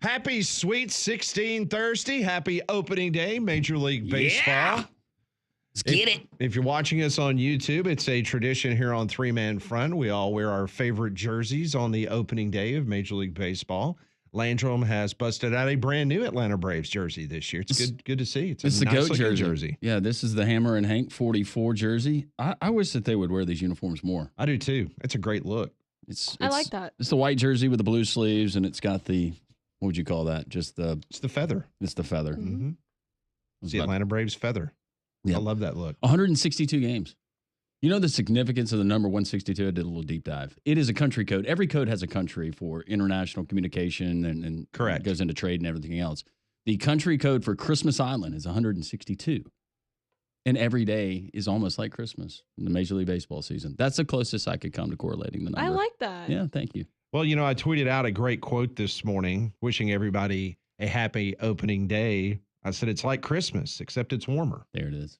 Happy Sweet 16 Thursday. Happy opening day, Major League Baseball. Yeah. Let's get it. If you're watching us on YouTube, it's a tradition here on Three Man Front. We all wear our favorite jerseys on the opening day of Major League Baseball. Landrum has busted out a brand new Atlanta Braves jersey this year. It's good to see. It's a the nice GOAT jersey. Yeah, this is the Hammer and Hank 44 jersey. I wish that they would wear these uniforms more. I do too. It's a great look. I like that. It's the white jersey with the blue sleeves, and it's got the, what would you call that? It's the feather. It's the feather. Mm-hmm. It's the Atlanta Braves feather. Yep. I love that look. 162 games. You know the significance of the number 162? I did a little deep dive. It is a country code. Every code has a country for international communication and correct. It goes into trade and everything else. The country code for Christmas Island is 162. And every day is almost like Christmas in the Major League Baseball season. That's the closest I could come to correlating the number. I like that. Yeah, thank you. Well, I tweeted out a great quote this morning, wishing everybody a happy opening day. I said, it's like Christmas, except it's warmer. There it is.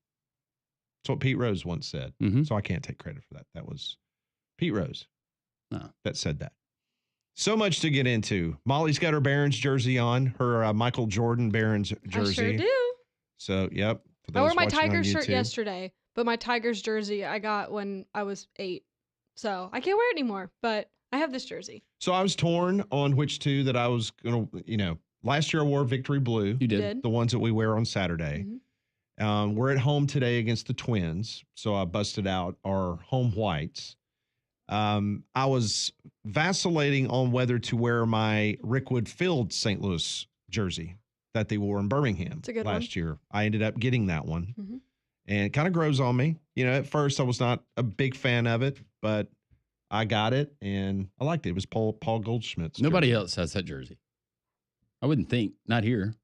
That's what Pete Rose once said. Mm-hmm. So I can't take credit for that. That was Pete Rose that said that. So much to get into. Molly's got her Barons jersey on, her Michael Jordan Barons jersey. I sure do. So, yep. I wore my Tigers shirt yesterday, but my Tigers jersey I got when I was 8. So I can't wear it anymore, but I have this jersey. So I was torn on which two that I was going to, last year I wore Victory Blue. You did. The ones that we wear on Saturday. Mm-hmm. We're at home today against the Twins, so I busted out our home whites. I was vacillating on whether to wear my Rickwood Field St. Louis jersey that they wore in Birmingham last year. I ended up getting that one, and it kind of grows on me. At first I was not a big fan of it, but I got it, and I liked it. It was Paul Goldschmidt's Nobody jersey. else has that jersey. I wouldn't think. Not here.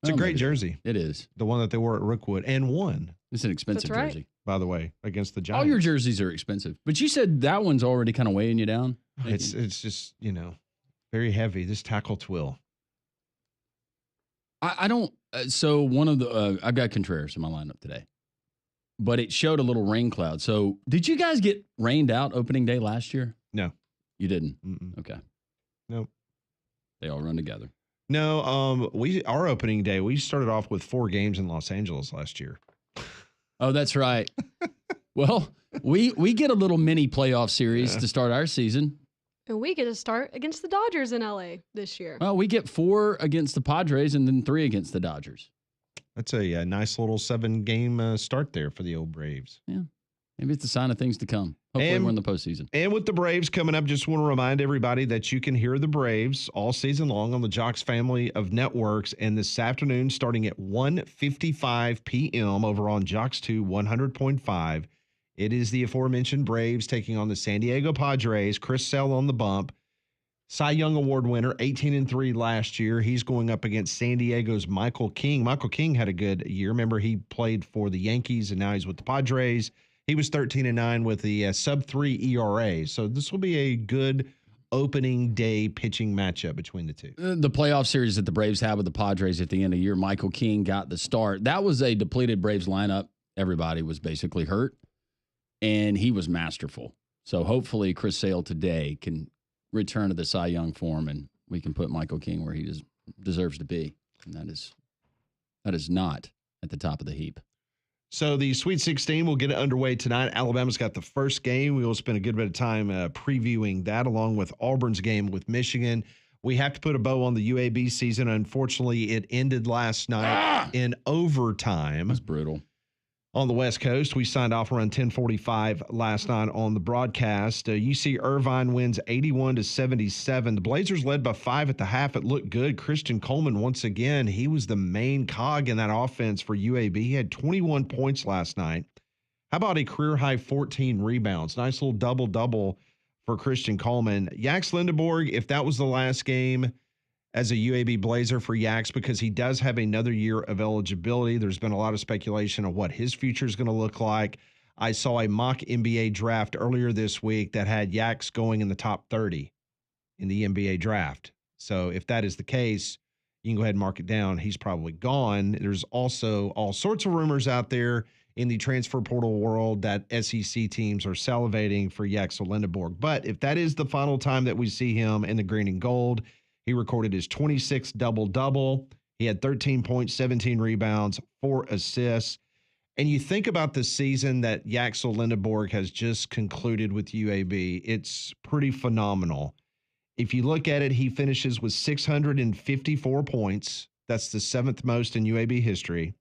It's a great jersey. It is. The one that they wore at Rickwood and won. It's an expensive jersey. By the way, against the Giants. All your jerseys are expensive. But you said that one's already kind of weighing you down? It's just, very heavy. This tackle twill. I don't. So one of the, I've got Contreras in my lineup today. But it showed a little rain cloud. So did you guys get rained out opening day last year? No. You didn't? Mm-mm. Okay. Nope. They all run together. No, our opening day, we started off with 4 games in Los Angeles last year. Oh, that's right. Well, we get a little mini playoff series to start our season. And we get to start against the Dodgers in LA this year. Well, we get 4 against the Padres and then 3 against the Dodgers. That's a nice little 7-game start there for the old Braves. Yeah. Maybe it's a sign of things to come. Hopefully we're in the postseason. And with the Braves coming up, just want to remind everybody that you can hear the Braves all season long on the Jocks family of networks. And this afternoon, starting at 1:55 p.m. over on Jocks 2 100.5, it is the aforementioned Braves taking on the San Diego Padres. Chris Sale on the bump. Cy Young Award winner, 18-3 last year. He's going up against San Diego's Michael King. Michael King had a good year. Remember, he played for the Yankees, and now he's with the Padres. He was 13-9 with the sub-3 ERA. So this will be a good opening day pitching matchup between the two. The playoff series that the Braves had with the Padres at the end of the year, Michael King got the start. That was a depleted Braves lineup. Everybody was basically hurt, and he was masterful. So hopefully Chris Sale today can return to the Cy Young form, and we can put Michael King where he deserves to be. And that is not at the top of the heap. So the Sweet 16 will get it underway tonight. Alabama's got the first game. We will spend a good bit of time previewing that along with Auburn's game with Michigan. We have to put a bow on the UAB season. Unfortunately, it ended last night in overtime. That's brutal. On the West Coast, we signed off around 10:45 last night on the broadcast. UC Irvine wins 81-77. The Blazers led by 5 at the half. It looked good. Christian Coleman, once again, he was the main cog in that offense for UAB. He had 21 points last night. How about a career-high 14 rebounds? Nice little double-double for Christian Coleman. Yax Lindeborg, if that was the last game as a UAB Blazer for Yax, because he does have another year of eligibility. There's been a lot of speculation of what his future is going to look like. I saw a mock NBA draft earlier this week that had Yax going in the top 30 in the NBA draft. So if that is the case, you can go ahead and mark it down. He's probably gone. There's also all sorts of rumors out there in the transfer portal world that SEC teams are salivating for Yaxel Lindeborg. But if that is the final time that we see him in the green and gold, He recorded his 26th double-double. He had 13 points, 17 rebounds, 4 assists. And you think about the season that Yaxel Lindeborg has just concluded with UAB, it's pretty phenomenal. If you look at it, he finishes with 654 points. That's the 7th most in UAB history.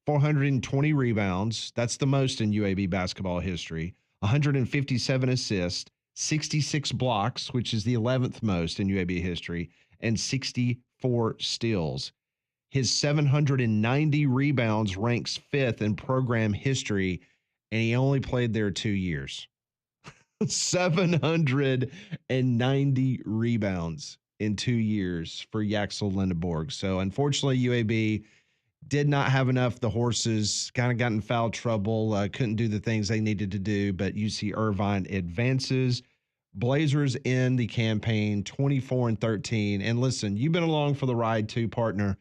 420 rebounds. That's the most in UAB basketball history. 157 assists, 66 blocks, which is the 11th most in UAB history, and 64 steals. His 790 rebounds ranks 5th in program history, and he only played there 2 years. 790 rebounds in 2 years for Yaxel Lindeborg. So unfortunately, UAB did not have enough. The horses kind of got in foul trouble, couldn't do the things they needed to do, but UC Irvine advances. Blazers in the campaign 24-13. And listen, you've been along for the ride too, partner.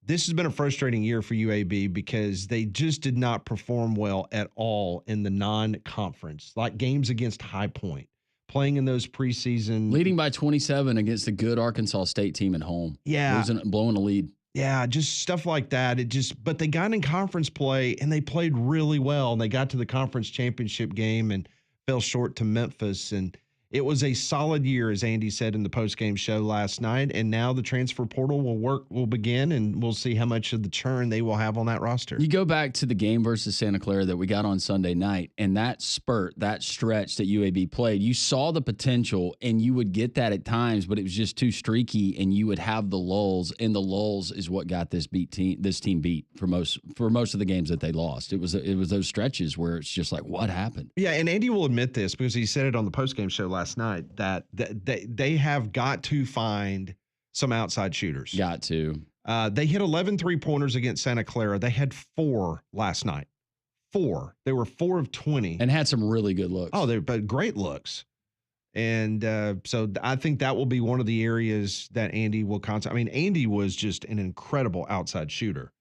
This has been a frustrating year for UAB because they just did not perform well at all in the non-conference, like games against High Point, playing in those preseason. Leading by 27 against a good Arkansas State team at home. Yeah. Blowing a lead. Yeah, just stuff like that. But they got in conference play and they played really well. And they got to the conference championship game and fell short to Memphis. And it was a solid year, as Andy said in the postgame show last night. And now the transfer portal will begin, and we'll see how much of the churn they will have on that roster. You go back to the game versus Santa Clara that we got on Sunday night, and that spurt, that stretch that UAB played, you saw the potential, and you would get that at times, but it was just too streaky, and you would have the lulls, and the lulls is what got this team beat for most of the games that they lost. It was those stretches where it's just like, what happened? Yeah, and Andy will admit this because he said it on the postgame show last night that they have got to find some outside shooters. Got to. They hit 11 three-pointers against Santa Clara. They had 4 last night. 4. They were 4 of 20. And had some really good looks. Oh, but great looks. And so I think that will be one of the areas that Andy will concentrate. I mean, Andy was just an incredible outside shooter.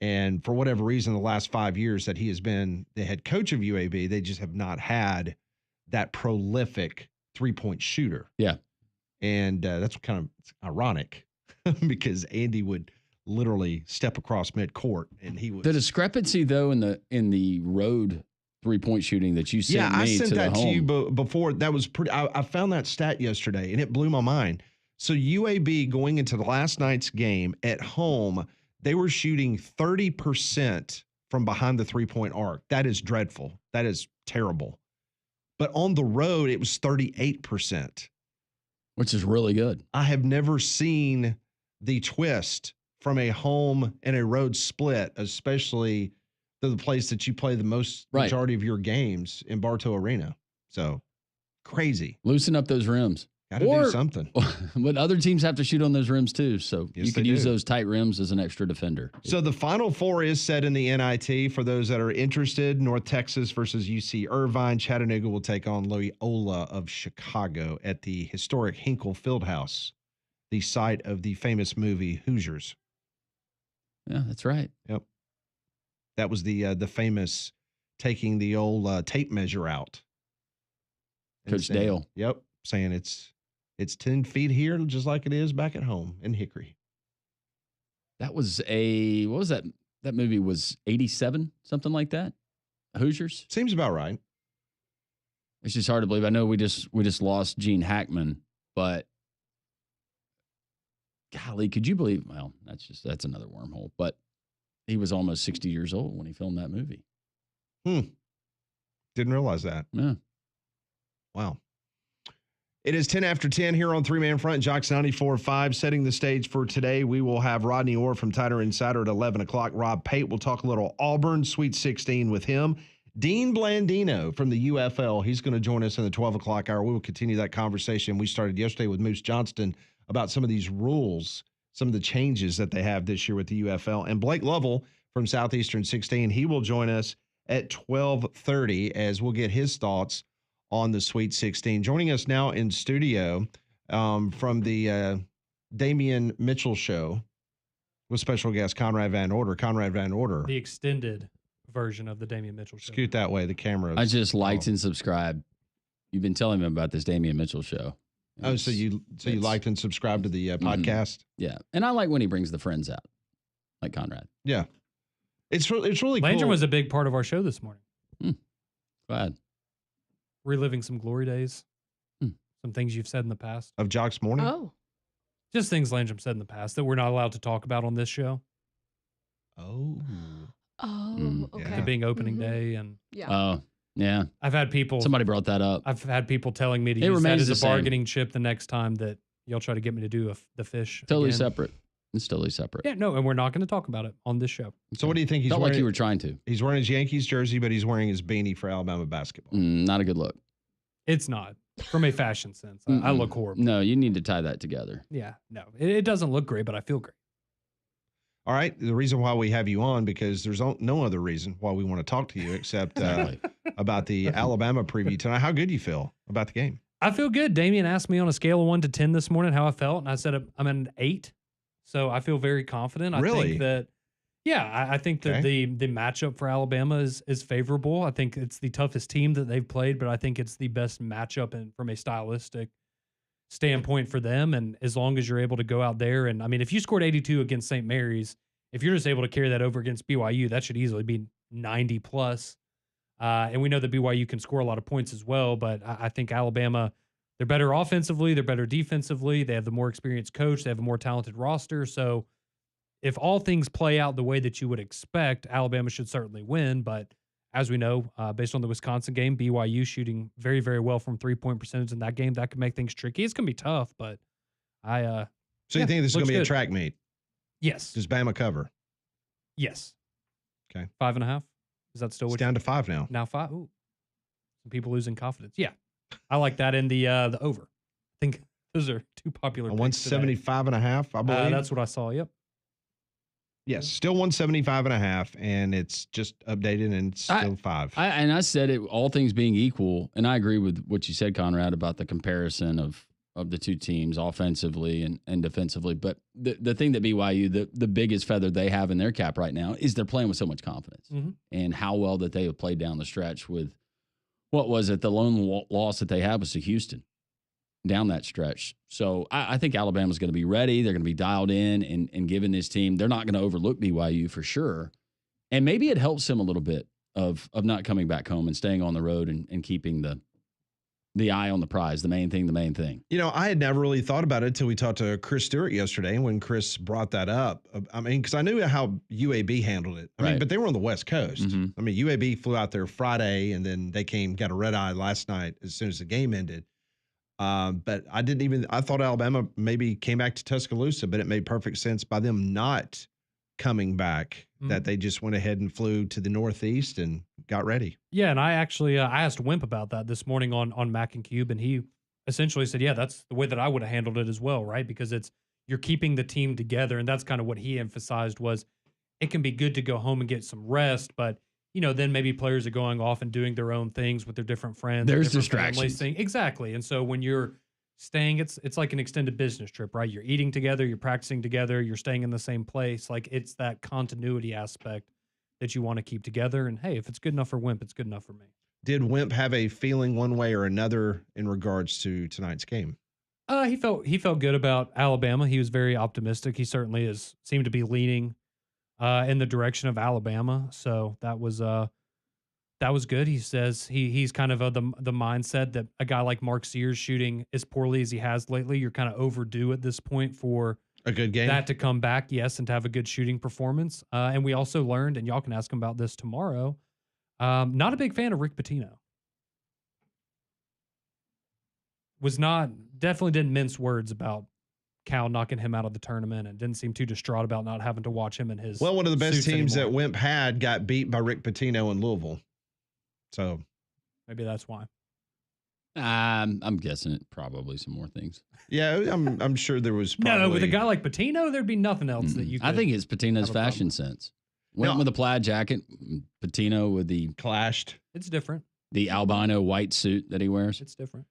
And for whatever reason, the last 5 years that he has been the head coach of UAB, they just have not had that prolific three-point shooter. Yeah. And that's kind of ironic because Andy would literally step across midcourt and he would. The discrepancy, though, in the road three-point shooting that you sent me I sent to that the to home. you before. That was pretty. I found that stat yesterday and it blew my mind. So UAB going into the last night's game at home, they were shooting 30% from behind the three-point arc. That is dreadful. That is terrible. But on the road, it was 38%. Which is really good. I have never seen the twist from a home and a road split, especially the place that you play the most majority of your games in Bartow Arena. So crazy. Loosen up those rims. Got to do something. But other teams have to shoot on those rims too. So Yes, you can use those tight rims as an extra defender. So the Final Four is set in the NIT. For those that are interested, North Texas versus UC Irvine. Chattanooga will take on Loyola of Chicago at the historic Hinkle Fieldhouse, the site of the famous movie Hoosiers. Yeah, that's right. Yep. That was the famous taking the old tape measure out. Coach Dale. Yep. Saying it's 10 feet here, just like it is back at home in Hickory. That was what was that? That movie was 87, something like that. Hoosiers. Seems about right. It's just hard to believe. I know we just lost Gene Hackman, but golly, could you believe? Well, that's another wormhole. But he was almost 60 years old when he filmed that movie. Didn't realize that. Yeah. Wow. It is 10 after 10 here on Three Man Front, Jocks 94.5. Setting the stage for today, we will have Rodney Orr from Tighter Insider at 11 o'clock. Rob Pate will talk a little Auburn Sweet 16 with him. Dean Blandino from the UFL, he's going to join us in the 12 o'clock hour. We will continue that conversation we started yesterday with Moose Johnston about some of these rules, some of the changes that they have this year with the UFL. And Blake Lovell from Southeastern 16, he will join us at 12:30 as we'll get his thoughts on the Sweet 16. Joining us now in studio from the Damian Mitchell Show with special guest Conrad Van Order. Conrad Van Order. The extended version of the Damian Mitchell Show. Scoot that way. The camera. I just liked and subscribed. You've been telling me about this Damian Mitchell Show, Oh, so you liked and subscribed to the podcast? Yeah, and I like when he brings the friends out, like Conrad. Yeah, it's really Landrum cool. was a big part of our show this morning. Glad. Reliving some glory days, some things you've said in the past. Of Jock's Morning? Oh. Just things Landrum said in the past that we're not allowed to talk about on this show. Oh. Okay. It being opening day and Oh, yeah. I've had people. Somebody brought that up. I've had people telling me to It use that remains as the a bargaining same. chip the next time that y'all try to get me to do the fish. Totally again. separate. It's totally separate. Yeah, no, and we're not going to talk about it on this show. So what do you think he's Felt wearing? like you were trying to. He's wearing his Yankees jersey, but he's wearing his beanie for Alabama basketball. Not a good look. It's not from a fashion sense. I look horrible. No, you need to tie that together. Yeah, no, it doesn't look great, but I feel great. All right. The reason why we have you on, because there's no other reason why we want to talk to you except about the Alabama preview tonight. How good do you feel about the game? I feel good. Damien asked me on a scale of 1 to 10 this morning how I felt, and I said I'm an 8. So I feel very confident. I Really? think that, I think that the matchup for Alabama is favorable. I think it's the toughest team that they've played, but I think it's the best matchup from a stylistic standpoint for them. And as long as you're able to go out there and, I mean, if you scored 82 against St. Mary's, if you're just able to carry that over against BYU, that should easily be 90 plus. And we know that BYU can score a lot of points as well, but I think Alabama, they're better offensively, they're better defensively, they have the more experienced coach, they have a more talented roster. So if all things play out the way that you would expect, Alabama should certainly win. But as we know, based on the Wisconsin game, BYU shooting very, very well from 3-point percentage in that game, that could make things tricky. It's going to be tough, but So you think this is going to be a track meet? Yes. Does Bama cover? Yes. Okay. 5.5. Is that still It's what down to 5 now. Now 5. Ooh. Some people losing confidence. Yeah. I like that in the over. I think those are two popular. 175.5, I believe. That's what I saw. Yep. Yes, still 175.5, and it's just updated and it's still 5. I said it, all things being equal, and I agree with what you said, Conrad, about the comparison of the two teams offensively and defensively. But the thing that BYU, the biggest feather they have in their cap right now is they're playing with so much confidence, and how well that they have played down the stretch with, what was it, the lone loss that they had was to Houston down that stretch. So I think Alabama's going to be ready. They're going to be dialed in and giving this team, they're not going to overlook BYU for sure. And maybe it helps them a little bit of not coming back home and staying on the road and keeping the eye on the prize, the main thing. You know, I had never really thought about it until we talked to Chris Stewart yesterday. And when Chris brought that up, I mean, because I knew how UAB handled it. I mean, but they were on the West Coast. I mean, UAB flew out there Friday, and then they got a red eye last night as soon as the game ended. But I thought Alabama maybe came back to Tuscaloosa, but it made perfect sense by them not coming back, that they just went ahead and flew to the Northeast and got ready. Yeah, and I actually I asked Wimp about that this morning on Mac and Cube, and he essentially said, yeah, that's the way that I would have handled it as well, right? Because you're keeping the team together, and that's kind of what he emphasized was it can be good to go home and get some rest, but then maybe players are going off and doing their own things with their different friends. There's different distractions. Exactly. And so when you're staying, it's like an extended business trip, right? You're eating together, you're practicing together, you're staying in the same place. Like it's that continuity aspect that you want to keep together. And hey, if it's good enough for Wimp, it's good enough for me. Did Wimp have a feeling one way or another in regards to tonight's game? He felt good about Alabama. He was very optimistic. He certainly seemed to be leaning in the direction of Alabama. So that was good. He says he's kind of the mindset that a guy like Mark Sears shooting as poorly as he has lately, you're kind of overdue at this point for a good game, that to come back, yes, and to have a good shooting performance. And we also learned, and y'all can ask him about this tomorrow, not a big fan of Rick Pitino. Definitely didn't mince words about Cal knocking him out of the tournament, and didn't seem too distraught about not having to watch him in his. Well, one of the best teams anymore. that Wimp had got beat by Rick Pitino in Louisville. So maybe that's why. I'm guessing it probably some more things. Yeah, I'm sure there was probably... No, with a guy like Patino, there'd be nothing else that you could. I think it's Patino's fashion sense. Went with the plaid jacket, Patino with the clashed. It's different. The albino white suit that he wears. It's different.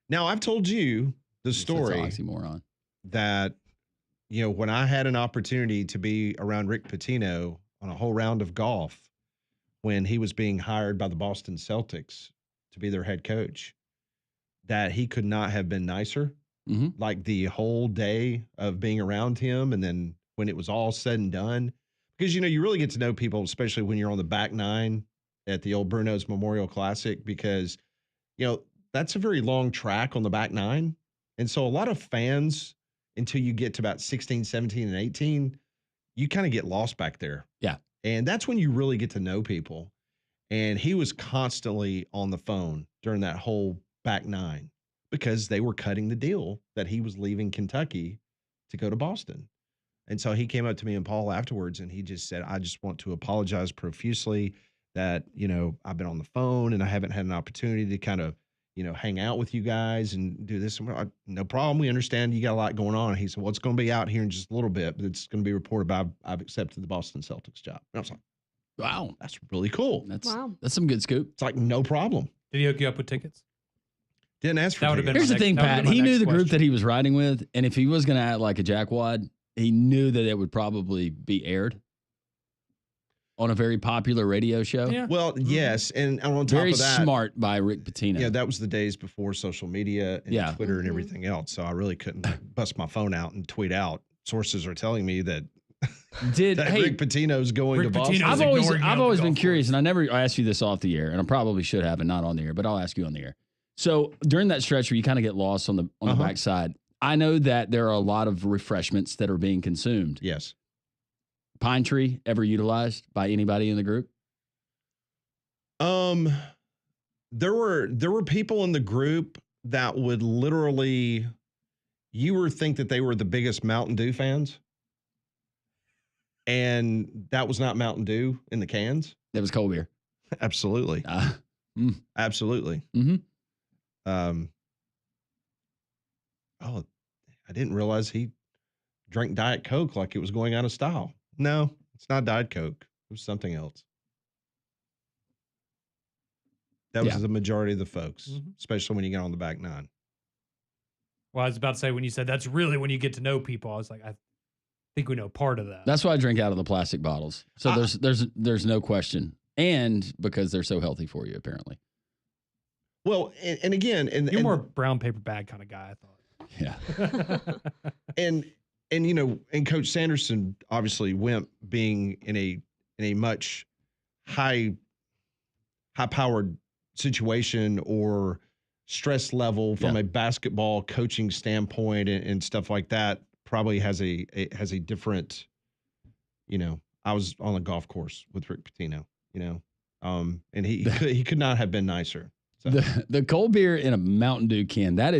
Now, I've told you the story oxymoron. That, when I had an opportunity to be around Rick Pitino on a whole round of golf when he was being hired by the Boston Celtics to be their head coach, that he could not have been nicer like the whole day of being around him. And then when it was all said and done, because, you really get to know people, especially when you're on the back nine at the old Bruno's Memorial Classic, because, that's a very long track on the back nine. And so a lot of fans, until you get to about 16, 17, and 18, you kind of get lost back there. Yeah. And that's when you really get to know people. And he was constantly on the phone during that whole back nine because they were cutting the deal that he was leaving Kentucky to go to Boston. And so he came up to me and Paul afterwards, and he just said, I just want to apologize profusely that, I've been on the phone and I haven't had an opportunity to kind of, hang out with you guys and do this. No problem. We understand you got a lot going on. And he said, well, it's going to be out here in just a little bit, but it's going to be reported by I've accepted the Boston Celtics job. And I was like, wow, that's really cool. That's some good scoop. It's like, no problem. Did he hook you up with tickets? Didn't ask for tickets. Here's the thing, Pat. He knew the group that he was riding with, and if he was going to act like a jackwad, he knew that it would probably be aired on a very popular radio show. Yeah. Well, yes, and on top very of that, smart by Rick Pitino. Yeah, that was the days before social media and Twitter and everything else. So I really couldn't bust my phone out and tweet out. Sources are telling me that Rick Pitino's going to Boston. I've always been curious, and I asked you this off the air, and I probably should have, and not on the air, but I'll ask you on the air. So during that stretch where you kind of get lost on the backside, I know that there are a lot of refreshments that are being consumed. Yes. Pine Tree ever utilized by anybody in the group? There were people in the group that would literally, you would think that they were the biggest Mountain Dew fans, and that was not Mountain Dew in the cans. That was cold beer. Absolutely. Absolutely. Mm-hmm. Oh, I didn't realize he drank Diet Coke like it was going out of style. No, it's not Diet Coke. It was something else. That was the majority of the folks, especially when you get on the back nine. Well, I was about to say, when you said that's really when you get to know people, I was like, I think we know part of that. That's why I drink out of the plastic bottles. So there's no question. And because they're so healthy for you, apparently. Well, and again, you're more brown paper bag kind of guy, I thought. Yeah. and Coach Sanderson obviously went being in a much high powered situation or stress level from a basketball coaching standpoint and stuff like that, probably has a different, I was on a golf course with Rick Pitino, and he could not have been nicer. So. The cold beer in a Mountain Dew can, that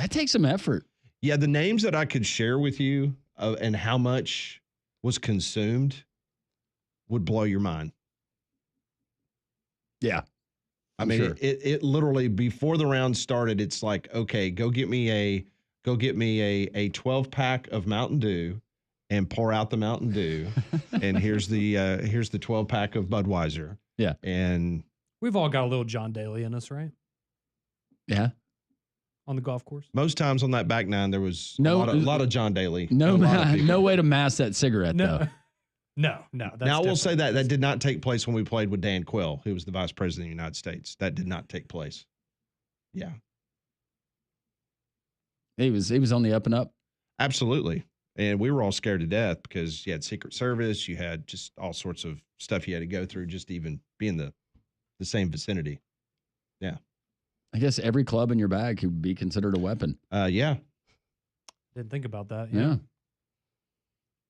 takes some effort. Yeah, the names that I could share with you and how much was consumed would blow your mind. Yeah. I mean, sure. it literally, before the round started, it's like, okay, go get me a 12-pack of Mountain Dew and pour out the Mountain Dew. And here's the 12-pack of Budweiser. Yeah. And we've all got a little John Daly in us, right? Yeah. On the golf course. Most times on that back nine, there was a lot of John Daly. No way to mask that cigarette, though. No. Now, I will say that did not take place when we played with Dan Quill, who was the vice president of the United States. That did not take place. Yeah. He was on the up and up. Absolutely. And we were all scared to death because you had Secret Service, you had just all sorts of stuff you had to go through, just even being the same vicinity. Yeah. I guess every club in your bag could be considered a weapon. Yeah. Didn't think about that. Yeah.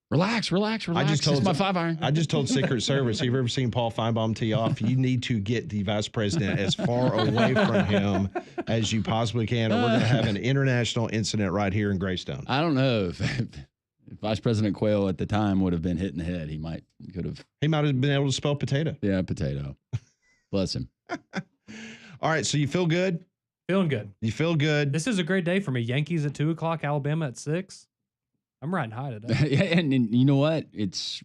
Relax. I just told my 5-iron. I just told Secret Service, have you ever seen Paul Feinbaum tee off? You need to get the vice president as far away from him as you possibly can, or we're going to have an international incident right here in Greystone. I don't know if Vice President Quayle at the time would have been hit in the head. He might have been able to spell potato. Yeah, potato. Bless him. All right, so you feel good? Feeling good. You feel good. This is a great day for me. Yankees at 2:00, Alabama at 6. I'm riding high today. Yeah, and you know what? It's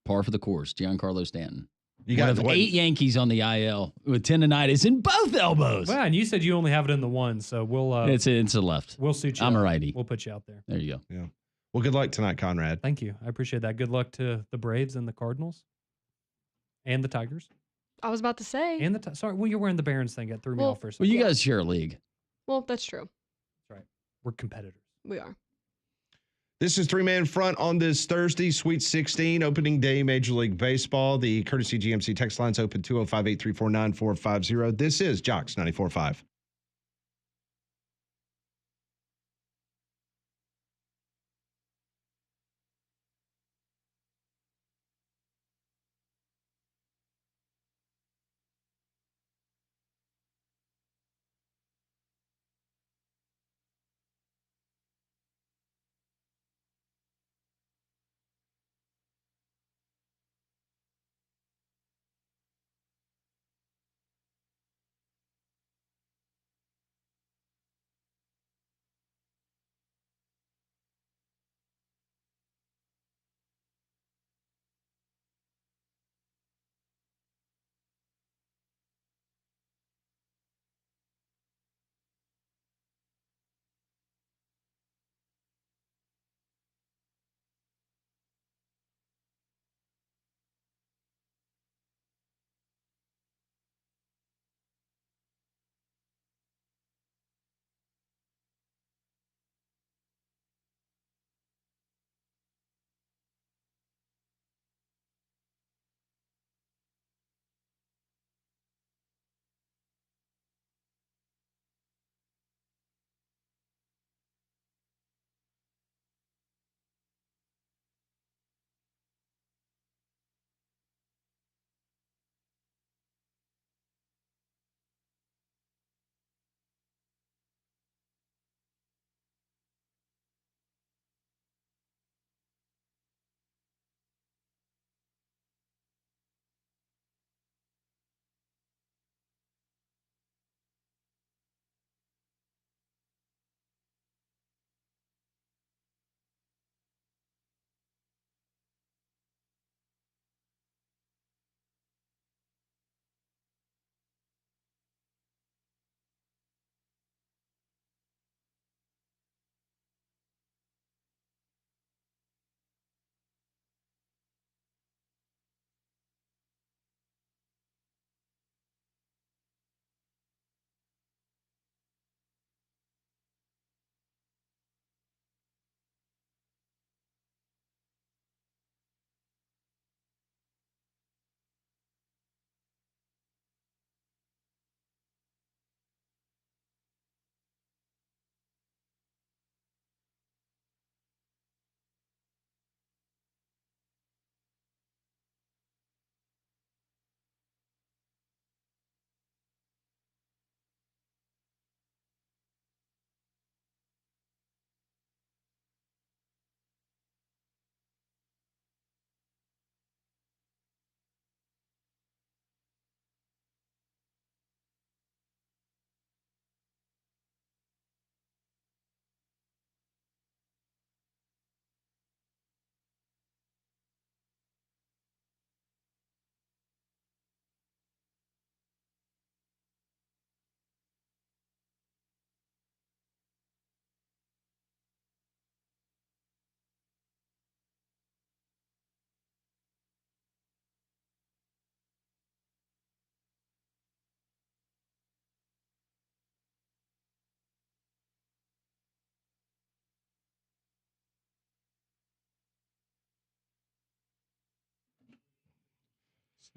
par for the course. Giancarlo Stanton. You got 8 Yankees on the IL with tendonitis in both elbows. Well, and you said you only have it in the one, so we'll. It's a left. We'll suit you. I'm a righty. We'll put you out there. There you go. Yeah. Well, good luck tonight, Conrad. Thank you. I appreciate that. Good luck to the Braves and the Cardinals, and the Tigers. I was about to say. And sorry, well, you're wearing the Barons thing. It threw me off for a second. Well, you guys share a league. Well, that's true. That's right. we're competitors. We are. This is Three-Man Front on this Thursday, Sweet 16, opening day, Major League Baseball. The courtesy GMC text lines open 205-834-9450. This is Jocks 94.5.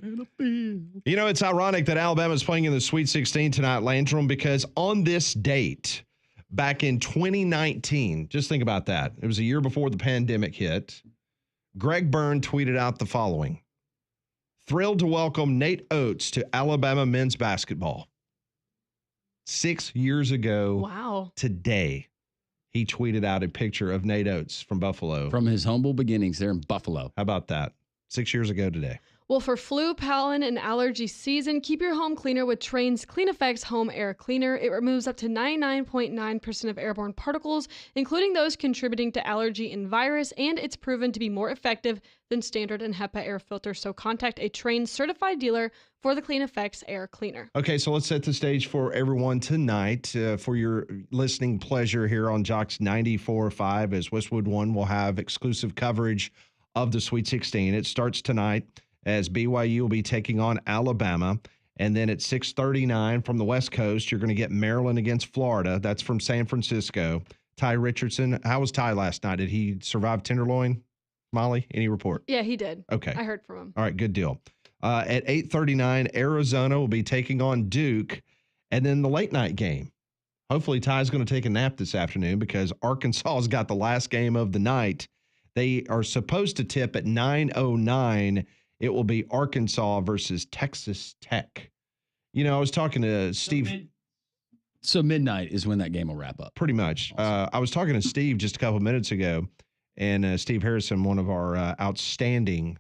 You know, it's ironic that Alabama's playing in the Sweet 16 tonight, Landrum, because on this date, back in 2019, just think about that. It was a year before the pandemic hit. Greg Byrne tweeted out the following: thrilled to welcome Nate Oates to Alabama men's basketball. 6 years ago Wow. today, he tweeted out a picture of Nate Oates from Buffalo. From his humble beginnings there in Buffalo. How about that? 6 years ago today. Well, for flu, pollen, and allergy season, keep your home cleaner with Trane's Clean Effects Home Air Cleaner. It removes up to 99.9% of airborne particles, including those contributing to allergy and virus, and it's proven to be more effective than standard and HEPA air filters. So contact a Trane certified dealer for the Clean Effects Air Cleaner. Okay, so let's set the stage for everyone tonight for your listening pleasure here on Jocks 94.5, as Westwood One will have exclusive coverage of the Sweet 16. It starts tonight as BYU will be taking on Alabama. And then at 6:39 from the West Coast, you're going to get Maryland against Florida. That's from San Francisco. Ty Richardson. How was Ty last night? Did he survive Tenderloin? Molly, any report? Yeah, he did. Okay. I heard from him. All right, good deal. At 8:39, Arizona will be taking on Duke, and then the late night game. Hopefully, Ty's going to take a nap this afternoon because Arkansas's got the last game of the night. They are supposed to tip at 9:09. It will be Arkansas versus Texas Tech. You know, I was talking to Steve. So midnight is when that game will wrap up. Pretty much. Awesome. I was talking to Steve just a couple minutes ago, and Steve Harrison, one of our outstanding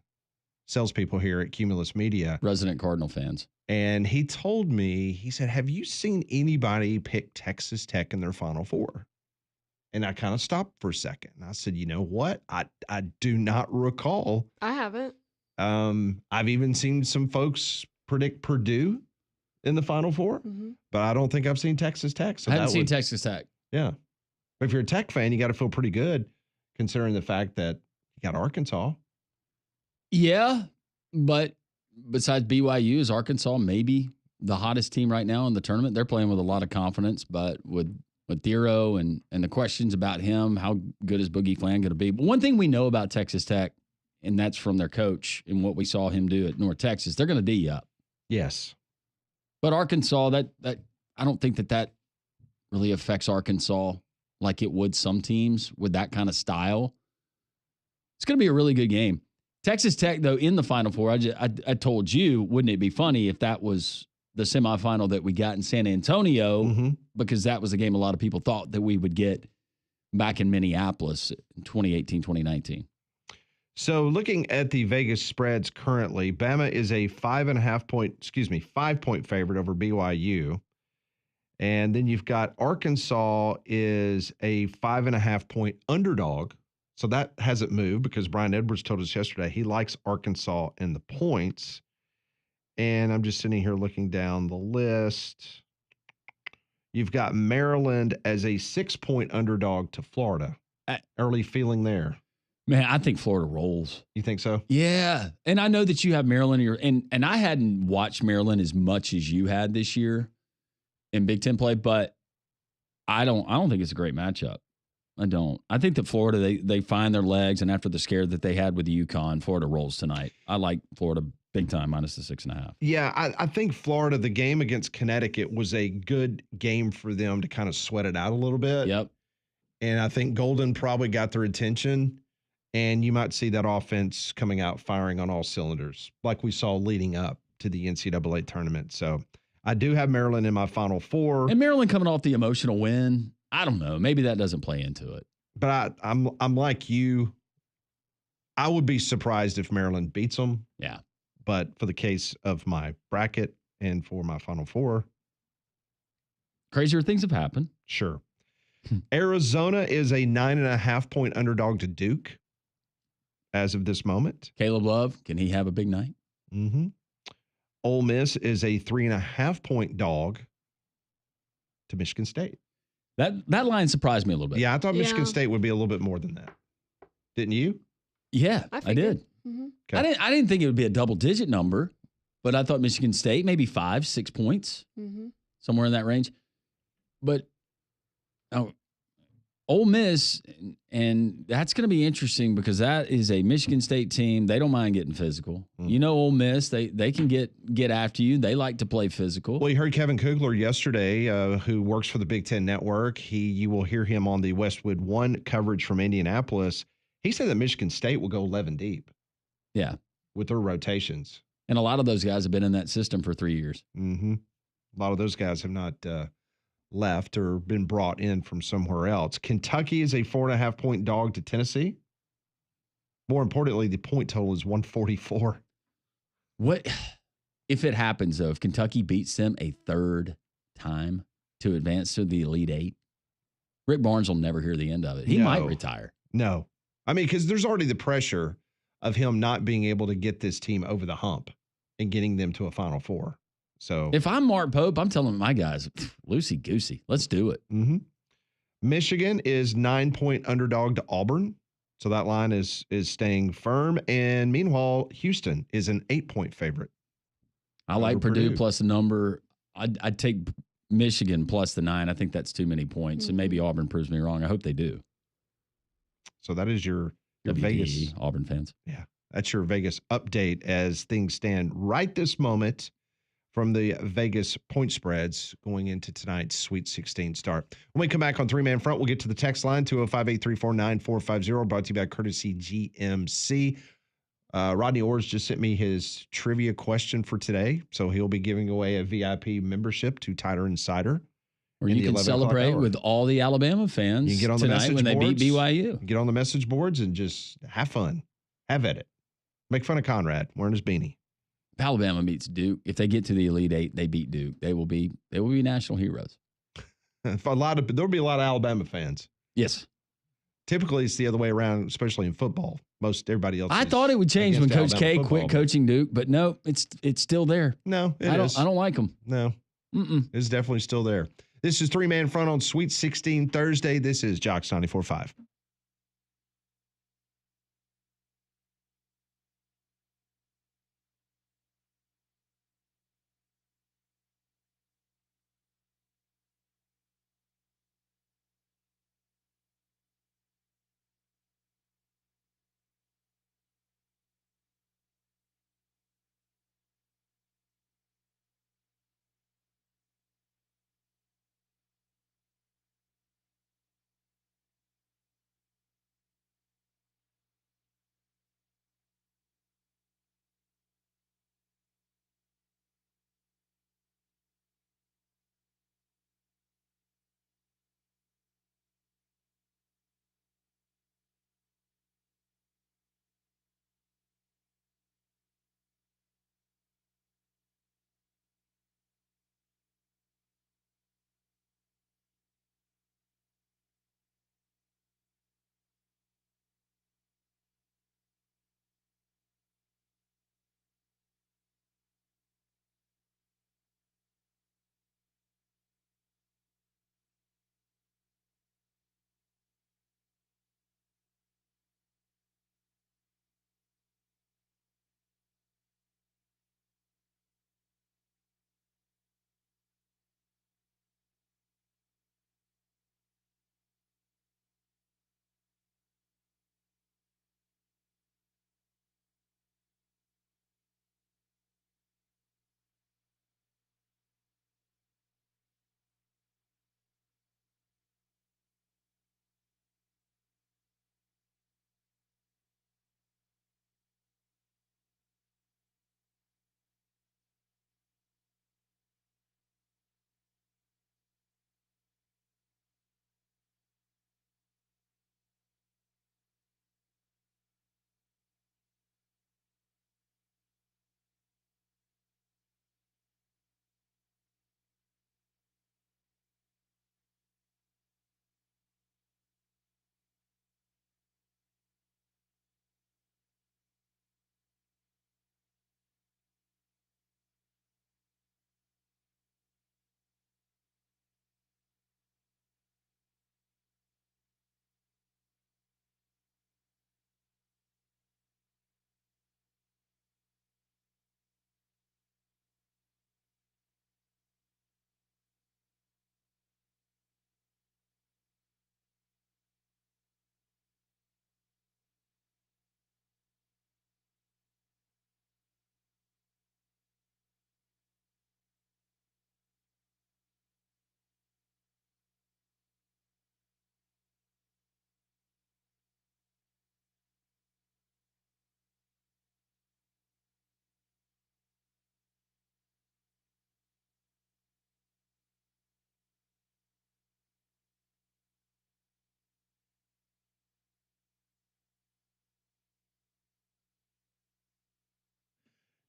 salespeople here at Cumulus Media. Resident Cardinal fans. And he told me, he said, have you seen anybody pick Texas Tech in their Final Four? And I kind of stopped for a second. And I said, you know what? I do not recall. I haven't. I've even seen some folks predict Purdue in the Final Four, but I don't think I've seen Texas Tech. So I haven't seen Texas Tech. Yeah. But if you're a Tech fan, you got to feel pretty good considering the fact that you got Arkansas. Yeah, but besides BYU, is Arkansas maybe the hottest team right now in the tournament? They're playing with a lot of confidence, but with Thero and the questions about him, how good is Boogie Flan going to be? But one thing we know about Texas Tech, and that's from their coach and what we saw him do at North Texas, they're going to D you up. Yes. But Arkansas, that I don't think that really affects Arkansas like it would some teams with that kind of style. It's going to be a really good game. Texas Tech, though, in the Final Four, I told you, wouldn't it be funny if that was the semifinal that we got in San Antonio, because that was a game a lot of people thought that we would get back in Minneapolis in 2018, 2019. So looking at the Vegas spreads currently, Bama is a 5-point favorite over BYU. And then you've got Arkansas is a 5.5-point underdog. So that hasn't moved because Brian Edwards told us yesterday he likes Arkansas in the points. And I'm just sitting here looking down the list. You've got Maryland as a 6-point underdog to Florida. Early feeling there. Man, I think Florida rolls. You think so? Yeah. And I know that you have Maryland and I hadn't watched Maryland as much as you had this year in Big Ten play, but I don't think it's a great matchup. I don't. I think that Florida, they find their legs, and after the scare that they had with the UConn, Florida rolls tonight. I like Florida big time minus the 6.5. Yeah, I think Florida, the game against Connecticut was a good game for them to kind of sweat it out a little bit. Yep. And I think Golden probably got their attention, and you might see that offense coming out firing on all cylinders like we saw leading up to the NCAA tournament. So I do have Maryland in my Final Four. And Maryland coming off the emotional win. I don't know. Maybe that doesn't play into it. But I'm like you. I would be surprised if Maryland beats them. Yeah. But for the case of my bracket and for my Final Four, crazier things have happened. Sure. Arizona is a 9.5-point underdog to Duke as of this moment. Caleb Love, can he have a big night? Ole Miss is a 3.5-point dog to Michigan State. That line surprised me a little bit. Yeah, I thought Michigan State would be a little bit more than that. Didn't you? Yeah, I did. Okay. I didn't think it would be a double-digit number, but I thought Michigan State maybe 5-6 points, somewhere in that range. But Ole Miss, and that's going to be interesting because that is a Michigan State team. They don't mind getting physical. You know, Ole Miss, they can get after you. They like to play physical. Well, you heard Kevin Kugler yesterday, who works for the Big Ten Network. You will hear him on the Westwood One coverage from Indianapolis. He said that Michigan State will go 11 deep. Yeah. With their rotations. And a lot of those guys have been in that system for 3 years. A lot of those guys have not left or been brought in from somewhere else. Kentucky is a 4.5-point dog to Tennessee. More importantly, the point total is 144. What if it happens, though, if Kentucky beats them a third time to advance to the Elite Eight? Rick Barnes will never hear the end of it. He might retire. No. I mean, because there's already the pressure of him not being able to get this team over the hump and getting them to a Final Four. So if I'm Mark Pope, I'm telling my guys, loosey-goosey, let's do it. Michigan is 9-point underdog to Auburn. So that line is staying firm. And meanwhile, Houston is an 8-point favorite. I like Purdue plus a number. I'd take Michigan plus the 9. I think that's too many points. And maybe Auburn proves me wrong. I hope they do. So that is your WD, Vegas. Auburn fans. Yeah. That's your Vegas update as things stand right this moment from the Vegas point spreads going into tonight's Sweet 16 start. When we come back on three-man front, we'll get to the text line, 205-834-9450, brought to you by courtesy GMC. Rodney Orrs just sent me his trivia question for today, so he'll be giving away a VIP membership to Tighter Insider. Or you can celebrate with all the Alabama fans you get on the tonight when they beat BYU. Get on the message boards and just have fun. Have at it. Make fun of Conrad wearing his beanie. If Alabama beats Duke, if they get to the Elite Eight, they beat Duke. They will be national heroes. There'll be a lot of Alabama fans. Yes. Typically, it's the other way around, especially in football. Most everybody else. I thought it would change when Coach K quit coaching Duke, but no, it's still there. No, I don't like them. No, it's definitely still there. This is three-man front on Sweet 16 Thursday. This is Jocks 94.5.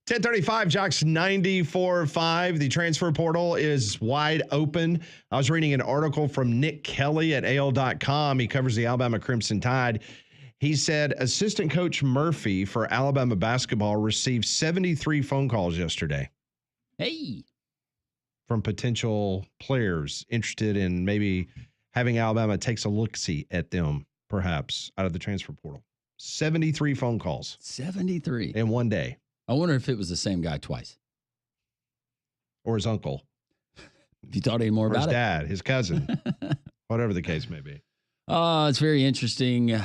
.35 Jocks 94.5. The transfer portal is wide open. I was reading an article from Nick Kelly at AL.com. He covers the Alabama Crimson Tide. He said assistant coach Murphy for Alabama basketball received 73 phone calls yesterday. Hey. From potential players interested in maybe having Alabama takes a look-see at them, perhaps, out of the transfer portal. 73 phone calls. 73. In one day. I wonder if it was the same guy twice. Or his uncle. If you thought any more Or about his it. dad, his cousin, whatever the case may be. It's very interesting.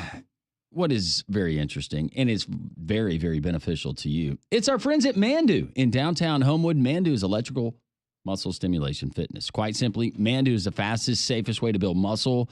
What is very interesting, and it's very, very beneficial to you. It's our friends at Mandu in downtown Homewood. Mandu is electrical muscle stimulation fitness. Quite simply, Mandu is the fastest, safest way to build muscle.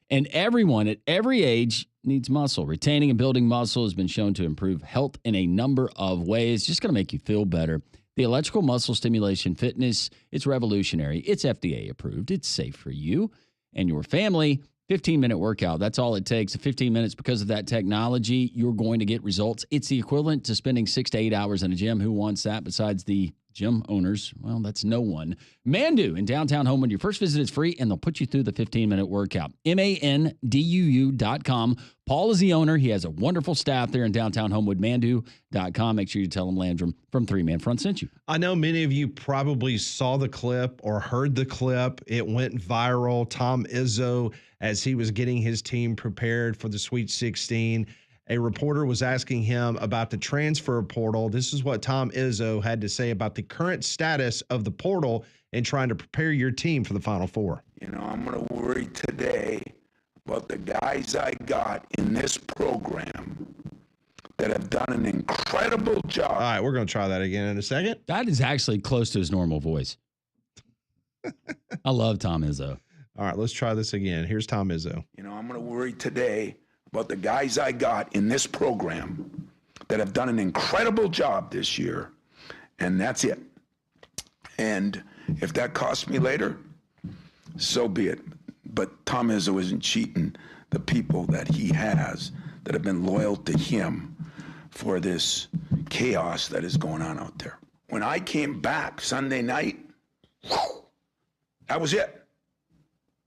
And everyone at every age needs muscle. Retaining and building muscle has been shown to improve health in a number of ways. Just going to make you feel better. The electrical muscle stimulation fitness, it's revolutionary. It's FDA approved. It's safe for you and your family. 15-minute workout. That's all it takes. 15 minutes. Because of that technology, you're going to get results. It's the equivalent to spending 6 to 8 hours in a gym. Who wants that besides the gym owners? Well, that's no one. Mandu in downtown Homewood. Your first visit is free, and they'll put you through the 15-minute workout. MANDUU.com. Paul is the owner. He has a wonderful staff there in downtown Homewood. Mandu.com. Make sure you tell him Landrum from 3 Man Front sent you. I know many of you probably saw the clip or heard the clip. It went viral. Tom Izzo, as he was getting his team prepared for the Sweet 16, a reporter was asking him about the transfer portal. This is what Tom Izzo had to say about the current status of the portal and trying to prepare your team for the Final Four. You know, I'm going to worry today about the guys I got in this program that have done an incredible job. All right, we're going to try that again in a second. That is actually close to his normal voice. I love Tom Izzo. All right, let's try this again. Here's Tom Izzo. You know, I'm going to worry today about the guys I got in this program that have done an incredible job this year, and that's it. And if that costs me later, so be it. But Tom Izzo isn't cheating the people that he has that have been loyal to him for this chaos that is going on out there. When I came back Sunday night, that was it.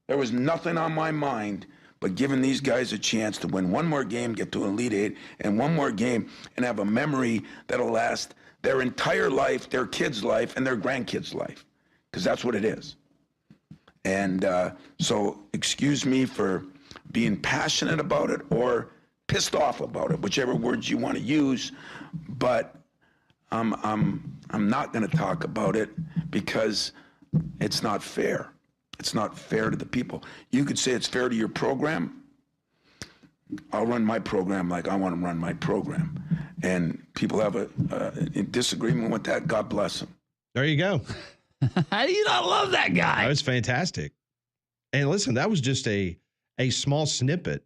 There was nothing on my mind but giving these guys a chance to win one more game, get to Elite Eight, and one more game, and have a memory that'll last their entire life, their kids' life, and their grandkids' life, because that's what it is. And so excuse me for being passionate about it or pissed off about it, whichever words you want to use, but I'm not going to talk about it because it's not fair. It's not fair to the people. You could say it's fair to your program. I'll run my program like I want to run my program. And people have a disagreement with that. God bless them. There you go. How do you not love that guy? That was fantastic. And listen, that was just a small snippet.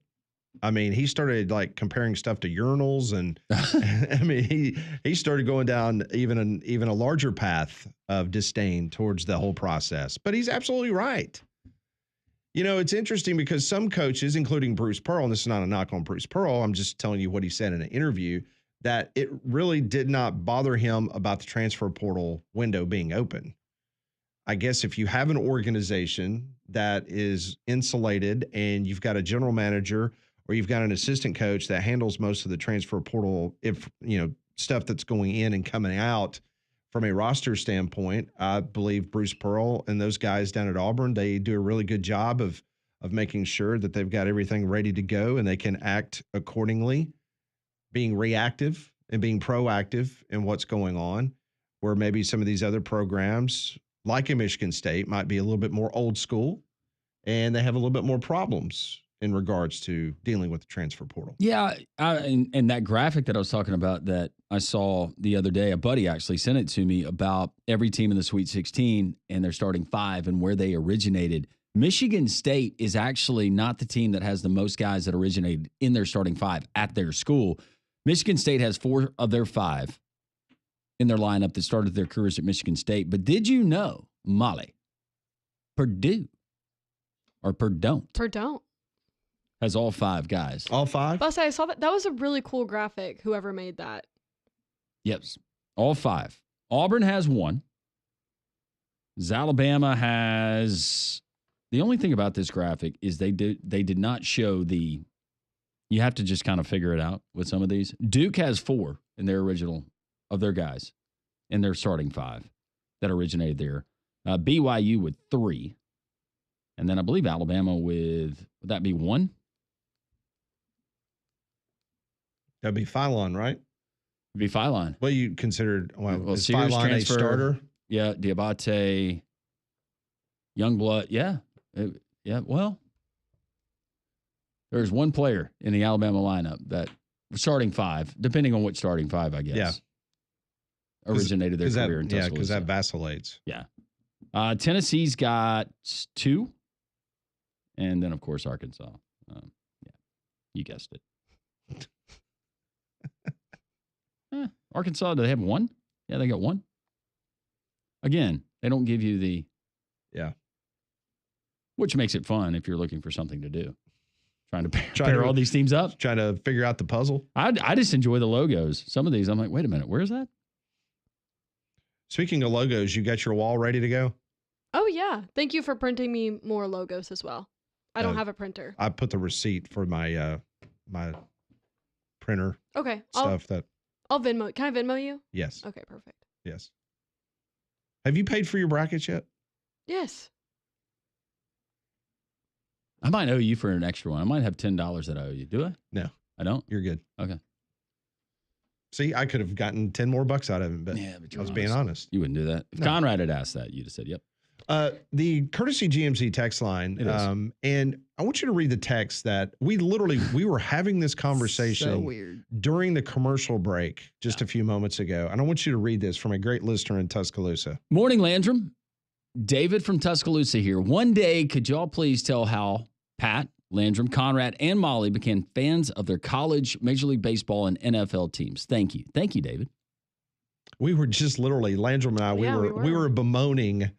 I mean, he started like comparing stuff to urinals, and I mean, he started going down even a larger path of disdain towards the whole process. But he's absolutely right. You know, it's interesting because some coaches, including Bruce Pearl, and this is not a knock on Bruce Pearl, I'm just telling you what he said in an interview, that it really did not bother him about the transfer portal window being open. I guess if you have an organization that is insulated and you've got a general manager or you've got an assistant coach that handles most of the transfer portal, if you know, stuff that's going in and coming out from a roster standpoint, I believe Bruce Pearl and those guys down at Auburn, they do a really good job of making sure that they've got everything ready to go and they can act accordingly, being reactive and being proactive in what's going on, where maybe some of these other programs like a Michigan State might be a little bit more old school and they have a little bit more problems in regards to dealing with the transfer portal. Yeah, and that graphic that I was talking about that I saw the other day, a buddy actually sent it to me about every team in the Sweet 16 and their starting five and where they originated. Michigan State is actually not the team that has the most guys that originated in their starting five at their school. Michigan State has 4 of their 5 in their lineup that started their careers at Michigan State. But did you know, Molly, Purdue has all 5 guys. All 5? I'll say I saw that. That was a really cool graphic, whoever made that. Yes, all 5. Auburn has 1. Alabama has... The only thing about this graphic is they did not show the... You have to just kind of figure it out with some of these. Duke has 4 in their original of their guys in their starting 5 that originated there. BYU with 3. And then I believe Alabama with... Would that be 1? That'd be Phylon, right? It'd be Phylon. Well, you considered, is Sears Phylon transfer, a starter? Yeah, Diabate. Young blood. Yeah. Yeah. Well, there's one player in the Alabama lineup that starting five, depending on which starting five, I guess. Yeah. Originated their career in Tuscaloosa. Yeah, because that vacillates. Yeah. Tennessee's got 2. And then, of course, Arkansas. Yeah. You guessed it. Arkansas, do they have 1? Yeah, they got 1. Again, they don't give you the... Yeah. Which makes it fun if you're looking for something to do. Trying to pair all these teams up. Trying to figure out the puzzle. I just enjoy the logos. Some of these, I'm like, wait a minute, where's that? Speaking of logos, you got your wall ready to go? Oh, yeah. Thank you for printing me more logos as well. I don't have a printer. I put the receipt for my my printer Okay. stuff I'll Venmo. Can I Venmo you? Yes. Okay, perfect. Yes. Have you paid for your brackets yet? Yes. I might owe you for an extra one. I might have $10 that I owe you. Do I? No. I don't? You're good. Okay. See, I could have gotten 10 more bucks out of him, but, Yeah, but I was being honest. You wouldn't do that. If No. Conrad had asked that, you'd have said, yep. The courtesy GMC text line, It is. and I want you to read the text that we were having this conversation So weird. during the commercial break just a few moments ago, and I want you to read this from a great listener in Tuscaloosa. Morning, Landrum. David from Tuscaloosa here. One day, could y'all please tell how Pat, Landrum, Conrad, and Molly became fans of their college, Major League Baseball, and NFL teams? Thank you. Thank you, David. We were just literally, Landrum and I, we were bemoaning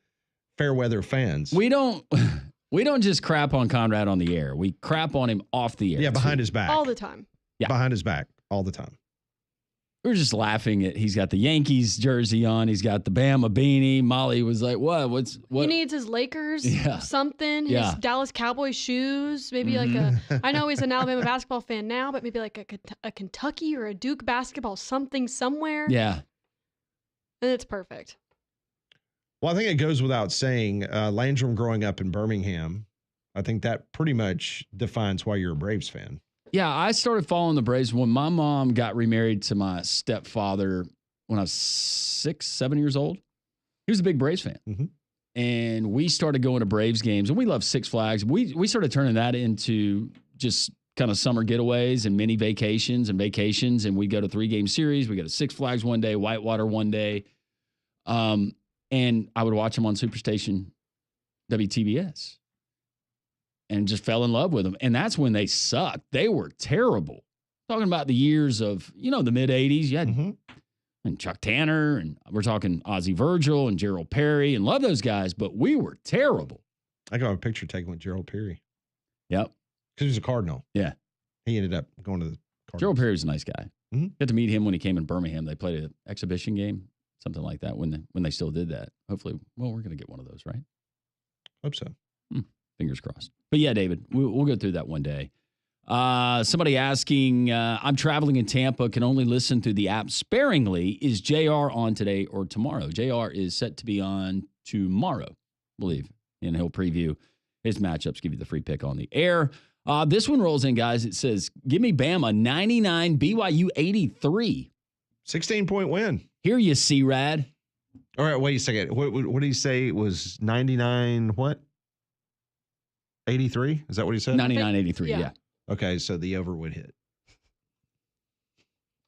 Fairweather fans. We don't just crap on Conrad on the air. We crap on him off the air. Yeah, behind too. his back. All the time. Yeah. Behind his back all the time. We were just laughing at he's got the Yankees jersey on. He's got the Bama beanie. Molly was like, what? He needs his Lakers something, his Yeah. Dallas Cowboys shoes, maybe like I know he's an Alabama basketball fan now, but maybe like a Kentucky or a Duke basketball something somewhere. Yeah. And it's perfect. Well, I think it goes without saying, Landrum growing up in Birmingham, I think that pretty much defines why you're a Braves fan. Yeah, I started following the Braves when my mom got remarried to my stepfather when I was 6, 7 years old. He was a big Braves fan. Mm-hmm. And we started going to Braves games, and we love Six Flags. We started turning that into just kind of summer getaways and mini vacations, and we go to 3-game series. We go to Six Flags one day, Whitewater one day. And I would watch them on Superstation WTBS and just fell in love with them. And that's when they sucked. They were terrible. Talking about the years of, the mid 80s. You had and Chuck Tanner, and we're talking Ozzie Virgil and Gerald Perry, and love those guys, but we were terrible. I got a picture taken with Gerald Perry. Yep. Because he was a Cardinal. Yeah. He ended up going to the Cardinals. Gerald Perry was a nice guy. Mm-hmm. Got to meet him when he came in Birmingham. They played an exhibition game, something like that, when they still did that. Hopefully, we're going to get one of those, right? Hope so. Fingers crossed. But yeah, David, we'll go through that one day. Somebody asking, I'm traveling in Tampa, can only listen through the app sparingly. Is JR on today or tomorrow? JR is set to be on tomorrow, I believe, and he'll preview his matchups, give you the free pick on the air. This one rolls in, guys. It says, give me Bama 99, BYU 83. 16-point win. Here you see, Rad. All right, wait a second. What did he say? It was 99 what? 83? Is that what he said? 99, 83, yeah. Okay, so the over would hit.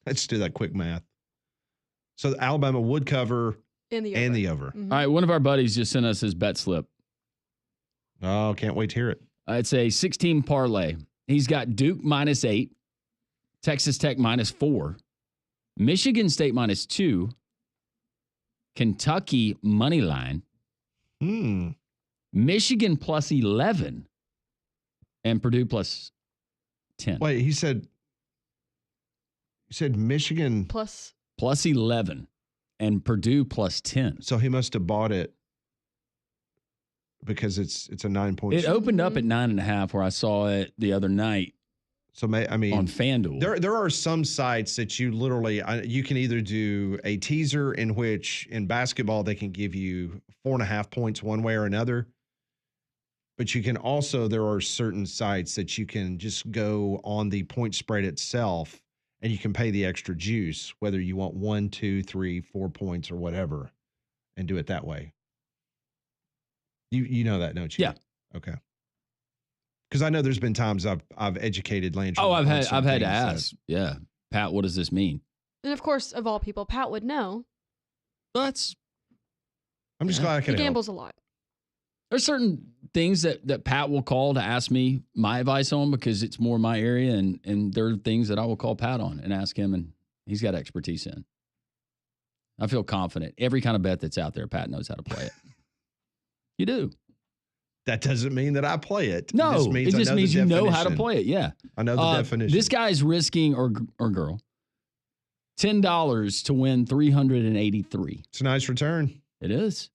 Let's do that quick math. So Alabama would cover And the over. All right, one of our buddies just sent us his bet slip. Oh, can't wait to hear it. It's a 16 parlay. He's got Duke -8, Texas Tech -4, Michigan State -2, Kentucky money line, Michigan +11, and Purdue +10. Wait, he said Michigan +11 and Purdue +10. So he must have bought it because it's a 9-point. It opened up at 9.5 where I saw it the other night. So I mean, on FanDuel, there are some sites that you literally you can either do a teaser in which in basketball they can give you 4.5 points one way or another, but you can also there are certain sites that you can just go on the point spread itself and you can pay the extra juice whether you want 1, 2, 3, 4 points or whatever, and do it that way. You know that, don't you? Yeah. Okay. Because I know there's been times I've educated Landry. Oh, I've on had some to things ask. Yeah. Pat, what does this mean? And of course, of all people, Pat would know. That's I'm just glad I He could help. gambles a lot. There's certain things that Pat will call to ask me my advice on because it's more my area, and there are things that I will call Pat on and ask him, and he's got expertise in. I feel confident. Every kind of bet that's out there, Pat knows how to play it. You do. That doesn't mean that I play it. No, it just means you know how to play it. Yeah. I know the definition. This guy's risking, or girl, $10 to win $383. It's a nice return. It is.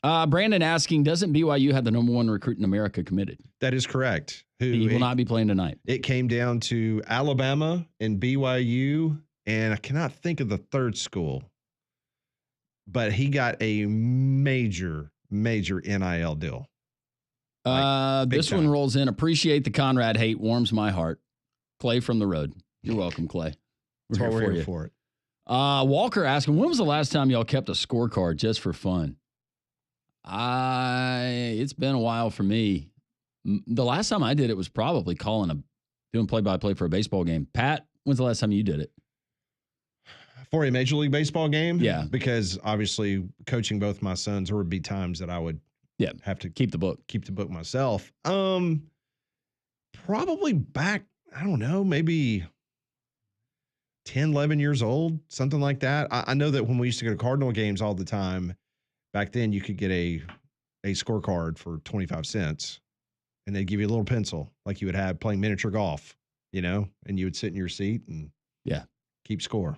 Brandon asking, doesn't BYU have the number one recruit in America committed? That is correct. He will not be playing tonight. It came down to Alabama and BYU, and I cannot think of the third school. But he got a major NIL deal. This one rolls in. Appreciate the Conrad hate. Warms my heart. Clay from the road. You're welcome, Clay. We're here for it. Walker asking, when was the last time y'all kept a scorecard just for fun? It's been a while for me. The last time I did it was probably doing play-by-play for a baseball game. Pat, when's the last time you did it? For a Major League Baseball game? Yeah. Because obviously coaching both my sons, there would be times that I would have to keep the book myself. Probably back, I don't know, maybe 10, 11 years old, something like that. I know that when we used to go to Cardinal games all the time, back then you could get a scorecard for 25 cents and they'd give you a little pencil like you would have playing miniature golf, and you would sit in your seat and keep score.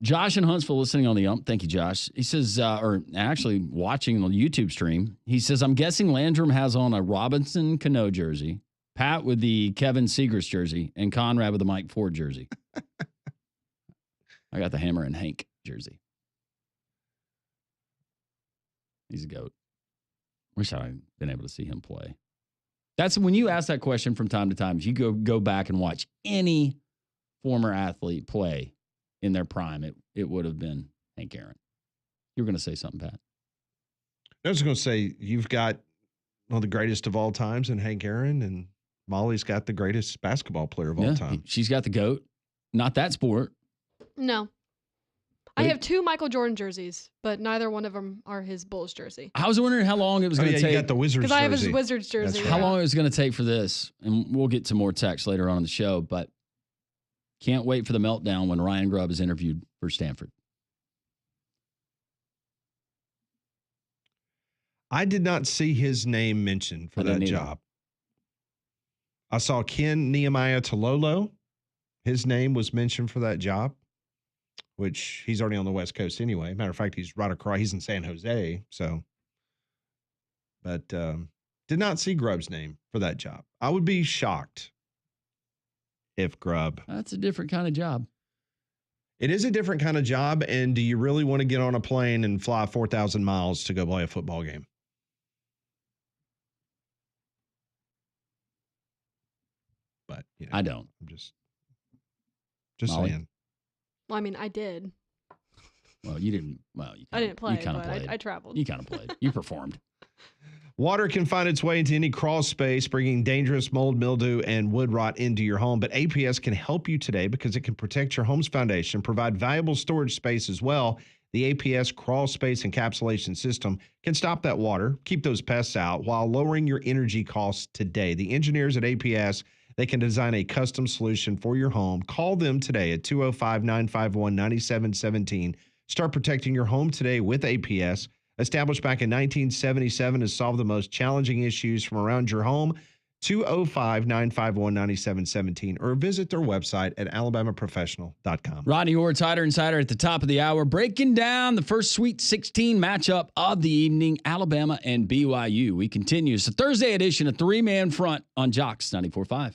Josh in Huntsville listening on the ump. Thank you, Josh. He says, or actually watching the YouTube stream, he says, I'm guessing Landrum has on a Robinson Cano jersey, Pat with the Kevin Seagrass jersey, and Conrad with the Mike Ford jersey. I got the Hammer and Hank jersey. He's a goat. Wish I'd been able to see him play. That's when you ask that question from time to time. If you go back and watch any former athlete play in their prime, it would have been Hank Aaron. You were going to say something, Pat. I was going to say, you've got one of the greatest of all times in Hank Aaron, and Molly's got the greatest basketball player of all time. She's got the GOAT. Not that sport. No. I have two Michael Jordan jerseys, but neither one of them are his Bulls jersey. I was wondering how long it was going to take. You got the Wizards jersey. Because I have his Wizards jersey. How long it was going to take for this, and we'll get to more text later on in the show, but can't wait for the meltdown when Ryan Grubb is interviewed for Stanford. I did not see his name mentioned for that job. I saw Ken Nehemiah Tololo. His name was mentioned for that job, which he's already on the West Coast anyway. Matter of fact, he's right across. He's in San Jose. So, but did not see Grubb's name for that job. I would be shocked if Grubb. That's a different kind of job. It is a different kind of job. And do you really want to get on a plane and fly 4,000 miles to go play a football game? But I don't. I'm just Molly? saying. Well, I mean, I did. Well, you didn't. Well, I didn't play, You kind of but played. I traveled. You kind of played. You performed. Water can find its way into any crawl space, bringing dangerous mold, mildew, and wood rot into your home. But APS can help you today because it can protect your home's foundation, provide valuable storage space as well. The APS crawl space encapsulation system can stop that water, keep those pests out, while lowering your energy costs today. The engineers at APS, they can design a custom solution for your home. Call them today at 205-951-9717. Start protecting your home today with APS. Established back in 1977 to solve the most challenging issues from around your home. 205-951-9717 or visit their website at alabamaprofessional.com. Rodney Orr, Tighter Insider at the top of the hour, breaking down the first Sweet 16 matchup of the evening, Alabama and BYU. We continue. It's the Thursday edition of Three Man Front on Jocks 94.5.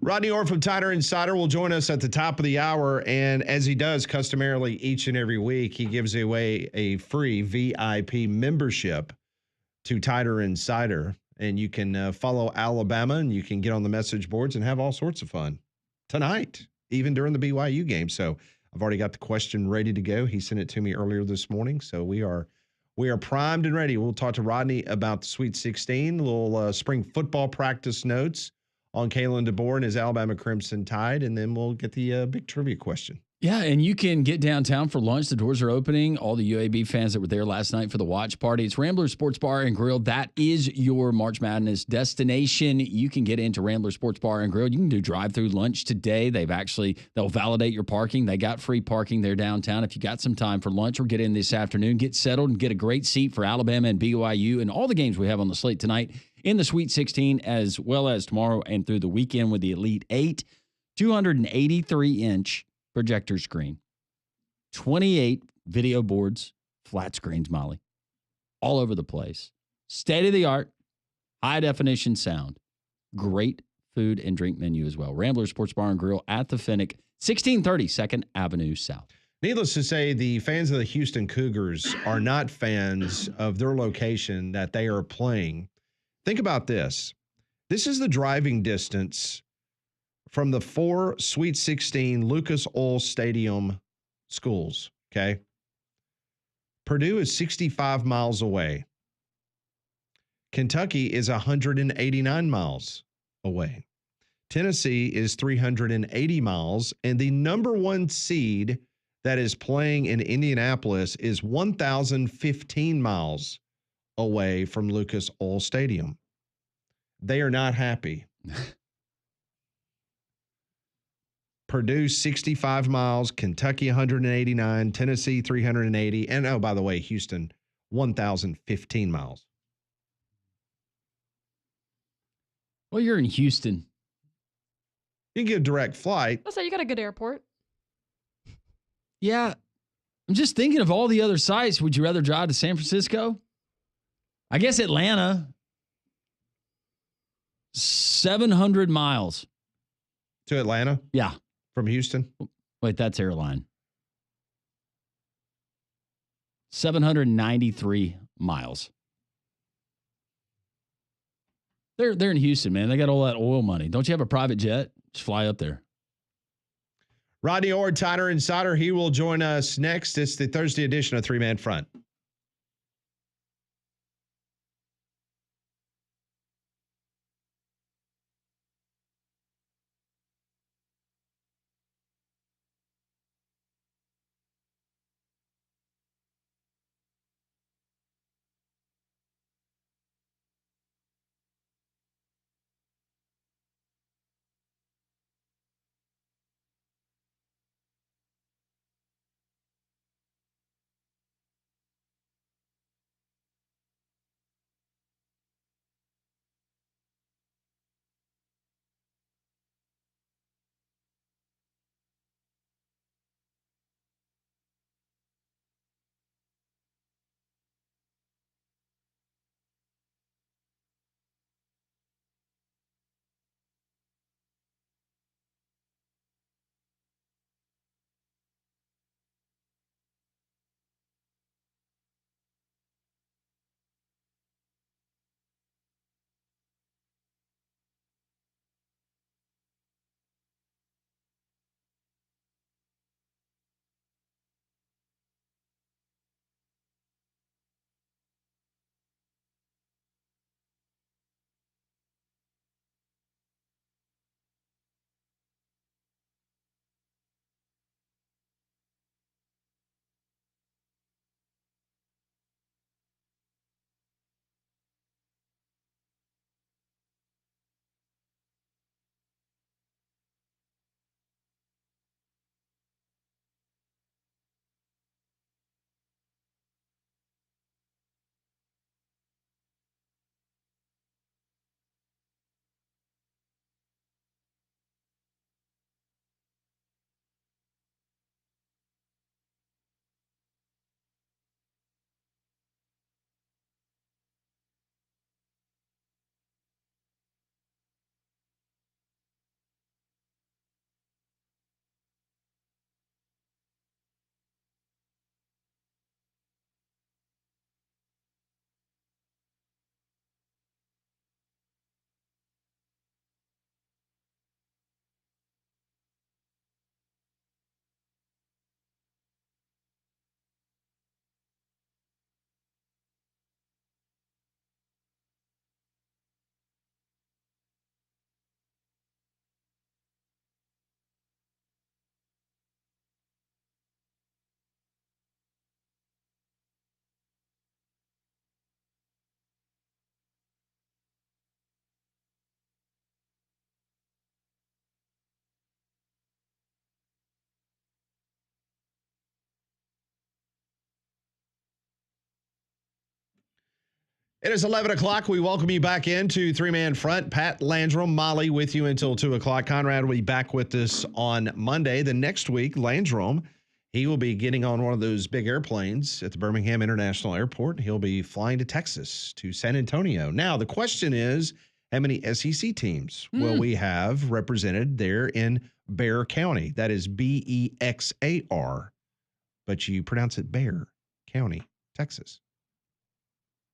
Rodney Orr from Tider Insider will join us at the top of the hour. And as he does customarily each and every week, he gives away a free VIP membership to Tider Insider. And you can follow Alabama and you can get on the message boards and have all sorts of fun tonight, even during the BYU game. So I've already got the question ready to go. He sent it to me earlier this morning. So we are primed and ready. We'll talk to Rodney about the Sweet 16, little spring football practice notes on Kalen DeBoer and his Alabama Crimson Tide, and then we'll get the big trivia question. Yeah, and you can get downtown for lunch. The doors are opening. All the UAB fans that were there last night for the watch party. It's Rambler Sports Bar and Grill. That is your March Madness destination. You can get into Rambler Sports Bar and Grill. You can do drive-through lunch today. They'll validate your parking. They got free parking there downtown. If you got some time for lunch or get in this afternoon, get settled and get a great seat for Alabama and BYU and all the games we have on the slate tonight in the Sweet 16, as well as tomorrow and through the weekend with the Elite 8. 283-inch projector screen, 28 video boards, flat screens, Molly, all over the place. State-of-the-art, high-definition sound. Great food and drink menu as well. Rambler Sports Bar and Grill at the Finnick, 1630 2nd Avenue South. Needless to say, the fans of the Houston Cougars are not fans of their location that they are playing. Think about this. This is the driving distance from the 4 Sweet 16 Lucas Oil Stadium schools, okay? Purdue is 65 miles away. Kentucky is 189 miles away. Tennessee is 380 miles, and the number 1 seed that is playing in Indianapolis is 1,015 miles away from Lucas Oil Stadium. They are not happy. Purdue, 65 miles, Kentucky, 189, Tennessee, 380, and oh, by the way, Houston, 1,015 miles. Well, you're in Houston. You can get a direct flight. Let's say you got a good airport. Yeah. I'm just thinking of all the other sites. Would you rather drive to San Francisco? I guess Atlanta, 700 miles. To Atlanta? Yeah. From Houston? Wait, that's airline. 793 miles. They're in Houston, man. They got all that oil money. Don't you have a private jet? Just fly up there. Rodney Orr, Tider Insider. He will join us next. It's the Thursday edition of Three Man Front. It is 11 o'clock. We welcome you back into Three-Man Front. Pat Landrum, Molly with you until 2 o'clock. Conrad will be back with us on Monday. The next week, Landrum, he will be getting on one of those big airplanes at the Birmingham International Airport. He'll be flying to Texas, to San Antonio. Now, the question is, how many SEC teams will we have represented there in Bexar County? That is Bexar, but you pronounce it Bexar County, Texas.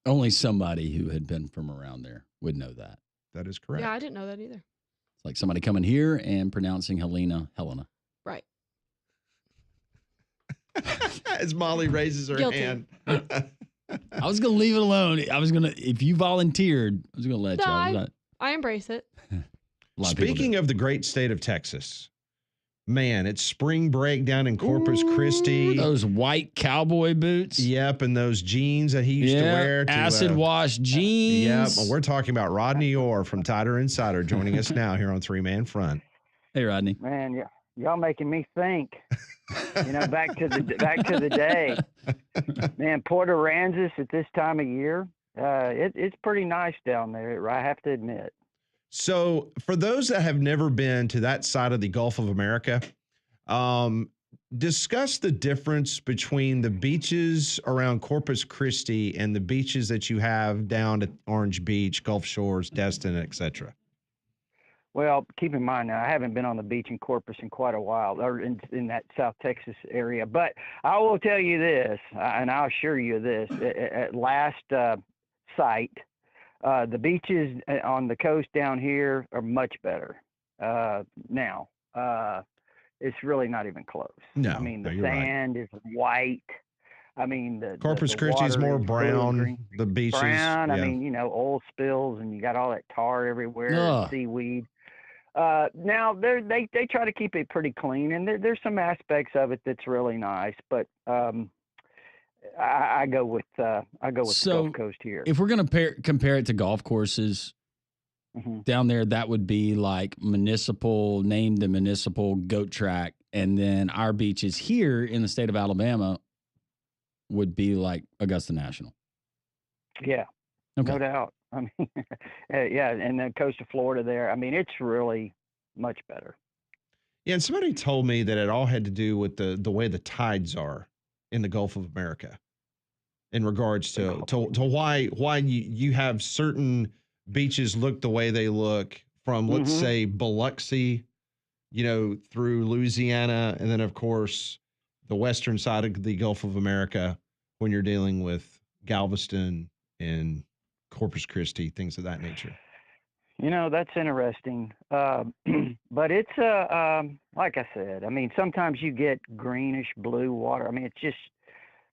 Only somebody who had been from around there would know that. That is correct. Yeah, I didn't know that either. It's like somebody coming here and pronouncing Helena. Right. As Molly raises her Guilty. hand. I was going to leave it alone. If you volunteered, I was going to let you. I embrace it. Speaking of the great state of Texas, man, it's spring break down in Corpus Christi. Those white cowboy boots. Yep, and those jeans that he used to wear. Acid wash jeans. Yep, we're talking about Rodney Orr from Tider Insider joining us now here on Three-Man Front. Hey, Rodney. Man, y'all making me think. Back to the day. Man, Port Aransas at this time of year, it's pretty nice down there, I have to admit. So for those that have never been to that side of the Gulf of America, discuss the difference between the beaches around Corpus Christi and the beaches that you have down at Orange Beach, Gulf Shores, Destin, etc. Well, keep in mind now, I haven't been on the beach in Corpus in quite a while, or in that South Texas area. But I will tell you this, and I'll assure you this: at last sight, the beaches on the coast down here are much better now. It's really not even close. No, I mean, the you're sand is white. I mean, the Corpus the Christi is water more brown. green. The beaches, brown. yeah. I mean, oil spills, and you got all that tar everywhere, and seaweed. Now they try to keep it pretty clean, and there's some aspects of it that's really nice, but I go with the Gulf Coast here. If we're going to compare it to golf courses down there, that would be like named the municipal goat track, and then our beaches here in the state of Alabama would be like Augusta National. Yeah, okay. No doubt. I mean, yeah, and the coast of Florida there. I mean, it's really much better. Yeah, and somebody told me that it all had to do with the way the tides are in the Gulf of America, in regards to why you have certain beaches look the way they look from, let's say, Biloxi, through Louisiana, and then of course the western side of the Gulf of America when you're dealing with Galveston and Corpus Christi, things of that nature. That's interesting. But it's like I said, I mean, sometimes you get greenish blue water. I mean,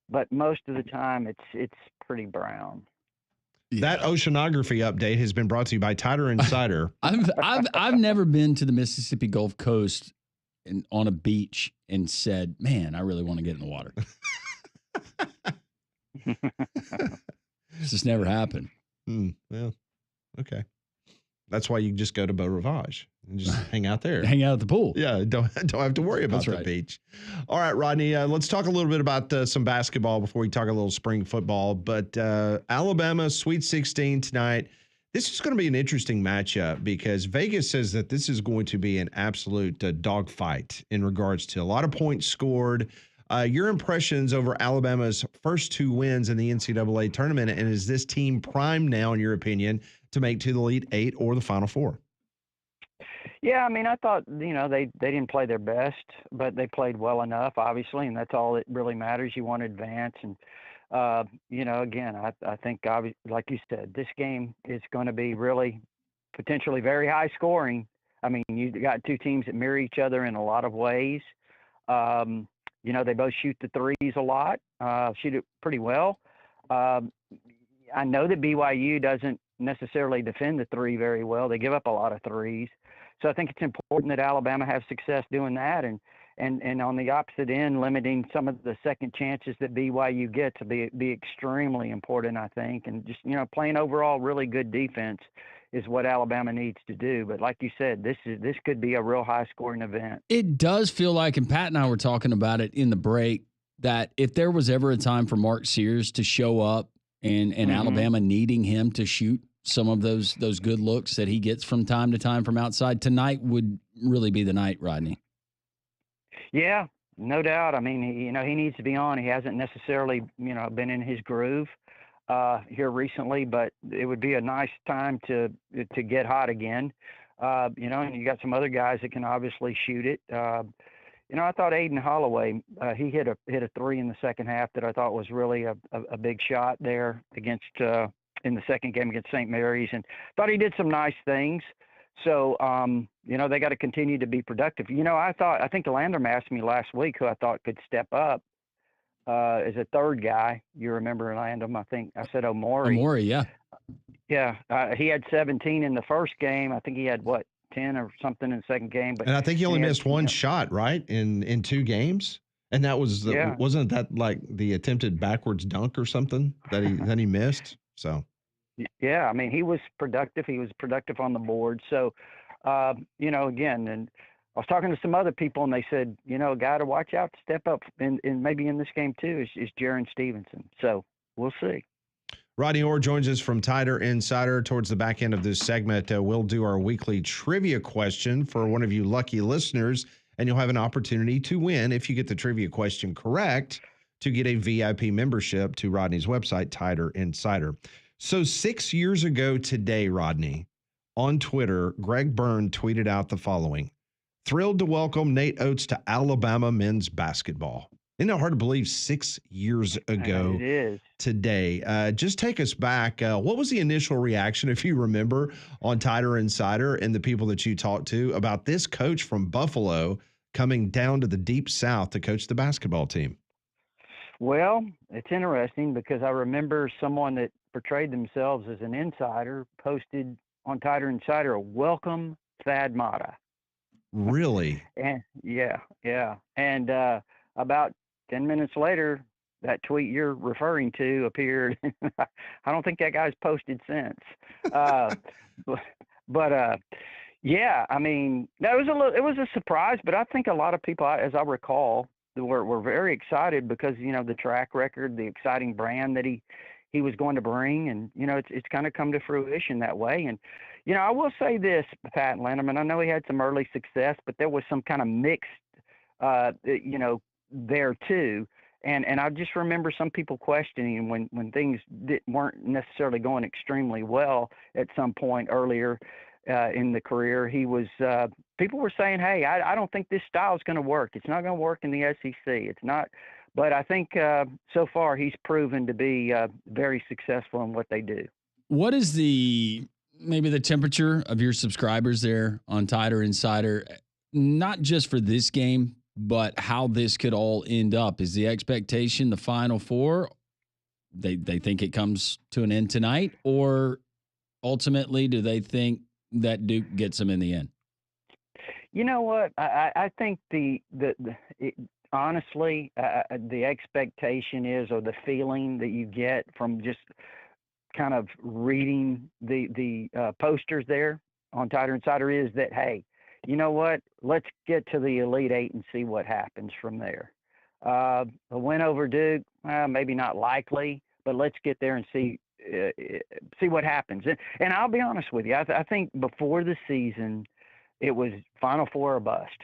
but most of the time it's pretty brown. That oceanography update has been brought to you by Tider Insider. I've never been to the Mississippi Gulf Coast on a beach and said, "Man, I really want to get in the water." It's just never happened. Well, okay. That's why you just go to Beau Rivage and just hang out there. Hang out at the pool. Yeah, don't have to worry about the beach. All right, Rodney, let's talk a little bit about some basketball before we talk a little spring football. But Alabama, Sweet 16 tonight. This is going to be an interesting matchup because Vegas says that this is going to be an absolute dogfight in regards to a lot of points scored. Your impressions over Alabama's first two wins in the NCAA tournament, and is this team primed now, in your opinion, to make to the Elite Eight or the Final Four? Yeah, I mean, I thought, they didn't play their best, but they played well enough, obviously, and that's all that really matters. You want to advance. And, again, I think, like you said, this game is going to be really potentially very high scoring. I mean, you got two teams that mirror each other in a lot of ways. They both shoot the threes a lot, shoot it pretty well. I know that BYU doesn't necessarily defend the three very well. They give up a lot of threes. So I think it's important that Alabama have success doing that. And on the opposite end, limiting some of the second chances that BYU gets will be extremely important, I think. And just, playing overall really good defense is what Alabama needs to do. But like you said, this could be a real high-scoring event. It does feel like, and Pat and I were talking about it in the break, that if there was ever a time for Mark Sears to show up and Alabama needing him to shoot some of those good looks that he gets from time to time from outside. Tonight would really be the night, Rodney. Yeah, no doubt. I mean, he needs to be on. He hasn't necessarily, been in his groove here recently, but it would be a nice time to get hot again. And you got some other guys that can obviously shoot it. I thought Aiden Holloway, he hit a three in the second half that I thought was really a big shot there against in the second game against St. Mary's, and thought he did some nice things. So, they got to continue to be productive. I think Landrum asked me last week who I thought could step up as a third guy. You remember Landrum? I think I said Omori. Omori, yeah. Yeah. He had 17 in the first game. I think he had 10 or something in the second game. And I think he only missed one shot, right? In 2 games. And that was wasn't that like the attempted backwards dunk or something that he missed? So yeah, I mean, he was productive. He was productive on the board. So, again, and I was talking to some other people, and they said, a guy to watch out to step up, and maybe in this game too, is Jaron Stevenson. So we'll see. Rodney Orr joins us from Tider Insider. Towards the back end of this segment, we'll do our weekly trivia question for one of you lucky listeners, and you'll have an opportunity to win if you get the trivia question correct to get a VIP membership to Rodney's website, Tider Insider. So 6 years ago today, Rodney, on Twitter, Greg Byrne tweeted out the following: "Thrilled to welcome Nate Oates to Alabama men's basketball." Isn't it hard to believe 6 years ago it is. Today? Just take us back. What was the initial reaction, if you remember, on Tider Insider and the people that you talked to about this coach from Buffalo coming down to the Deep South to coach the basketball team? Well, it's interesting because I remember someone that portrayed themselves as an insider posted on Tider Insider, "Welcome, Thad Matta." Really? And yeah. And about 10 minutes later, that tweet you're referring to appeared. I don't think that guy's posted since. But yeah, I mean, it was a surprise, but I think a lot of people, as I recall, were very excited because, the track record, the exciting brand that he was going to bring, and, it's kind of come to fruition that way. And, I will say this, Pat Landrum, and I know he had some early success, but there was some kind of mixed, there too. And I just remember some people questioning when things weren't necessarily going extremely well at some point earlier in the career. He was people were saying, "Hey, I don't think this style is going to work. It's not going to work in the SEC. It's not." But I think so far he's proven to be very successful in what they do. What is maybe the temperature of your subscribers there on Tider Insider, not just for this game, but how this could all end up? Is the expectation the Final Four? They think it comes to an end tonight, or ultimately do they think that Duke gets them in the end? You know what? I think honestly, the expectation is, or the feeling that you get from just kind of reading the posters there on Tider Insider is that, hey, you know what? Let's get to the Elite Eight and see what happens from there. A win over Duke, maybe not likely, but let's get there and see what happens. And I'll be honest with you, I think before the season, it was Final Four or bust.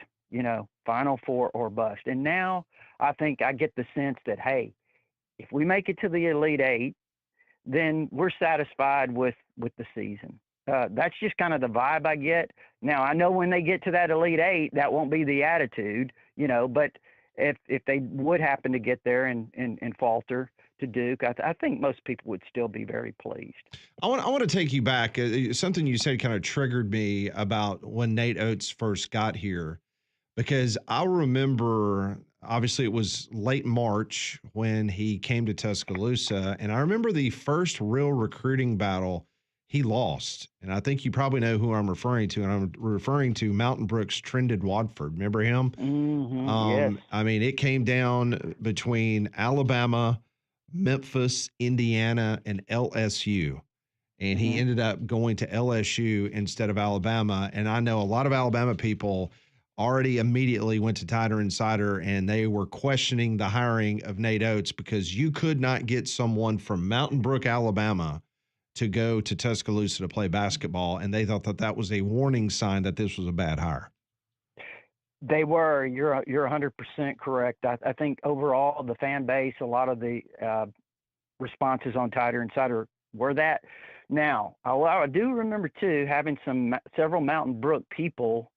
Final Four or bust. And now I think I get the sense that, hey, if we make it to the Elite Eight, then we're satisfied with the season. That's just kind of the vibe I get. Now, I know when they get to that Elite Eight, that won't be the attitude, but if they would happen to get there and falter to Duke, I think most people would still be very pleased. I want to take you back. Something you said kind of triggered me about when Nate Oates first got here, because I remember, obviously it was late March when he came to Tuscaloosa, and I remember the first real recruiting battle he lost. And I think you probably know who I'm referring to, and I'm referring to Mountain Brook's Trended Watford. Remember him? Mm-hmm, yes. I mean, it came down between Alabama, Memphis, Indiana, and LSU. And he ended up going to LSU instead of Alabama. And I know a lot of Alabama people already immediately went to Tider Insider, and they were questioning the hiring of Nate Oates because you could not get someone from Mountain Brook, Alabama, to go to Tuscaloosa to play basketball, and they thought that that was a warning sign that this was a bad hire. They were. You're 100% correct. I think overall the fan base, a lot of the responses on Tider Insider were that. Now, I do remember too having several Mountain Brook people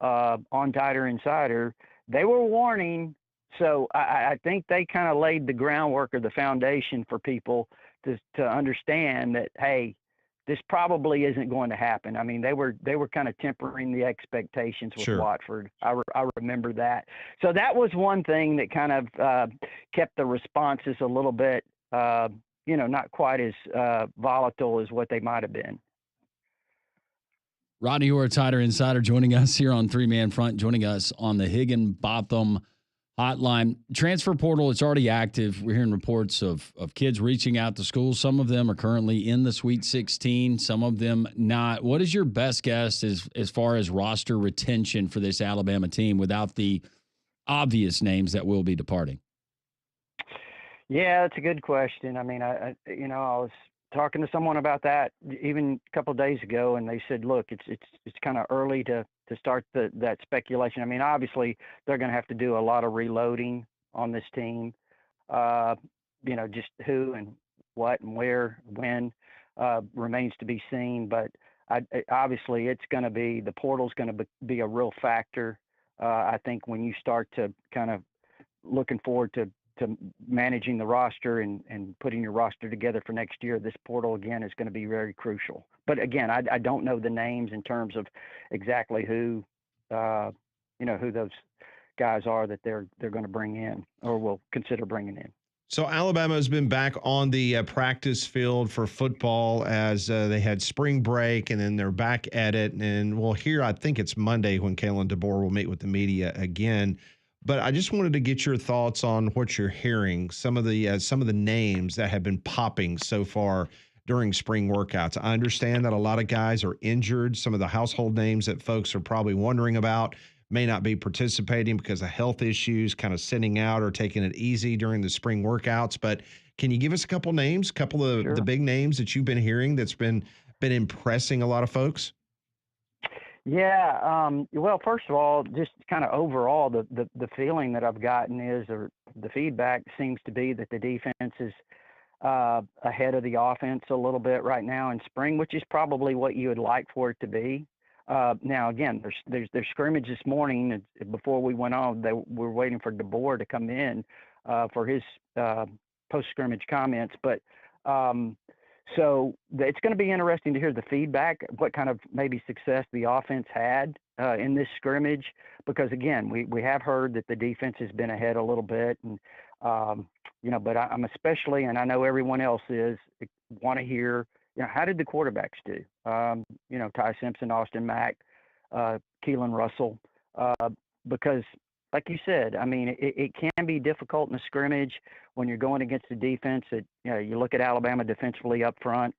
on Tider Insider. They were warning, so I think they kind of laid the groundwork or the foundation for people to understand that, hey, this probably isn't going to happen. I mean, they were kind of tempering the expectations with Sure. Watford. I remember that. So that was one thing that kind of kept the responses a little bit, not quite as volatile as what they might have been. Rodney Orr, Tider Insider, joining us here on Three Man Front, joining us on the Higginbotham hotline. Transfer portal, it's already active. We're hearing reports of kids reaching out to schools. Some of them are currently in the Sweet 16, some of them not. What is your best guess as far as roster retention for this Alabama team without the obvious names that will be departing? Yeah, that's a good question. I mean, I was talking to someone about that even a couple of days ago, and they said, look, it's kind of early to start that speculation. I mean, obviously they're going to have to do a lot of reloading on this team. Just who and what and where, when remains to be seen. But obviously it's going to be, the portal's going to be a real factor. I think when you start to kind of looking forward to managing the roster and putting your roster together for next year, this portal again is going to be very crucial. But again, I don't know the names in terms of exactly who those guys are that they're going to bring in or will consider bringing in. So Alabama has been back on the practice field for football as they had spring break, and then they're back at it. And we'll hear, I think it's Monday when Kalen DeBoer will meet with the media again. But I just wanted to get your thoughts on what you're hearing, some of the names that have been popping so far during spring workouts. I understand that a lot of guys are injured. Some of the household names that folks are probably wondering about may not be participating because of health issues, kind of sitting out or taking it easy during the spring workouts. But can you give us a couple names, a couple of Sure. the big names that you've been hearing that's been impressing a lot of folks? Yeah. Well, first of all, just kind of overall, the feeling that I've gotten is, or the feedback seems to be, that the defense is ahead of the offense a little bit right now in spring, which is probably what you would like for it to be. Now, again, there's scrimmage this morning. Before we went on, we're waiting for DeBoer to come in for his post-scrimmage comments. But so it's going to be interesting to hear the feedback, what kind of maybe success the offense had in this scrimmage, because again, we have heard that the defense has been ahead a little bit, and but I'm especially, and I know everyone else want to hear, how did the quarterbacks do? Ty Simpson, Austin Mack, Keelan Russell, because like you said, I mean, it can be difficult in a scrimmage when you're going against a defense that, you look at Alabama defensively up front,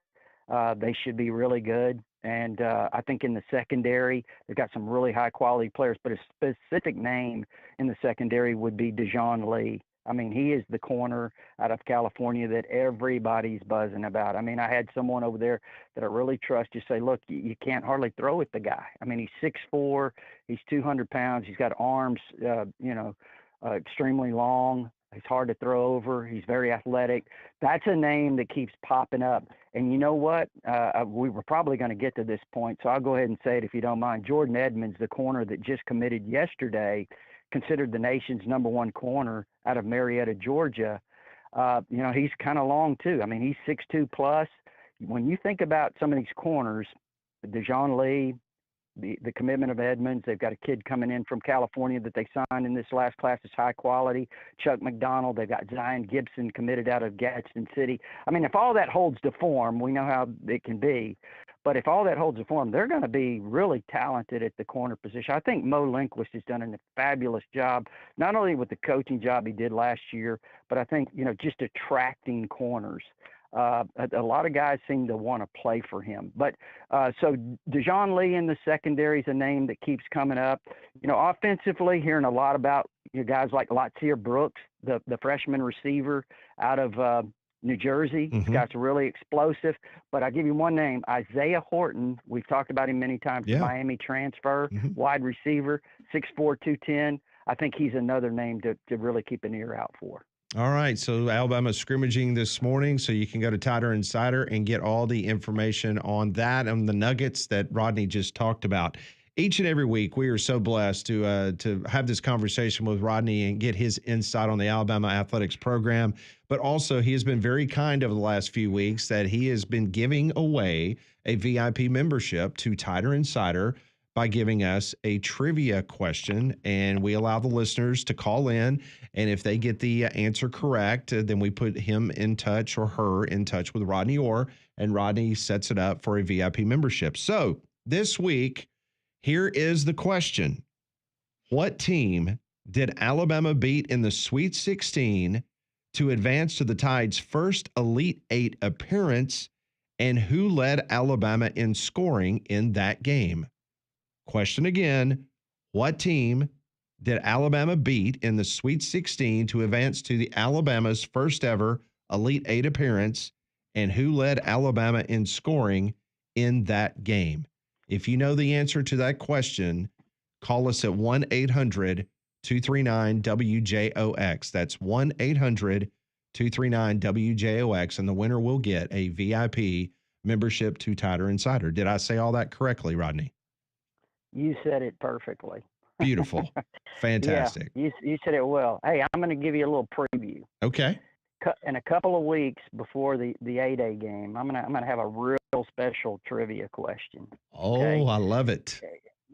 they should be really good. And I think in the secondary, they've got some really high quality players, but a specific name in the secondary would be Dejon Lee. I mean, he is the corner out of California that everybody's buzzing about. I mean, I had someone over there that I really trust just say, look, you can't hardly throw at the guy. I mean, he's 6'4", he's 200 pounds, he's got arms, extremely long. He's hard to throw over. He's very athletic. That's a name that keeps popping up. And you know what? We were probably going to get to this point, so I'll go ahead and say it if you don't mind. Jordan Edmonds, the corner that just committed yesterday, considered the nation's number one corner out of Marietta, Georgia. He's kind of long too. I mean, he's 6'2" plus. When you think about some of these corners, Dejon Lee, the commitment of Edmonds, they've got a kid coming in from California that they signed in this last class is high quality. Chuck McDonald, they've got Zion Gibson committed out of Gadsden City. I mean, if all that holds to form, we know how it can be. But if all that holds to form, they're going to be really talented at the corner position. I think Mo Lindquist has done a fabulous job, not only with the coaching job he did last year, but I think, just attracting corners. A lot of guys seem to want to play for him. But so Dejoun Lee in the secondary is a name that keeps coming up. Offensively, hearing a lot about guys like Latsier Brooks, the freshman receiver out of New Jersey. This guy's really explosive. But I'll give you one name, Isaiah Horton. We've talked about him many times. Yeah. Miami transfer, wide receiver, 6'4", 210. I think he's another name to really keep an ear out for. All right, so Alabama scrimmaging this morning, so you can go to Tighter Insider and get all the information on that and the nuggets that Rodney just talked about. Each and every week, we are so blessed to have this conversation with Rodney and get his insight on the Alabama athletics program. But also, he has been very kind over the last few weeks that he has been giving away a VIP membership to Tighter Insider by giving us a trivia question, and we allow the listeners to call in, and if they get the answer correct, then we put him in touch or her in touch with Rodney Orr, and Rodney sets it up for a VIP membership. So this week, here is the question. What team did Alabama beat in the Sweet 16 to advance to the Tide's first Elite Eight appearance, and who led Alabama in scoring in that game? Question again, what team did Alabama beat in the Sweet 16 to advance to the Alabama's first ever Elite Eight appearance, and who led Alabama in scoring in that game? If you know the answer to that question, call us at 1-800-239-WJOX. That's 1-800-239-WJOX, and the winner will get a VIP membership to Tighter Insider. Did I say all that correctly, Rodney? You said it perfectly. Beautiful. Fantastic. Yeah, you said it well. Hey, I'm going to give you a little preview. Okay. In a couple of weeks before the 8A game, I'm gonna have a real special trivia question. Okay? Oh, I love it.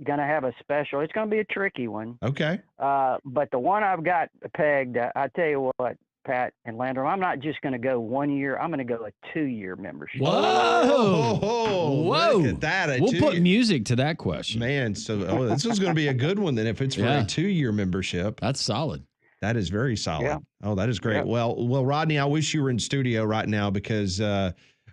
Gonna have a special. It's gonna be a tricky one. Okay. But the one I've got pegged, I tell you what, Pat and Landrum, I'm not just gonna go 1 year. I'm gonna go a 2-year membership. Whoa! Whoa! Look at that. We'll put music to that question. Man, so this is going to be a good one then if it's for a 2-year membership. That's solid. That is very solid. Yeah. Oh, that is great. Yeah. Well, Rodney, I wish you were in studio right now because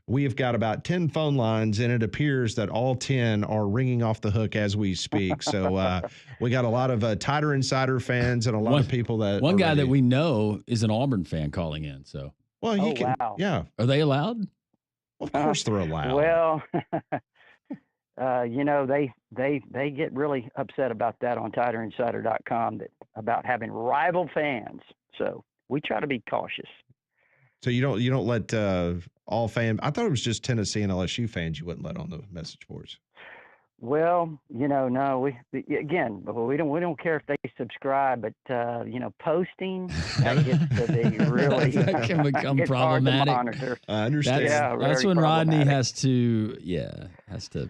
we have got about 10 phone lines, and it appears that all 10 are ringing off the hook as we speak. So we got a lot of Tighter Insider fans and a lot of people that one guy ready. that we know is an Auburn fan calling in. So, well, you can, wow. yeah. are they allowed? Of course they're allowed. Well, they get really upset about that on TighterInsider.com about having rival fans. So we try to be cautious. So you don't let all fans. I thought it was just Tennessee and LSU fans you wouldn't let on the message boards. Well, no, we don't care if they subscribe, but posting that gets to be really That can become it's hard to problematic. monitor. I understand. That's very when Rodney problematic. has to.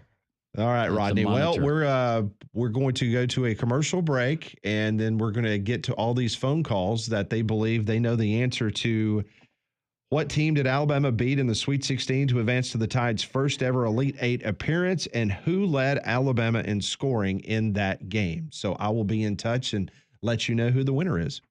All right, to Rodney. Well, monitor. we're going to go to a commercial break, and then we're going to get to all these phone calls that they believe they know the answer to. What team did Alabama beat in the Sweet 16 to advance to the Tide's first ever Elite Eight appearance, and who led Alabama in scoring in that game? So I will be in touch and let you know who the winner is.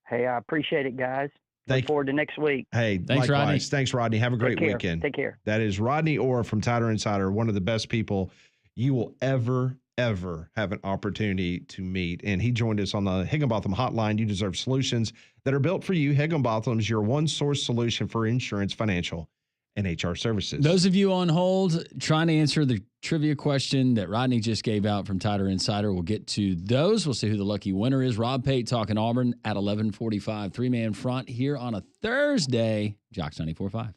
Hey, I appreciate it, guys. Thank Look forward to next week. Hey, Thanks, likewise. Rodney. Thanks, Rodney. Have a great weekend. Take care. That is Rodney Orr from Tighter Insider, one of the best people you will ever have an opportunity to meet. And he joined us on the Higginbotham Hotline. You deserve solutions that are built for you. Higginbotham's your one-source solution for insurance, financial, and HR services. Those of you on hold trying to answer the trivia question that Rodney just gave out from Tighter Insider, we'll get to those. We'll see who the lucky winner is. Rob Pate talking Auburn at 11:45, 3-man front here on a Thursday. Jocks 94.5.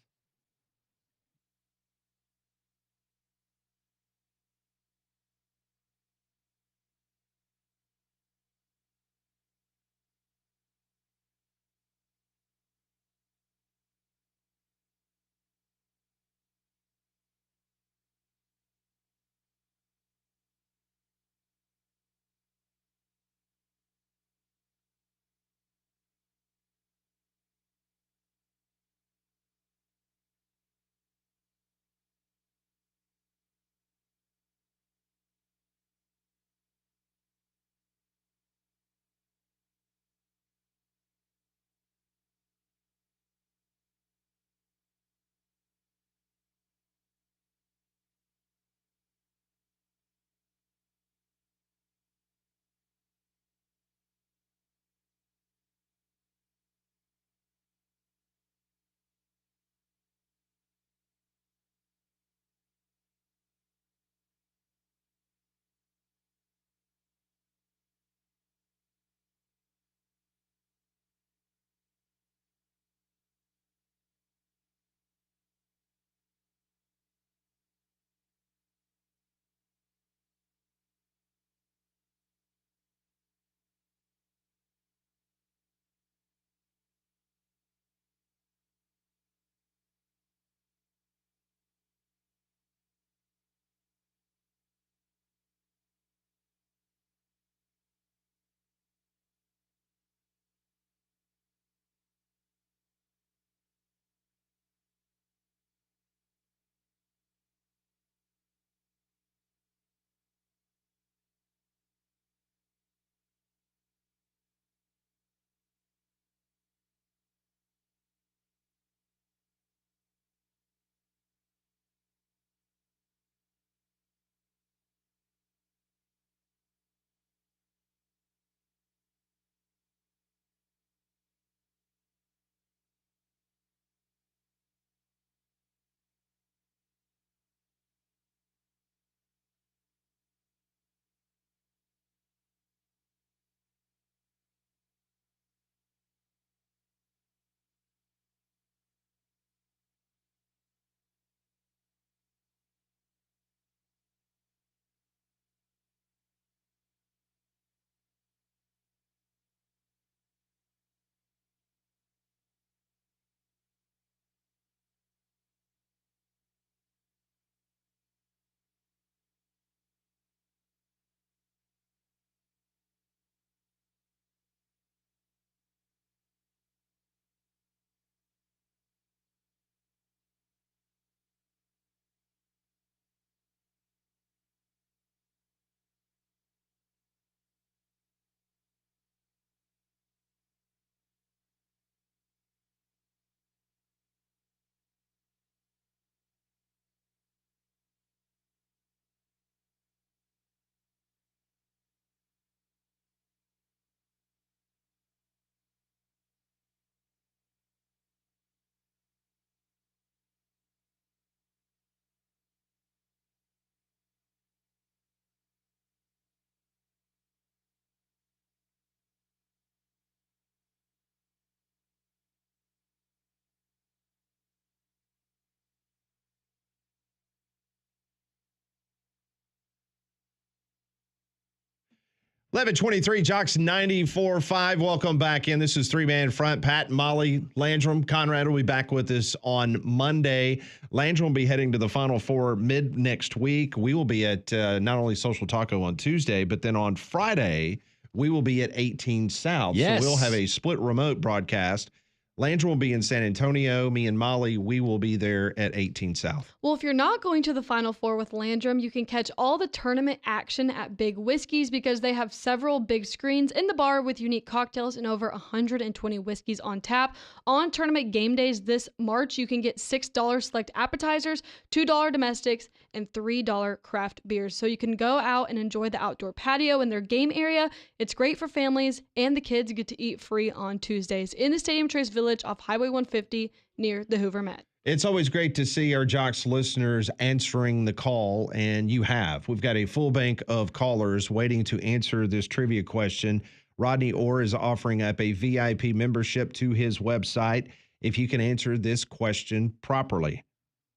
11:23, Jocks 94.5. Welcome back in. This is Three-Man Front. Pat, Molly, Landrum, Conrad will be back with us on Monday. Landrum will be heading to the Final Four mid next week. We will be at not only Social Taco on Tuesday, but then on Friday, we will be at 18 South. Yes. So we'll have a split remote broadcast. Landrum will be in San Antonio. Me and Molly, we will be there at 18 South. Well, if you're not going to the Final Four with Landrum, you can catch all the tournament action at Big Whiskeys because they have several big screens in the bar with unique cocktails and over 120 whiskeys on tap. On tournament game days this March, you can get $6 select appetizers, $2 domestics, and $3 craft beers. So you can go out and enjoy the outdoor patio in their game area. It's great for families, and the kids get to eat free on Tuesdays in the Stadium Trace Village off Highway 150 near the Hoover Met. It's always great to see our Jocks listeners answering the call, and you have. We've got a full bank of callers waiting to answer this trivia question. Rodney Orr is offering up a VIP membership to his website if you can answer this question properly.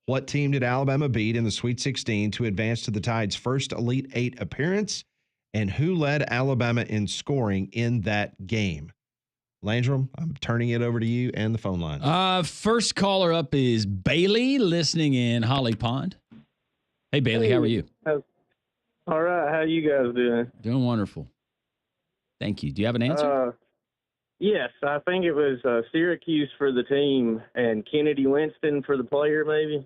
What team did Alabama beat in the Sweet 16 to advance to the Tide's first Elite Eight appearance, and who led Alabama in scoring in that game? Landrum, I'm turning it over to you and the phone line. First caller up is Bailey, listening in Holly Pond. Hey, Bailey, how are you? All right, how you guys doing? Doing wonderful. Thank you. Do you have an answer? Yes, I think it was Syracuse for the team and Kennedy Winston for the player, maybe.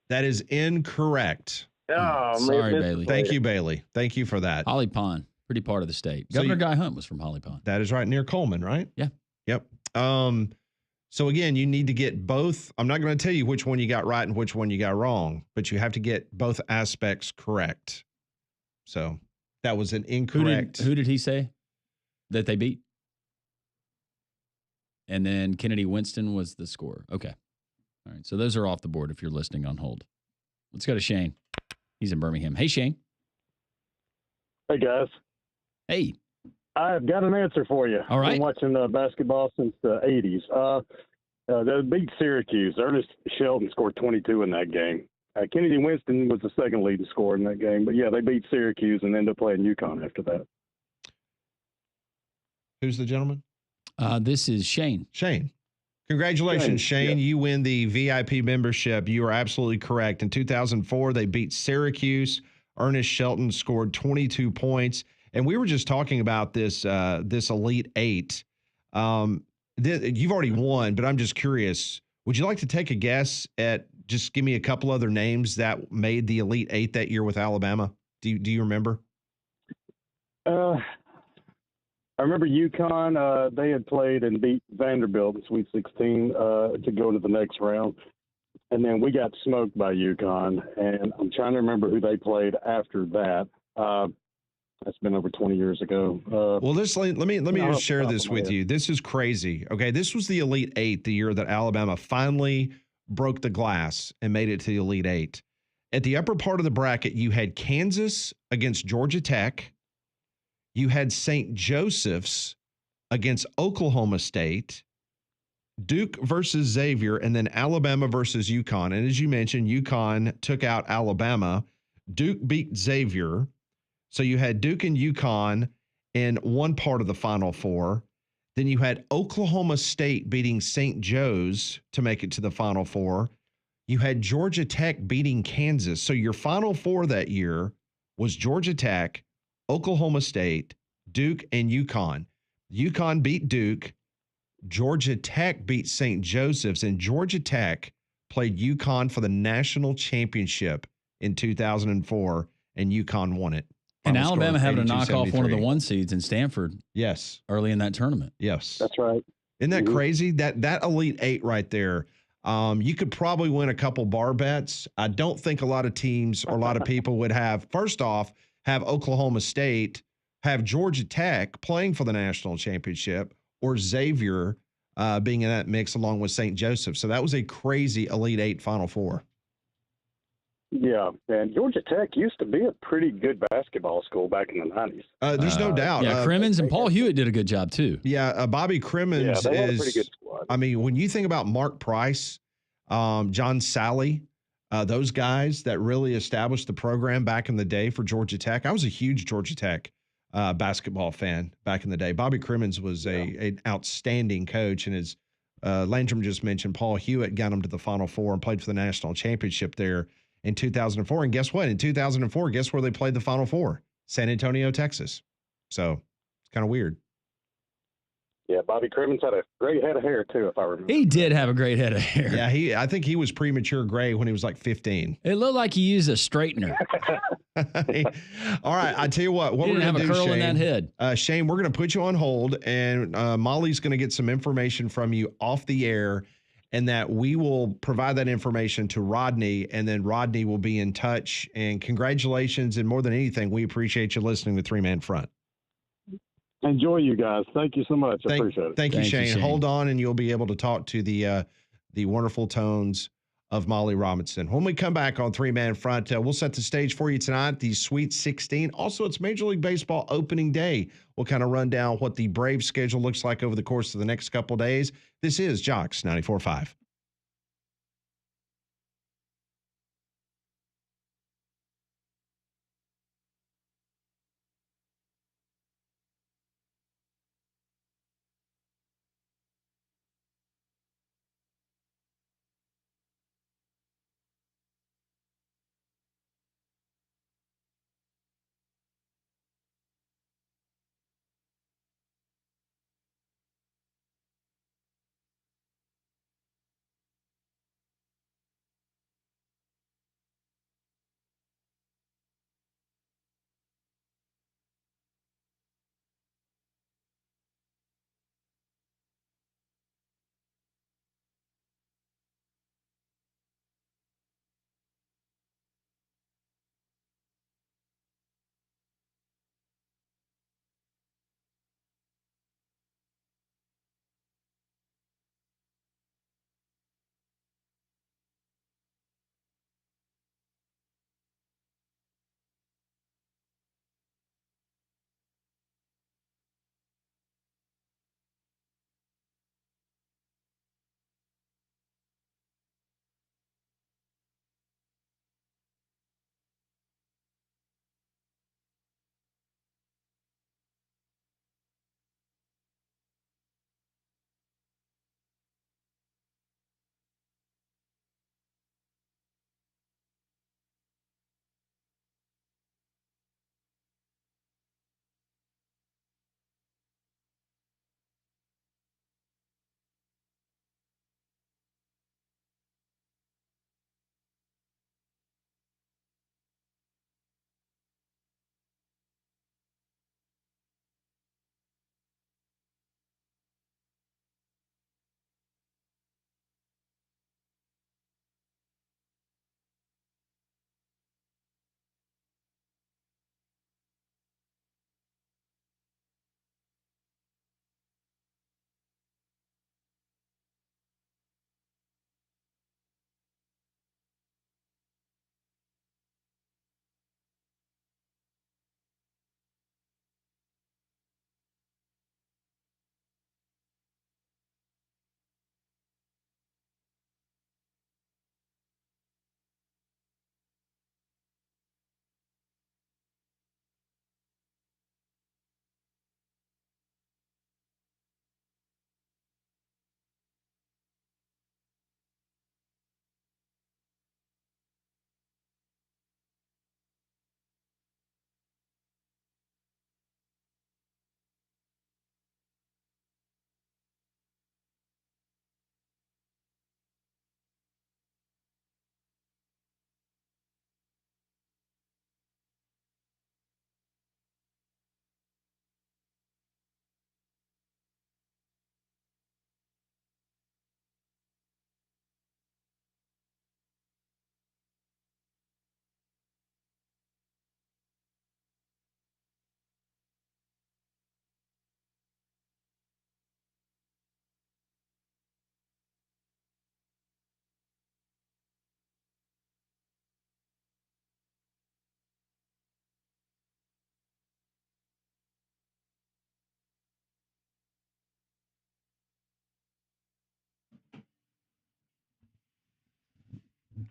That is incorrect. Oh, Sorry, Bailey. Thank you, Bailey. Thank you for that. Holly Pond, pretty part of the state. So Governor Guy Hunt was from Holly Pond. That is right, near Coleman, right? Yeah. Yep. So again, you need to get both. I'm not going to tell you which one you got right and which one you got wrong, but you have to get both aspects correct. So that was an incorrect. Who did he say that they beat? And then Kennedy Winston was the scorer. Okay. All right. So those are off the board if you're listening on hold. Let's go to Shane. He's in Birmingham. Hey, Shane. Hey, guys. Hey. I've got an answer for you. All right. I've been watching basketball since the 80s. They beat Syracuse. Ernest Shelton scored 22 in that game. Kennedy Winston was the second leading scorer in that game. But, yeah, they beat Syracuse and ended up playing UConn after that. Who's the gentleman? This is Shane. Shane. Congratulations, Shane. Yeah. You win the VIP membership. You are absolutely correct. In 2004, they beat Syracuse. Ernest Shelton scored 22 points. And we were just talking about this Elite Eight. You've already won, but I'm just curious. Would you like to take a guess at just give me a couple other names that made the Elite Eight that year with Alabama? Do you remember? I remember UConn. They had played and beat Vanderbilt in Sweet 16 to go to the next round. And then we got smoked by UConn. And I'm trying to remember who they played after that. That's been over 20 years ago. Well, let me just share this with you. This is crazy. Okay, this was the Elite Eight, the year that Alabama finally broke the glass and made it to the Elite Eight. At the upper part of the bracket, you had Kansas against Georgia Tech. You had St. Joseph's against Oklahoma State, Duke versus Xavier, and then Alabama versus UConn. And as you mentioned, UConn took out Alabama. Duke beat Xavier. So you had Duke and UConn in one part of the Final Four. Then you had Oklahoma State beating St. Joe's to make it to the Final Four. You had Georgia Tech beating Kansas. So your Final Four that year was Georgia Tech, Oklahoma State, Duke, and UConn. UConn beat Duke. Georgia Tech beat St. Joseph's, and Georgia Tech played UConn for the national championship in 2004, and UConn won it. And Alabama having to knock off one of the 1 seeds in Stanford. Yes. Early in that tournament. Yes. That's right. Isn't that crazy? That Elite Eight right there. You could probably win a couple bar bets. I don't think a lot of teams or a lot of people would have, first off, have Oklahoma State, have Georgia Tech playing for the national championship, or Xavier being in that mix along with St. Joseph. So that was a crazy Elite Eight Final Four. Yeah, and Georgia Tech used to be a pretty good basketball school back in the 90s. There's no doubt. Yeah, Crimmins and Paul Hewitt did a good job too. Yeah, Bobby Crimmins they had a is pretty good squad. I mean, when you think about Mark Price, John Sally, those guys that really established the program back in the day for Georgia Tech. I was a huge Georgia Tech basketball fan back in the day. Bobby Crimmins was an outstanding coach, and as Landrum just mentioned, Paul Hewitt got him to the Final Four and played for the national championship there in 2004. And guess what? In 2004, guess where they played the Final Four? San Antonio, Texas. So it's kind of weird. Yeah, Bobby Crimmins had a great head of hair, too, if I remember. He did have a great head of hair. Yeah, I think he was premature gray when he was like 15. It looked like he used a straightener. All right, I tell you what He we're didn't going to have do, a curl Shane. in that head. Shane, we're going to put you on hold, and Molly's going to get some information from you off the air, and that we will provide that information to Rodney, and then Rodney will be in touch. And congratulations, and more than anything, we appreciate you listening to Three Man Front. Enjoy, you guys. Thank you so much. I appreciate it. Thank you, Shane. Hold on, and you'll be able to talk to the wonderful tones of Molly Robinson. When we come back on Three Man Front, we'll set the stage for you tonight, the Sweet 16. Also, it's Major League Baseball opening day. We'll kind of run down what the Braves schedule looks like over the course of the next couple of days. This is Jocks 94.5.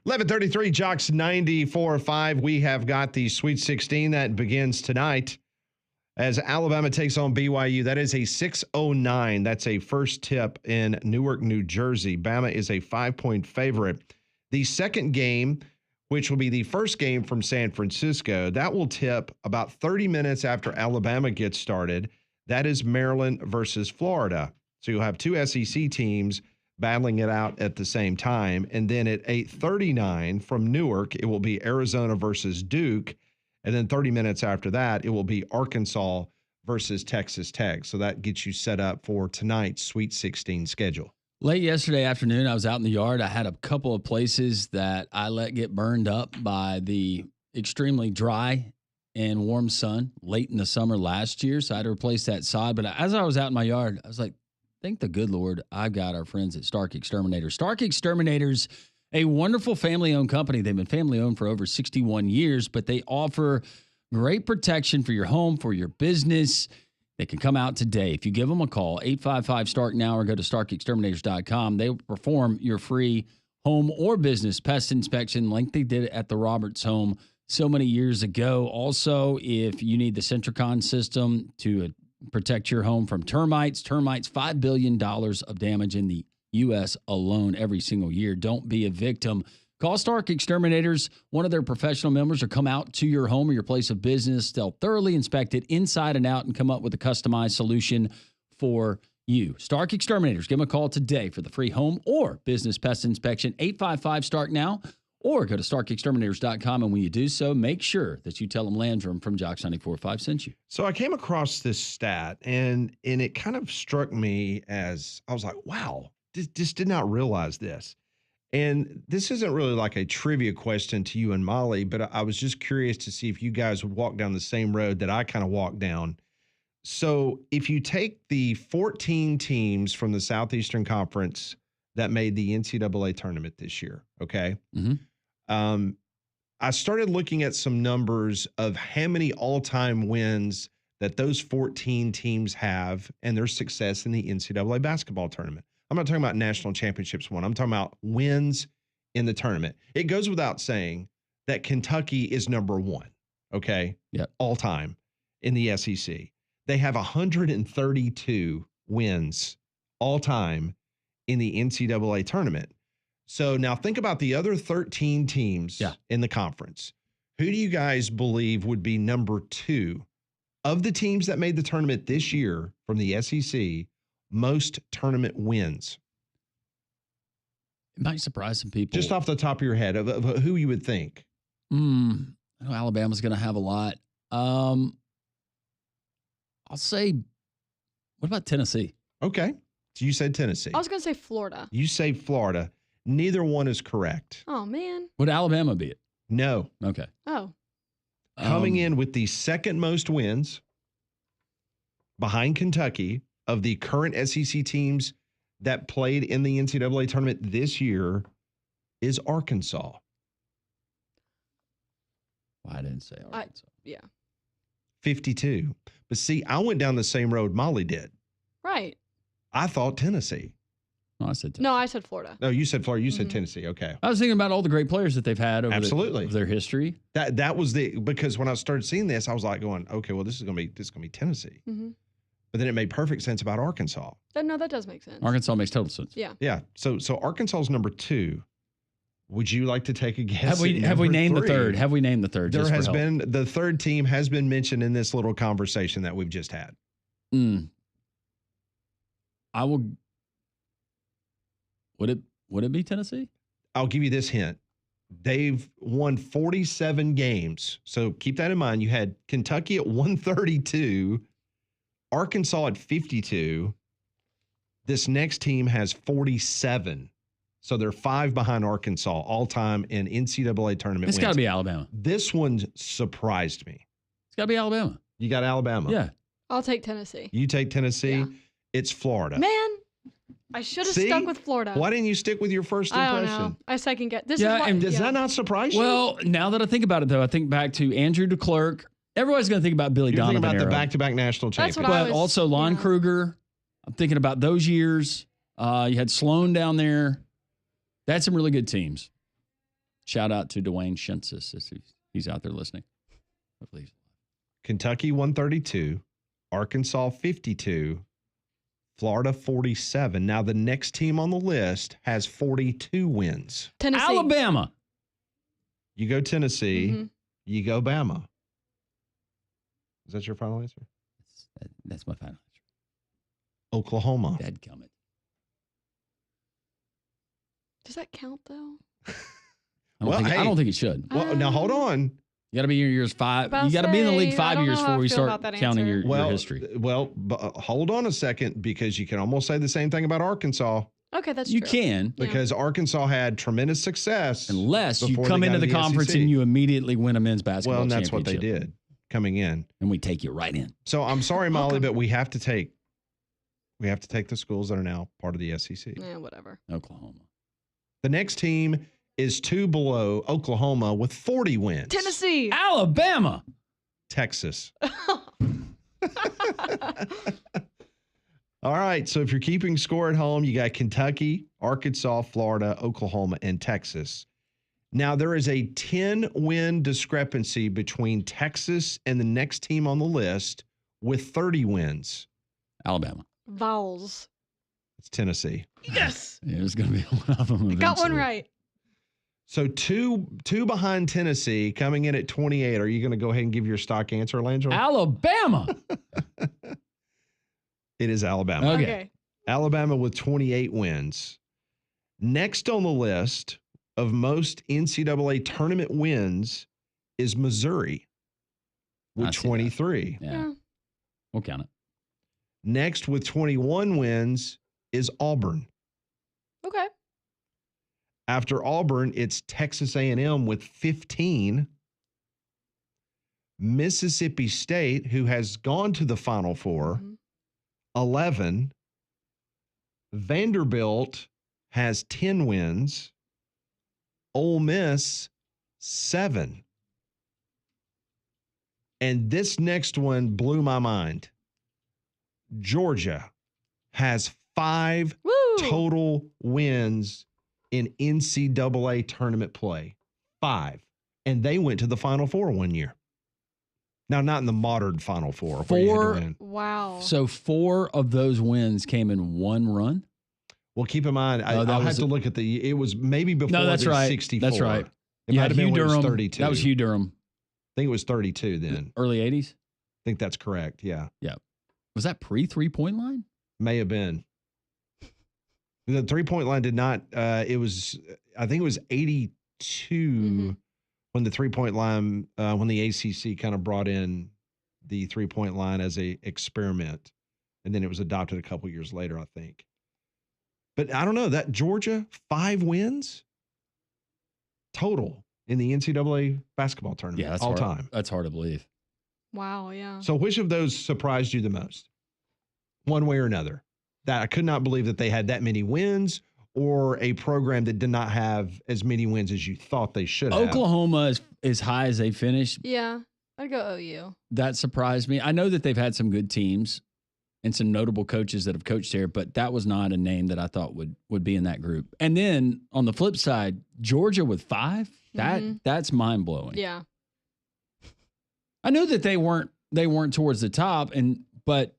.33 Jocks 94.5. We have got the Sweet 16 that begins tonight as Alabama takes on BYU. That is a 6:09. That's a first tip in Newark, New Jersey. Bama is a 5-point favorite. The second game, which will be the first game from San Francisco, that will tip about 30 minutes after Alabama gets started. That is Maryland versus Florida. So you'll have two SEC teams battling it out at the same time. And then at 8:39 from Newark, it will be Arizona versus Duke. And then 30 minutes after that, it will be Arkansas versus Texas Tech. So that gets you set up for tonight's Sweet 16 schedule. Late yesterday afternoon, I was out in the yard. I had a couple of places that I let get burned up by the extremely dry and warm sun late in the summer last year. So I had to replace that sod. But as I was out in my yard, I was like, thank the good Lord, I've got our friends at Stark Exterminators. Stark Exterminators, a wonderful family-owned company. They've been family-owned for over 61 years, but they offer great protection for your home, for your business. They can come out today. If you give them a call, 855-STARK-NOW, or go to starkexterminators.com. They will perform your free home or business pest inspection like they did at the Roberts home so many years ago. Also, if you need the Centricon system to protect your home from termites, $5 billion of damage in the U.S. alone every single year. Don't be a victim. Call Stark Exterminators. One of their professional members will come out to your home or your place of business. They'll thoroughly inspect it inside and out and come up with a customized solution for you. Stark Exterminators. Give them a call today for the free home or business pest inspection. 855-STARK-NOW, or go to starkexterminators.com. And when you do so, make sure that you tell them Landrum from Jocks 94.5 sent you. So I came across this stat, and it kind of struck me as I was like, wow, just did not realize this. And this isn't really like a trivia question to you and Molly, but I was just curious to see if you guys would walk down the same road that I kind of walked down. So if you take the 14 teams from the Southeastern Conference that made the NCAA tournament this year, okay? Mm-hmm. I started looking at some numbers of how many all-time wins that those 14 teams have and their success in the NCAA basketball tournament. I'm not talking about national championships won. I'm talking about wins in the tournament. It goes without saying that Kentucky is number one, okay? Yep. All time in the SEC. They have 132 wins all time in the NCAA tournament. So now think about the other 13 teams in the conference. Who do you guys believe would be number two of the teams that made the tournament this year from the SEC? Most tournament wins? It might surprise some people. Just off the top of your head, of who you would think. I know Alabama's going to have a lot. I'll say, what about Tennessee? Okay. So you said Tennessee. I was going to say Florida. You say Florida. Neither one is correct. Oh, man. Would Alabama be it? No. Okay. Oh. Coming in with the second most wins behind Kentucky of the current SEC teams that played in the NCAA tournament this year is Arkansas. Well, I didn't say Arkansas. 52. But see, I went down the same road Molly did. Right. I thought Tennessee. No, I said Tennessee. No, I said Florida. No, you said Florida. You said Tennessee. Okay. I was thinking about all the great players that they've had over their history. That was because when I started seeing this, I was like going, okay, well, this is gonna be Tennessee. Mm-hmm. But then it made perfect sense about Arkansas. No, that does make sense. Arkansas makes total sense. Yeah. Yeah. So Arkansas is number two. Would you like to take a guess? Have we named the third? Have we named the third? There has been the third team has been mentioned in this little conversation that we've just had. I will. Would it be Tennessee? I'll give you this hint. They've won 47 games. So keep that in mind. You had Kentucky at 132, Arkansas at 52. This next team has 47. So they're 5 behind Arkansas all time in NCAA tournament wins. It's got to be Alabama. This one surprised me. It's got to be Alabama. You got Alabama. Yeah. I'll take Tennessee. You take Tennessee. Yeah. It's Florida. Man, I should have stuck with Florida. Why didn't you stick with your first impression? I don't know. I second guess. Does that not surprise you? Well, now that I think about it, though, I think back to Andrew DeClerc. Everybody's going to think about Billy Donovan. You're thinking about era. the back-to-back national champions. But also Lon Kruger. I'm thinking about those years. You had Sloan down there. They had some really good teams. Shout out to Dwayne Shensis if he's out there listening. Kentucky 132, Arkansas 52, Florida 47. Now the next team on the list has 42 wins. Tennessee. Alabama. You go Tennessee, Mm-hmm. you go Bama. Is that your final answer? That's my final answer. Oklahoma. Dadgummit. Does that count though? I don't think it should. Well, now hold on. You got to be in your years 5. About You got to be in the league say, 5 I don't years know how before I we feel start about that counting answer. your history. But hold on a second, because you can almost say the same thing about Arkansas. Okay, that's You true. can, Yeah. Because Arkansas had tremendous success. unless you before come they got into the conference SEC. and you immediately win a men's basketball Well, and that's what they championship. did coming in. And we take you right in. So I'm sorry, Molly, Welcome. but we have to take the schools that are now part of the SEC. Yeah, whatever. Oklahoma. The next team is 2 below Oklahoma with 40 wins. Tennessee. Alabama. Texas. All right. So if you're keeping score at home, you got Kentucky, Arkansas, Florida, Oklahoma, and Texas. Now, there is a 10-win discrepancy between Texas and the next team on the list with 30 wins. Alabama. Vowels. It's Tennessee. Yes. It was going to be one of them. I got one eventually. right. So two behind Tennessee, coming in at 28. Are you going to go ahead and give your stock answer, Langelo? Alabama. It is Alabama. Okay. Alabama with 28 wins. Next on the list of most NCAA tournament wins is Missouri I with see that. 23. Yeah. We'll count it. Next with 21 wins is Auburn. Okay. After Auburn, it's Texas A&M with 15. Mississippi State, who has gone to the Final Four, Mhm. 11. Vanderbilt has 10 wins. Ole Miss, 7. And this next one blew my mind. Georgia has 5 Woo. total wins in NCAA tournament play. 5. And they went to the Final Four one year. Now, not in the modern Final Four. where you had to 4 win. Wow. So 4 of those wins came in one run. Well, keep in mind, No, that I'll have was to look at it was maybe before No, that's the right. 64. That's right. It might have been Hugh when it was Durham. 32. That was Hugh Durham. I think it was 32 then. Early 80s. I think that's correct. Yeah. Was that pre 3-point line? May have been. The 3-point line did not, I think it was 82 Mhm. when the 3-point line, when the ACC kind of brought in the 3-point line as a experiment. And then it was adopted a couple years later, I think. But I don't know, that Georgia, 5 wins total in the NCAA basketball tournament Yeah, that's all hard. time. That's hard to believe. Wow. Yeah. So which of those surprised you the most? One way or another. That I could not believe that they had that many wins, or a program that did not have as many wins as you thought they should have. Oklahoma is as high as they finished. Yeah. I'd go OU. That surprised me. I know that they've had some good teams and some notable coaches that have coached there, but that was not a name that I thought would be in that group. And then on the flip side, Georgia with 5, that's mind blowing. Yeah. I knew that they weren't towards the top, but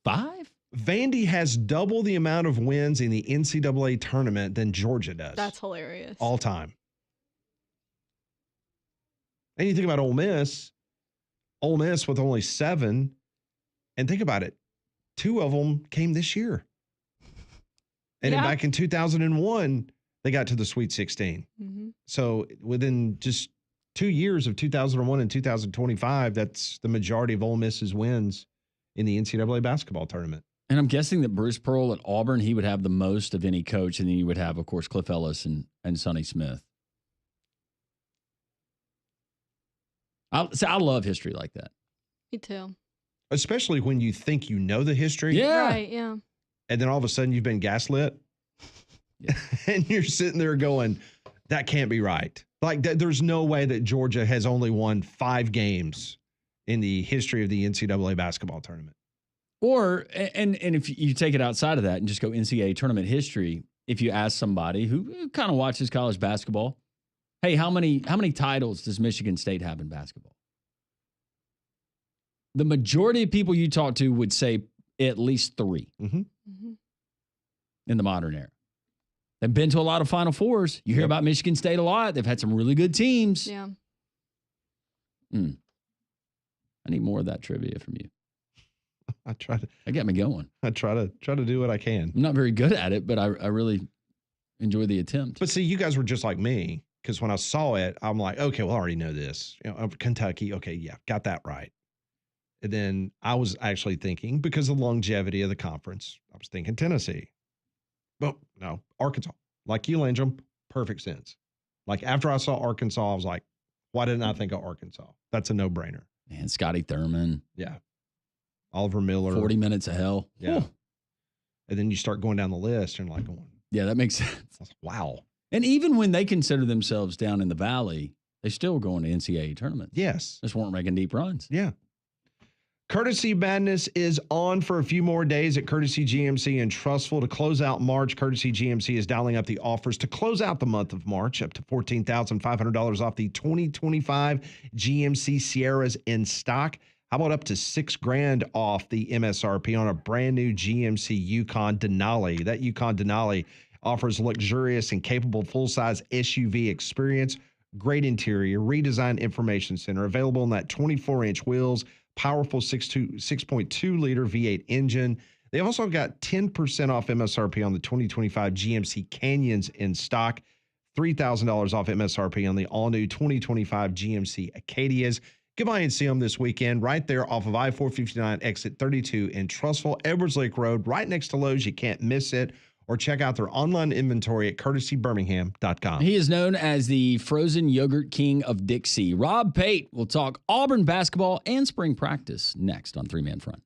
5? Vandy has double the amount of wins in the NCAA tournament than Georgia does. That's hilarious. all time. And you think about Ole Miss with only 7, and think about it, 2 of them came this year. And then Yeah. back in 2001, they got to the Sweet 16. Mm-hmm. So within just 2 years of 2001 and 2025, that's the majority of Ole Miss's wins in the NCAA basketball tournament. And I'm guessing that Bruce Pearl at Auburn, he would have the most of any coach, and then you would have, of course, Cliff Ellis and Sonny Smith. I love history like that. Me too. Especially when you think you know the history. Yeah. Right. Yeah. And then all of a sudden you've been gaslit. Yeah. And you're sitting there going, that can't be right. Like, there's no way that Georgia has only won 5 games in the history of the NCAA basketball tournament. Or, and if you take it outside of that and just go NCAA tournament history, if you ask somebody who kind of watches college basketball, hey, how many titles does Michigan State have in basketball? The majority of people you talk to would say at least 3 Mm-hmm. in the modern era. They've been to a lot of Final Fours. You hear about Michigan State a lot. They've had some really good teams. Yeah. I need more of that trivia from you. I try to. That got me going. I try to do what I can. I'm not very good at it, but I really enjoy the attempt. But see, you guys were just like me, because when I saw it, I'm like, okay, well, I already know this. Kentucky, okay, yeah, got that right. And then I was actually thinking, because of the longevity of the conference, I was thinking Tennessee. But no, Arkansas. Like you, Landrum, perfect sense. Like after I saw Arkansas, I was like, why didn't I think of Arkansas? That's a no-brainer. Man, Scotty Thurman. Yeah. Oliver Miller. 40 minutes of hell. Yeah. Whew. And then you start going down the list and like going, Yeah, that makes sense. wow. And even when they consider themselves down in the valley, they still going to NCAA tournaments. Yes. Just weren't making deep runs. Yeah. Courtesy Madness is on for a few more days at Courtesy GMC in Trussville. To close out March, Courtesy GMC is dialing up the offers to close out the month of March, up to $14,500 off the 2025 GMC Sierras in stock. How about up to $6,000 off the MSRP on a brand new GMC Yukon Denali? That Yukon Denali offers luxurious and capable full-size SUV experience, great interior, redesigned information center, available on that 24-inch wheels, powerful 6.2-liter V8 engine. They've also got 10% off MSRP on the 2025 GMC Canyons in stock, $3,000 off MSRP on the all-new 2025 GMC Acadias. Come by and see them this weekend right there off of I-459 exit 32 in Trussville, Edwards Lake Road, right next to Lowe's. You can't miss it. Or check out their online inventory at courtesybirmingham.com. He is known as the frozen yogurt king of Dixie. Rob Pate will talk Auburn basketball and spring practice next on Three Man Front.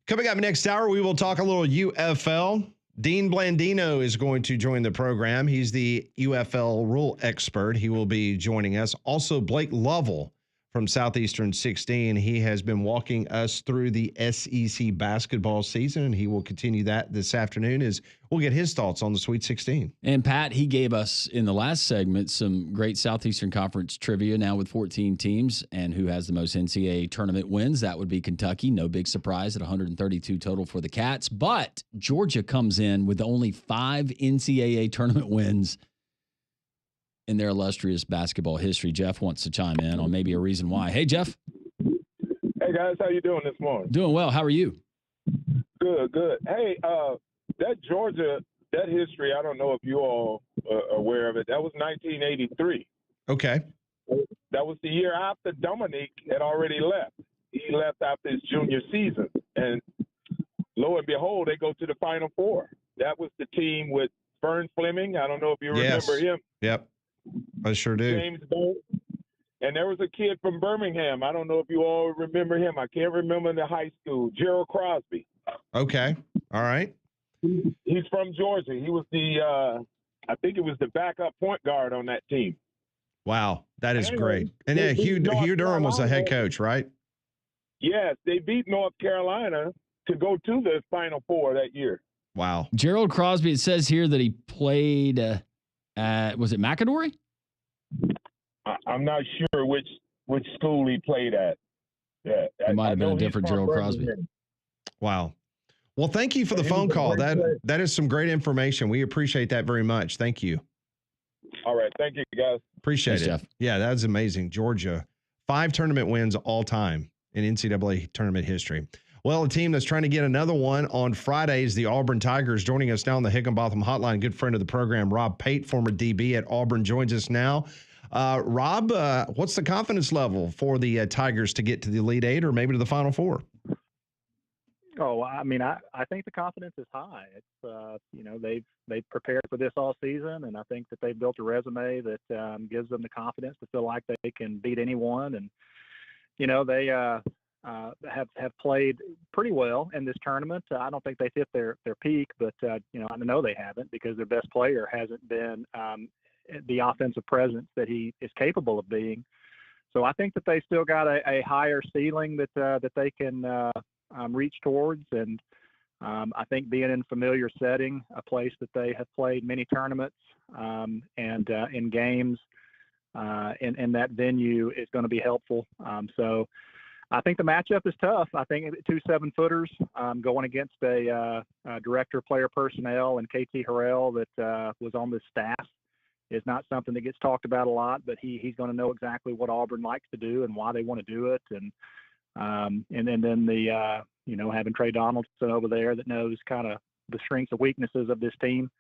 Coming up next hour, we will talk a little UFL. Dean Blandino is going to join the program. He's the UFL rule expert. He will be joining us. Also, Blake Lovell from Southeastern 16. He has been walking us through the SEC basketball season, and he will continue that this afternoon as we'll get his thoughts on the Sweet 16. And Pat, he gave us in the last segment some great Southeastern Conference trivia now with 14 teams, and who has the most NCAA tournament wins. That would be Kentucky. No big surprise at 132 total for the Cats. But Georgia comes in with only 5 NCAA tournament wins in their illustrious basketball history. Jeff wants to chime in on maybe a reason why. Hey, Jeff. Hey, guys. How you doing this morning? Doing well. How are you? Good, good. Hey, that Georgia, that history, I don't know if you all are aware of it. That was 1983. Okay. That was the year after Dominique had already left. He left after his junior season. And lo and behold, they go to the Final Four. That was the team with Vern Fleming. I don't know if you remember him. Yep. I sure do. James Bone. And there was a kid from Birmingham. I don't know if you all remember him. I can't remember in the high school. Gerald Crosby. Okay. All right. He's from Georgia. He was I think it was the backup point guard on that team. Wow. That is great. And yeah, Hugh Durham was the head coach, right? Yes. They beat North Carolina to go to the Final Four that year. Wow. Gerald Crosby, it says here that he played was it McAdory? I'm not sure which school he played at. Yeah, it might have been a different Gerald Crosby. Wow. Well, thank you for the phone call. That is some great information. We appreciate that very much. Thank you. All right. Thank you, guys. Appreciate it. Jeff. Yeah, that's amazing. Georgia, 5 tournament wins all time in NCAA tournament history. Well, a team that's trying to get another one on Friday is the Auburn Tigers. Joining us now on the Higginbotham Hotline, good friend of the program, Rob Pate, former DB at Auburn, joins us now. Rob, what's the confidence level for the Tigers to get to the Elite Eight or maybe to the Final Four? Oh, I mean, I think the confidence is high. It's they've prepared for this all season, and I think that they've built a resume that gives them the confidence to feel like they can beat anyone. And they have played pretty well in this tournament. I don't think they've hit their peak, but I know they haven't because their best player hasn't been the offensive presence that he is capable of being. So I think that they still got a higher ceiling that they can reach towards. And I think being in a familiar setting, a place that they have played many tournaments and in games in that venue is going to be helpful. So I think the matchup is tough. I think 2 7-footers going against a director of player personnel and KT Harrell that was on this staff is not something that gets talked about a lot, but he's going to know exactly what Auburn likes to do and why they want to do it. And then the having Trey Donaldson over there that knows kind of the strengths and weaknesses of this team.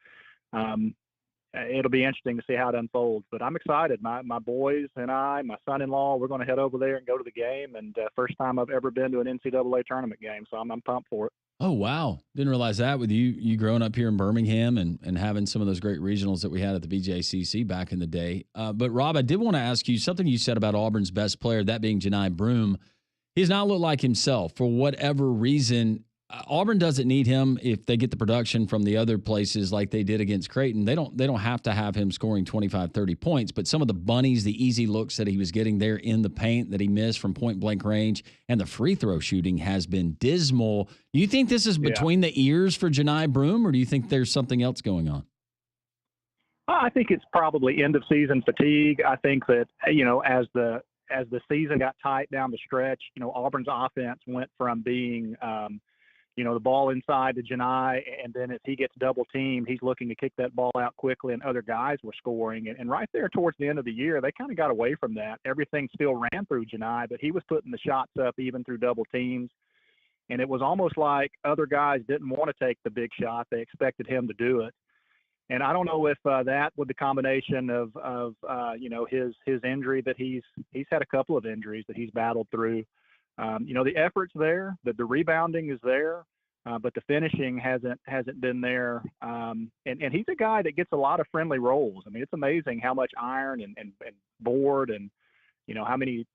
It'll be interesting to see how it unfolds, but I'm excited. My boys and my son-in-law, we're going to head over there and go to the game. And first time I've ever been to an NCAA tournament game. So I'm pumped for it. Oh, wow. Didn't realize that with you growing up here in Birmingham and having some of those great regionals that we had at the BJCC back in the day. But Rob, I did want to ask you something you said about Auburn's best player, that being Janai Broome. He does not look like himself for whatever reason. Auburn doesn't need him if they get the production from the other places like they did against Creighton. They don't have to have him scoring 25, 30 points, but some of the bunnies, the easy looks that he was getting there in the paint that he missed from point blank range and the free throw shooting has been dismal. Do you think this is between the ears for Janai Broome, or do you think there's something else going on? I think it's probably end of season fatigue. I think that, as the season got tight down the stretch, Auburn's offense went from being, the ball inside to Janai, and then as he gets double teamed, he's looking to kick that ball out quickly, and other guys were scoring. And right there towards the end of the year, they kind of got away from that. Everything still ran through Janai, but he was putting the shots up even through double teams. And it was almost like other guys didn't want to take the big shot. They expected him to do it. And I don't know if that, with the combination of his injury, that he's had a couple of injuries that he's battled through. The effort's there, the rebounding is there, but the finishing hasn't been there. And he's a guy that gets a lot of friendly rolls. I mean, it's amazing how much iron and board and how many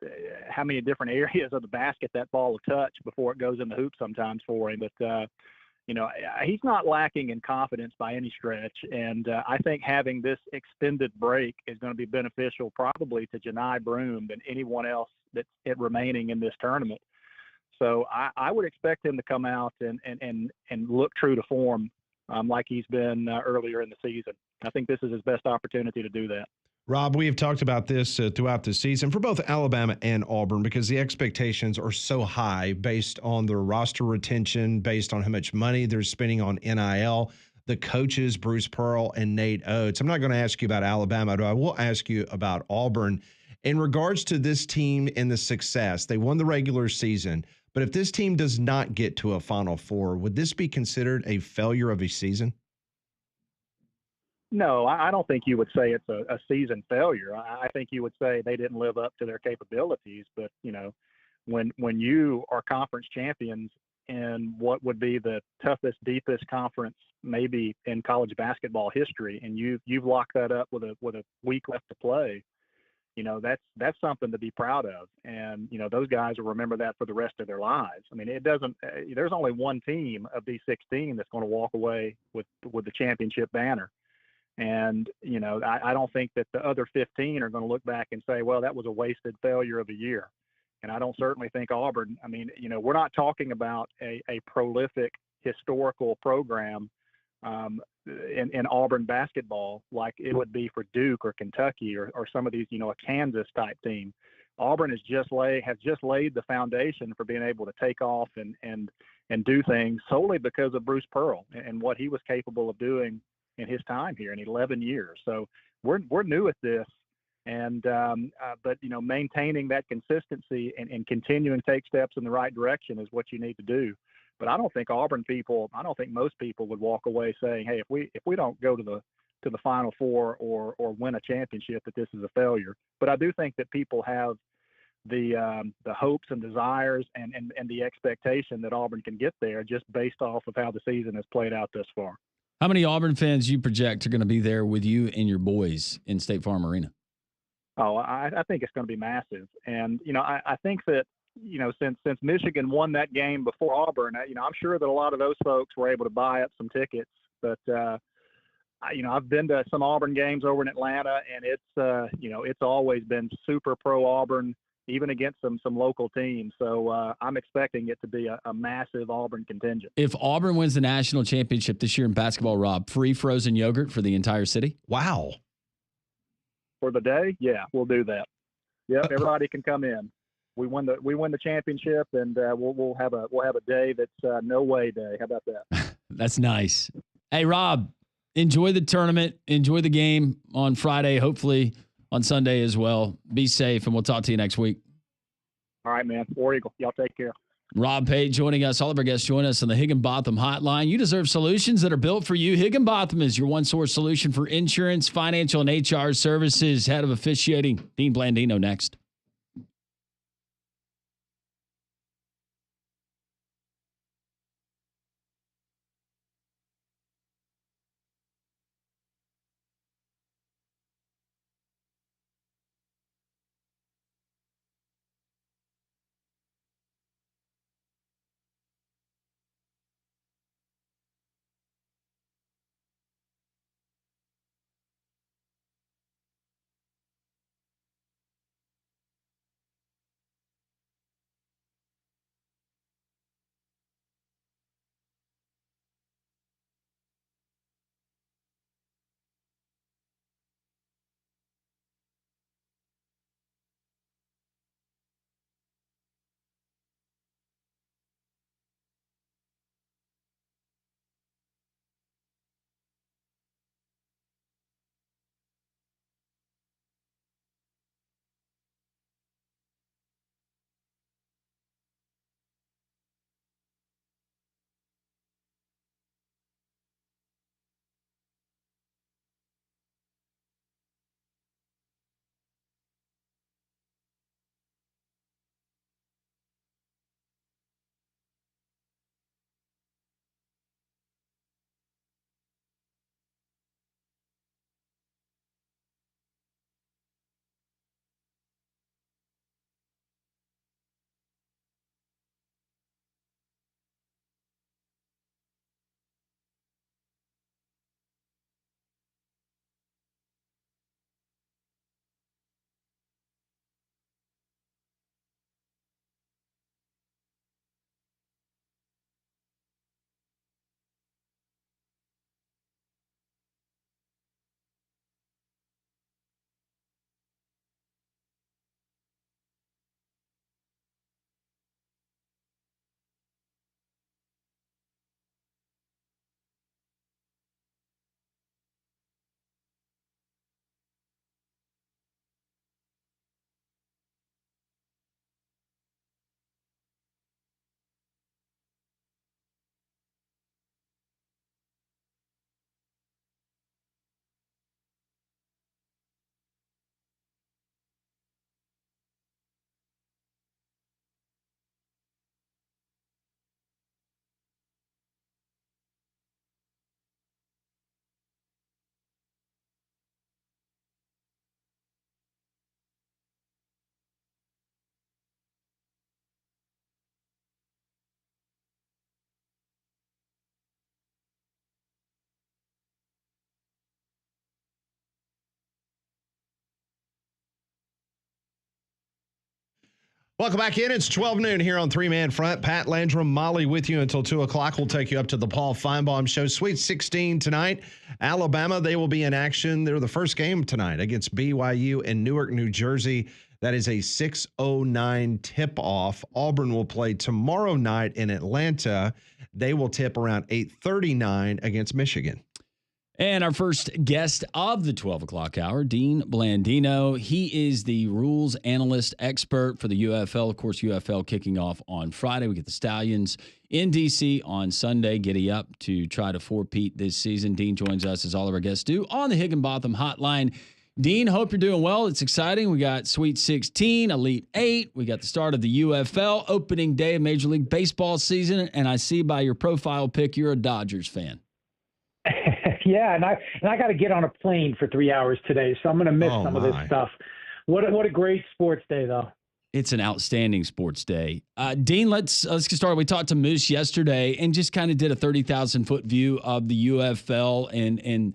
different areas of the basket that ball will touch before it goes in the hoop sometimes for him. But he's not lacking in confidence by any stretch. And I think having this extended break is going to be beneficial probably to Janai Broome than anyone else that's remaining in this tournament. So I would expect him to come out and look true to form like he's been earlier in the season. I think this is his best opportunity to do that. Rob, we have talked about this throughout the season for both Alabama and Auburn because the expectations are so high based on their roster retention, based on how much money they're spending on NIL. The coaches, Bruce Pearl and Nate Oates. I'm not going to ask you about Alabama, but I will ask you about Auburn. In regards to this team and the success, they won the regular season, but if this team does not get to a Final Four, would this be considered a failure of a season? No, I don't think you would say it's a season failure. I think you would say they didn't live up to their capabilities. But, when you are conference champions in what would be the toughest, deepest conference maybe in college basketball history, and you've locked that up with a week left to play, that's something to be proud of. And, those guys will remember that for the rest of their lives. I mean, there's only one team of these 16 that's going to walk away with the championship banner. And, I don't think that the other 15 are going to look back and say, well, that was a wasted failure of a year. And I don't certainly think Auburn, we're not talking about a prolific historical program in Auburn basketball like it would be for Duke or Kentucky or some of these, a Kansas type team. Auburn has just laid the foundation for being able to take off and do things solely because of Bruce Pearl and what he was capable of doing in his time here in 11 years. So we're new at this, and but maintaining that consistency and continuing to take steps in the right direction is what you need to do. But I don't think most people would walk away saying, hey, if we don't go to the Final Four or win a championship, that this is a failure. But I do think that people have the hopes and desires and the expectation that Auburn can get there just based off of how the season has played out thus far. How many Auburn fans you project are going to be there with you and your boys in State Farm Arena? Oh, I think it's going to be massive. And, I think that, since Michigan won that game before Auburn, I'm sure that a lot of those folks were able to buy up some tickets. But, I've been to some Auburn games over in Atlanta, and it's always been super pro Auburn, even against some local teams. So I'm expecting it to be a massive Auburn contingent. If Auburn wins the national championship this year in basketball, Rob, free frozen yogurt for the entire city? Wow. For the day? Yeah, we'll do that. Yep, everybody can come in. We win the championship, and we'll have a day that's no way day. How about that? That's nice. Hey, Rob, enjoy the tournament. Enjoy the game on Friday. Hopefully on Sunday as well. Be safe, and we'll talk to you next week. All right, man. War Eagle. Y'all take care. Rob Page joining us. All of our guests join us on the Higginbotham Hotline. You deserve solutions that are built for you. Higginbotham is your one-source solution for insurance, financial, and HR services. Head of officiating, Dean Blandino, next. Welcome back in. It's 12 noon here on Three Man Front. Pat Landrum, Molly with you until 2 o'clock. We'll take you up to the Paul Feinbaum Show. Sweet 16 tonight. Alabama, they will be in action. They're the first game tonight against BYU in Newark, New Jersey. That is a 6:09 tip-off. Auburn will play tomorrow night in Atlanta. They will tip around 8:39 against Michigan. And our first guest of the 12 o'clock hour, Dean Blandino. He is the rules analyst expert for the UFL. Of course, UFL kicking off on Friday. We get the Stallions in D.C. on Sunday. Giddy up to try to four-peat this season. Dean joins us, as all of our guests do, on the Higginbotham Hotline. Dean, hope you're doing well. It's exciting. We got Sweet 16, Elite 8. We got the start of the UFL, opening day of Major League Baseball season. And I see by your profile pic, you're a Dodgers fan. Yeah, and I got to get on a plane for 3 hours today, so I'm going to miss some of this stuff. What a great sports day, though. It's an outstanding sports day. Dean, let's get started. We talked to Moose yesterday and just kind of did a 30,000-foot view of the UFL and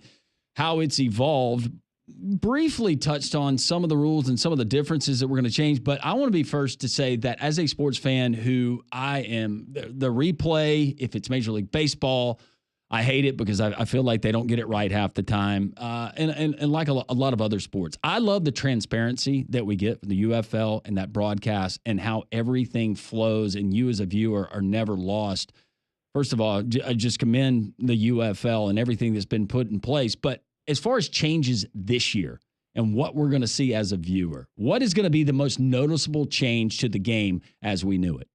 how it's evolved. Briefly touched on some of the rules and some of the differences that we're going to change, but I want to be first to say that as a sports fan who I am, the replay, if it's Major League Baseball, I hate it because I feel like they don't get it right half the time. And like a lot of other sports, I love the transparency that we get from the UFL and that broadcast and how everything flows and you as a viewer are never lost. First of all, I just commend the UFL and everything that's been put in place. But as far as changes this year and what we're going to see as a viewer, what is going to be the most noticeable change to the game as we knew it?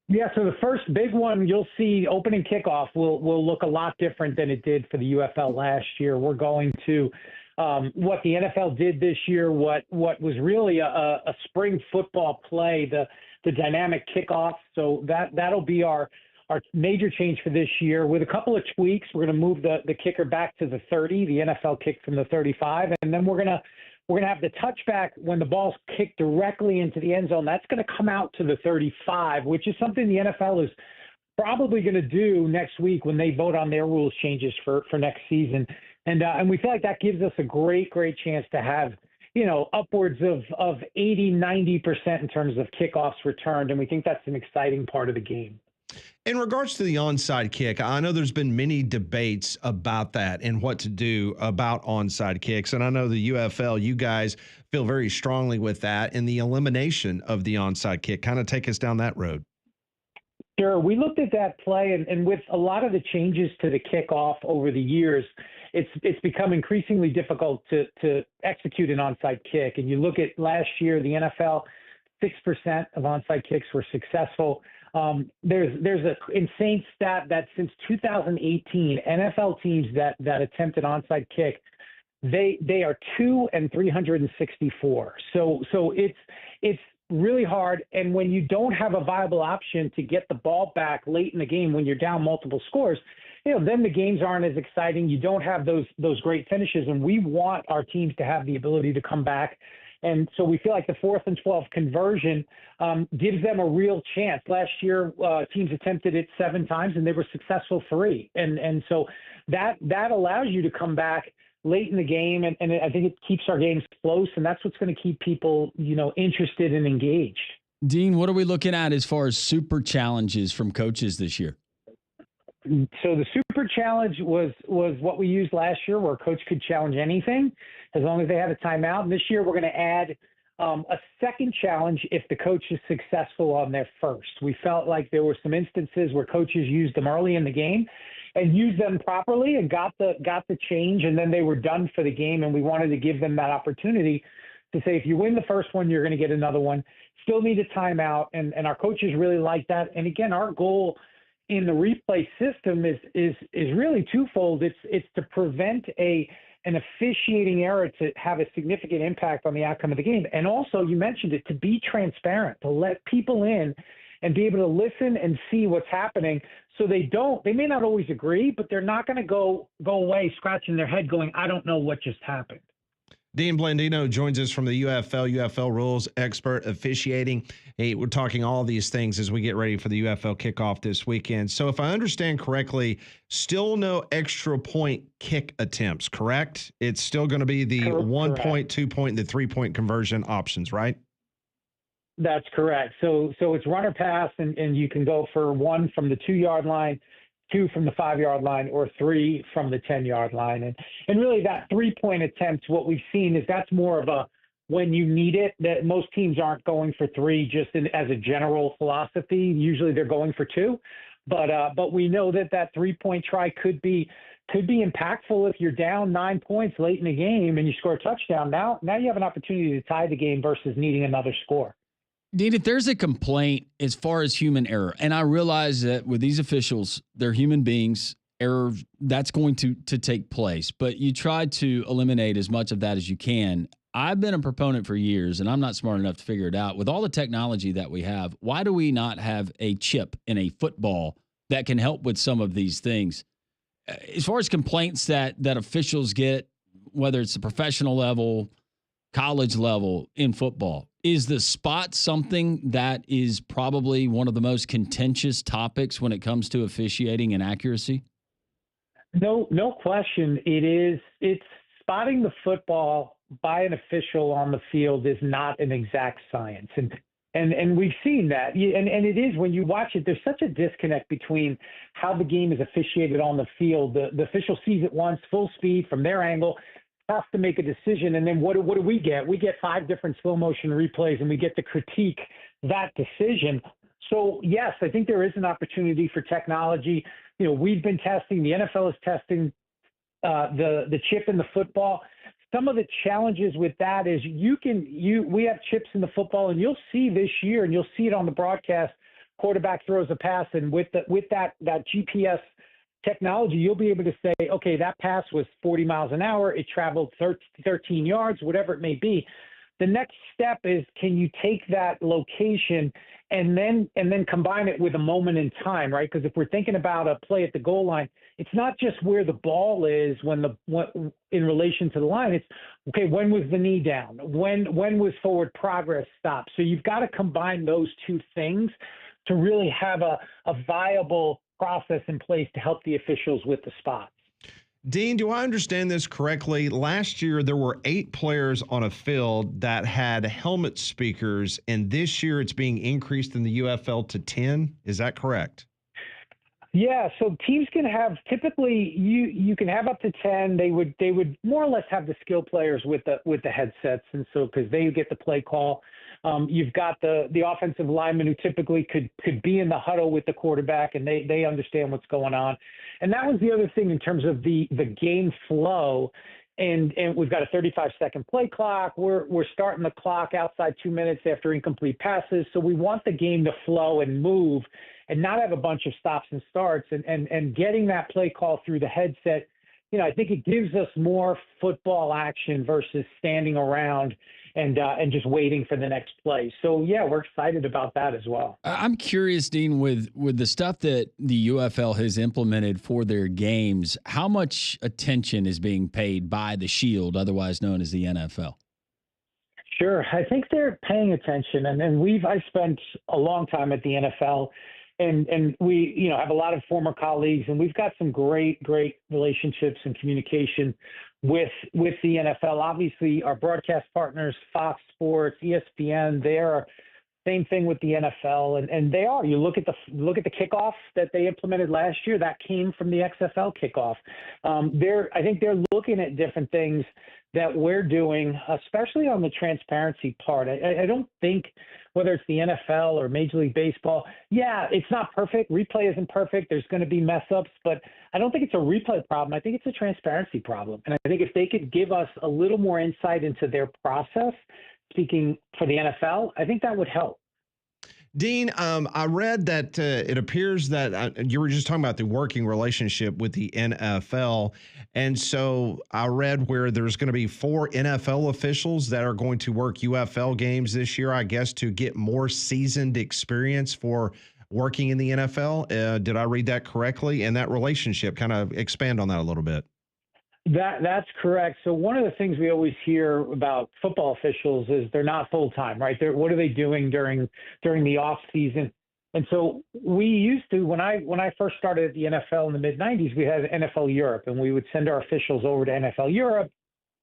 Yeah, so the first big one you'll see, opening kickoff will look a lot different than it did for the UFL last year. We're going to what the NFL did this year, what was really a spring football play, the dynamic kickoff. So that'll be our major change for this year. With a couple of tweaks, we're going to move the kicker back to the 30. The NFL kicked from the 35, and then we're going to have the touchback when the ball's kicked directly into the end zone. That's going to come out to the 35, which is something the NFL is probably going to do next week when they vote on their rules changes for next season. And we feel like that gives us a great chance to have, upwards of 80, 90% in terms of kickoffs returned. And we think that's an exciting part of the game. In regards to the onside kick, I know there's been many debates about that and what to do about onside kicks. And I know the UFL, you guys feel very strongly with that and the elimination of the onside kick. Kind of take us down that road. Sure. We looked at that play, and with a lot of the changes to the kickoff over the years, it's become increasingly difficult to execute an onside kick. And you look at last year, the NFL, 6% of onside kicks were successful. There's an insane stat that since 2018, NFL teams that attempted onside kick, they are 2 and 364. So it's really hard. And when you don't have a viable option to get the ball back late in the game when you're down multiple scores, then the games aren't as exciting. You don't have those great finishes, and we want our teams to have the ability to come back. And so we feel like the 4th and 12 conversion gives them a real chance. Last year, teams attempted it 7 times, and they were successful 3. And so that allows you to come back late in the game, and I think it keeps our games close, and that's what's going to keep people, interested and engaged. Dean, what are we looking at as far as super challenges from coaches this year? So the super challenge was what we used last year, where a coach could challenge anything as long as they had a timeout. And this year we're going to add a second challenge if the coach is successful on their first. We felt like there were some instances where coaches used them early in the game and used them properly and got the change, and then they were done for the game. And we wanted to give them that opportunity to say, if you win the first one, you're going to get another one. Still need a timeout, and our coaches really like that. And again, our goal in the replay system is really twofold. It's to prevent an officiating error to have a significant impact on the outcome of the game. And also, you mentioned it, to be transparent, to let people in and be able to listen and see what's happening, so they may not always agree, but they're not going to go away scratching their head going, I don't know what just happened. Dean Blandino joins us from the UFL rules expert, officiating. Hey, we're talking all these things as we get ready for the UFL kickoff this weekend. So if I understand correctly, still no extra point kick attempts, correct? It's still going to be the 1 point, 2 point, and the 3 point conversion options, right? That's correct. So it's runner pass, and you can go for 1 from the 2-yard line, 2 from the 5-yard line, or 3 from the 10-yard line. And really that 3-point attempt, what we've seen is that's more of a when you need it, that most teams aren't going for 3 just as a general philosophy. Usually they're going for 2. But we know that 3-point try could be impactful if you're down 9 points late in the game and you score a touchdown. Now you have an opportunity to tie the game versus needing another score. Dean, if there's a complaint as far as human error, and I realize that with these officials, they're human beings, error, that's going to take place, but you try to eliminate as much of that as you can. I've been a proponent for years, and I'm not smart enough to figure it out. With all the technology that we have, why do we not have a chip in a football that can help with some of these things? As far as complaints that officials get, whether it's the professional level, college level in football, is the spot something that is probably one of the most contentious topics when it comes to officiating and accuracy? No question. It's spotting the football by an official on the field is not an exact science. And we've seen that. And it is, when you watch it, there's such a disconnect between how the game is officiated on the field. The official sees it once, full speed from their angle, has to make a decision. And then what do we get? We get 5 different slow motion replays, and we get to critique that decision. So yes, I think there is an opportunity for technology. We've been testing, the NFL is testing the chip in the football. Some of the challenges with that is we have chips in the football, and you'll see this year, and you'll see it on the broadcast, quarterback throws a pass, and with that GPS technology, you'll be able to say, okay, that pass was 40 miles an hour, it traveled 13 yards, whatever it may be. The next step is, can you take that location and then combine it with a moment in time, right? Because if we're thinking about a play at the goal line, it's not just where the ball is when in relation to the line. It's, okay, when was the knee down? When was forward progress stopped? So you've got to combine those 2 things to really have a viable process in place to help the officials with the spots. Dean, do I understand this correctly? Last year, there were 8 players on a field that had helmet speakers, and this year it's being increased in the UFL to 10. Is that correct? Yeah, so teams can have, typically you can have up to 10. They would more or less have the skill players with the headsets, and so because they get the play call. You've got the offensive lineman who typically could be in the huddle with the quarterback, and they understand what's going on. And that was the other thing in terms of the game flow. And we've got a 35-second play clock. We're starting the clock outside 2 minutes after incomplete passes. So we want the game to flow and move and not have a bunch of stops and starts. And getting that play call through the headset, I think it gives us more football action versus standing around and just waiting for the next play. So, yeah, we're excited about that as well. I'm curious, Dean, with the stuff that the UFL has implemented for their games, how much attention is being paid by the Shield, otherwise known as the NFL? Sure. I think they're paying attention. And I spent a long time at the NFL, and we, have a lot of former colleagues, and we've got some great relationships and communication with the NFL. Obviously, our broadcast partners, Fox Sports, ESPN, they're same thing with the NFL, and they are. You look at the kickoff that they implemented last year. That came from the XFL kickoff. I think they're looking at different things that we're doing, especially on the transparency part. I don't think, whether it's the NFL or Major League Baseball, it's not perfect. Replay isn't perfect. There's going to be mess ups, but I don't think it's a replay problem. I think it's a transparency problem. And I think if they could give us a little more insight into their process, speaking for the NFL, I think that would help. Dean, I read that it appears that you were just talking about the working relationship with the NFL. And so I read where there's going to be 4 NFL officials that are going to work UFL games this year, I guess, to get more seasoned experience for working in the NFL. Did I read that correctly? And that relationship, kind of expand on that a little bit. That's correct. So one of the things we always hear about football officials is they're not full-time, right? What are they doing during the off season? And so we used to, when I first started at the NFL in the mid-90s, we had NFL Europe, and we would send our officials over to NFL Europe,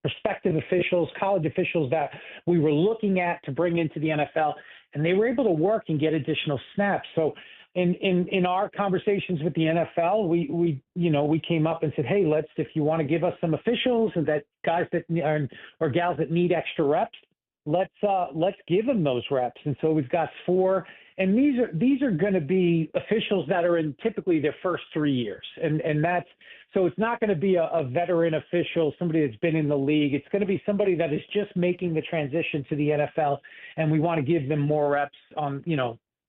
prospective officials, college officials that we were looking at to bring into the NFL, and they were able to work and get additional snaps. So in our conversations with the NFL, we came up and said, hey, if you want to give us some officials and that guys that or gals that need extra reps, let's give them those reps. And so we've got 4, and these are going to be officials that are in typically their first 3 years, and that's so it's not going to be a veteran official, somebody that's been in the league. It's going to be somebody that is just making the transition to the NFL, and we want to give them more reps on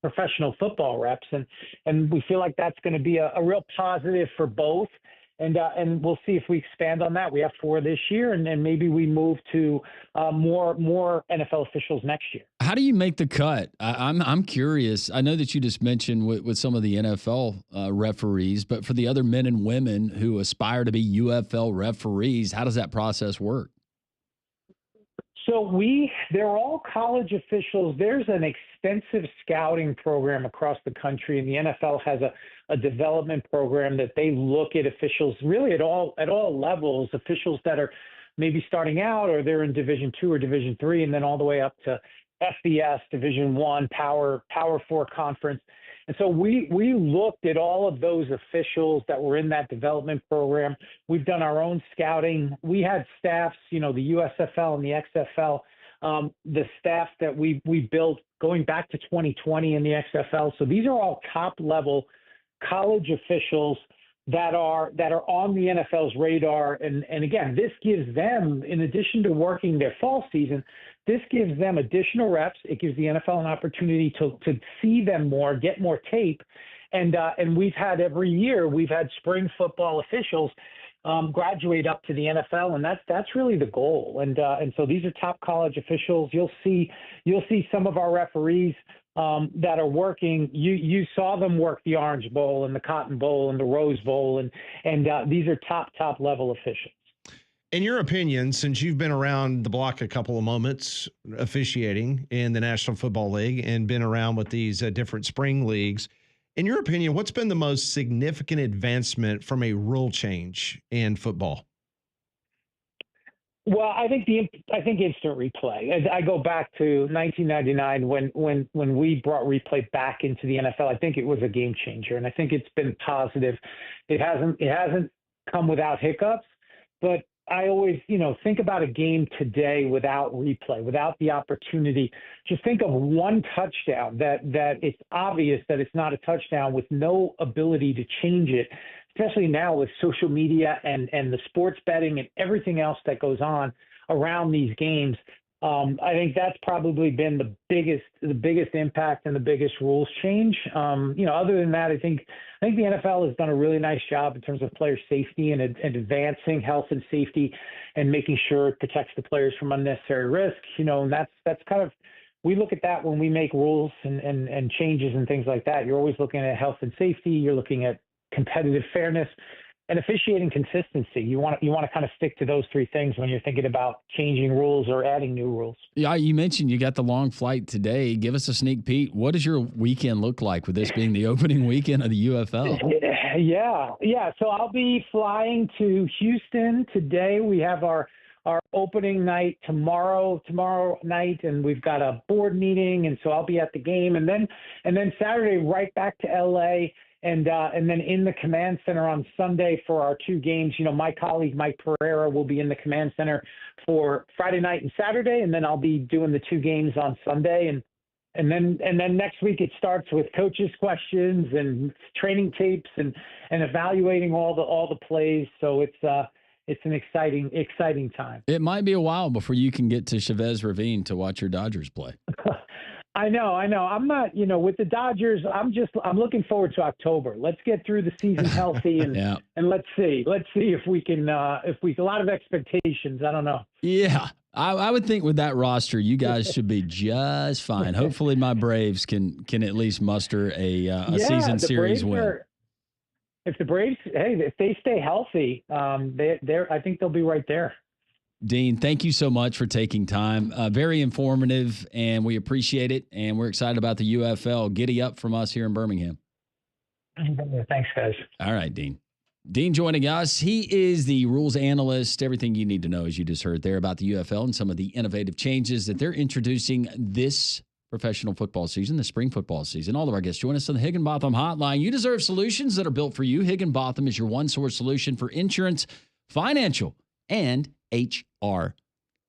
professional football reps, and we feel like that's going to be a real positive for both. And we'll see if we expand on that. We have 4 this year, and then maybe we move to more NFL officials next year. How do you make the cut? I'm curious. I know that you just mentioned with some of the NFL referees, but for the other men and women who aspire to be UFL referees, how does that process work? So they're all college officials. There's an extensive scouting program across the country, and the NFL has a development program that they look at officials really at all levels, officials that are maybe starting out or they're in Division II or Division III, and then all the way up to FBS, Division I, Power 4 conference. And so we looked at all of those officials that were in that development program. We've done our own scouting. We had staffs, the USFL and the XFL, the staff that we built going back to 2020 in the XFL. So these are all top-level college officials that are on the NFL's radar. And again, this gives them, in addition to working their fall season, this gives them additional reps. It gives the NFL an opportunity to see them more, get more tape. And we've had every year, we've had spring football officials graduate up to the NFL, and that's really the goal. And so these are top college officials. You'll see some of our referees that are working. You saw them work the Orange Bowl and the Cotton Bowl and the Rose Bowl, and these are top level officials. In your opinion, since you've been around the block a couple of moments officiating in the National Football League and been around with these different spring leagues, in your opinion, what's been the most significant advancement from a rule change in football? Well, I think instant replay. I go back to 1999 when we brought replay back into the NFL. I think it was a game changer, and I think it's been positive. It hasn't come without hiccups, but I always, think about a game today without replay, without the opportunity. Just think of one touchdown that it's obvious that it's not a touchdown with no ability to change it, especially now with social media and the sports betting and everything else that goes on around these games. I think that's probably been the biggest impact and the biggest rules change. Other than that, I think the NFL has done a really nice job in terms of player safety and advancing health and safety and making sure it protects the players from unnecessary risk. And that's kind of, we look at that when we make rules and changes and things like that. You're always looking at health and safety. You're looking at competitive fairness and officiating consistency. You want to kind of stick to those 3 things when you're thinking about changing rules or adding new rules. Yeah, you mentioned you got the long flight today. Give us a sneak peek. What does your weekend look like with this being the opening weekend of the UFL? Yeah. So I'll be flying to Houston today. We have our opening night tomorrow night, and we've got a board meeting, and so I'll be at the game, and then Saturday right back to LA. And then in the command center on Sunday for our 2 games. My colleague Mike Pereira will be in the command center for Friday night and Saturday, and then I'll be doing the 2 games on Sunday. And then next week it starts with coaches' questions and training tapes and evaluating all the plays. So it's an exciting time. It might be a while before you can get to Chavez Ravine to watch your Dodgers play. I know. I'm not, with the Dodgers, I'm looking forward to October. Let's get through the season healthy and let's see if we can, a lot of expectations. I don't know. Yeah. I would think with that roster, you guys should be just fine. Hopefully my Braves can at least muster a season series win. If the Braves, if they stay healthy, I think they'll be right there. Dean, thank you so much for taking time. Very informative, and we appreciate it. And we're excited about the UFL. Giddy up from us here in Birmingham. Thanks, guys. All right, Dean. Dean joining us. He is the rules analyst. Everything you need to know, as you just heard there, about the UFL and some of the innovative changes that they're introducing this professional football season, the spring football season. All of our guests join us on the Higginbotham Hotline. You deserve solutions that are built for you. Higginbotham is your one-source solution for insurance, financial, and HR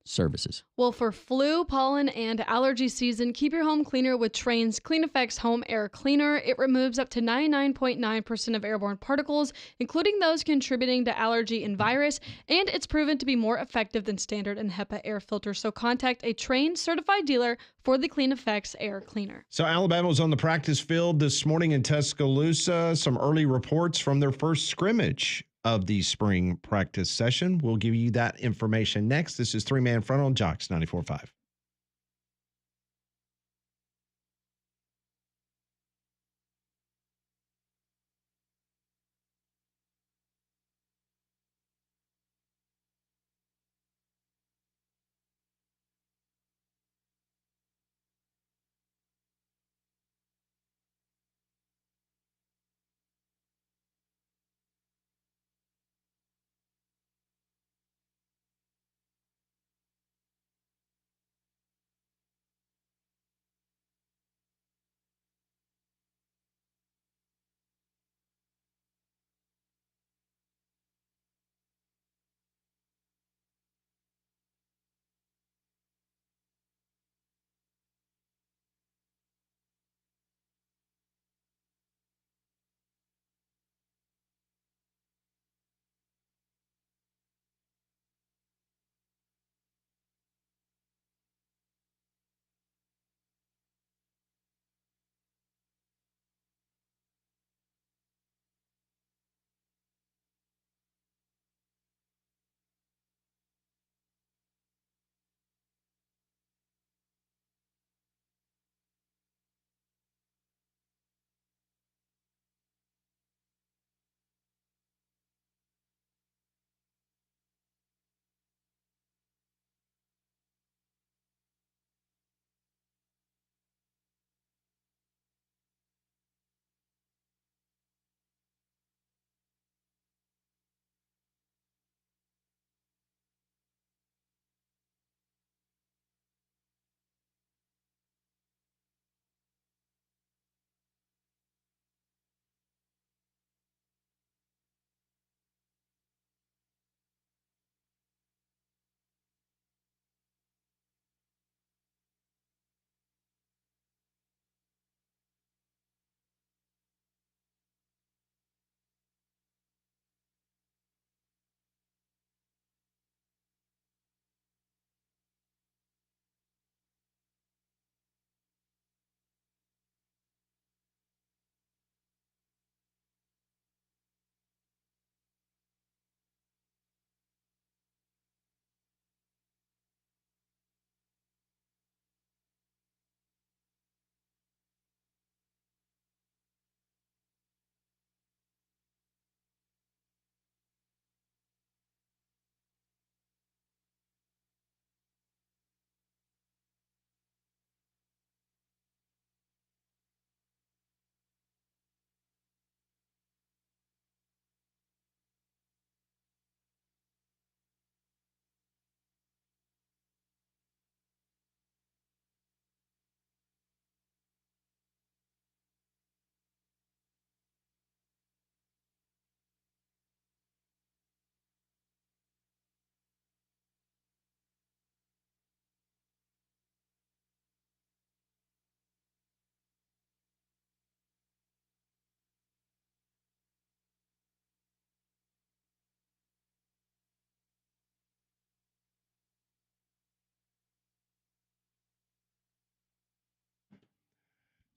services. Well, for flu, pollen, and allergy season, keep your home cleaner with Trane's Clean Effects Home Air Cleaner. It removes up to 99.9% of airborne particles, including those contributing to allergy and virus, and it's proven to be more effective than standard and HEPA air filters. So contact a Trane certified dealer for the Clean Effects Air Cleaner. So Alabama was on the practice field this morning in Tuscaloosa. Some early reports from their first scrimmage of the spring practice session. We'll give you that information next. This is Three Man Front on Jocks 94.5.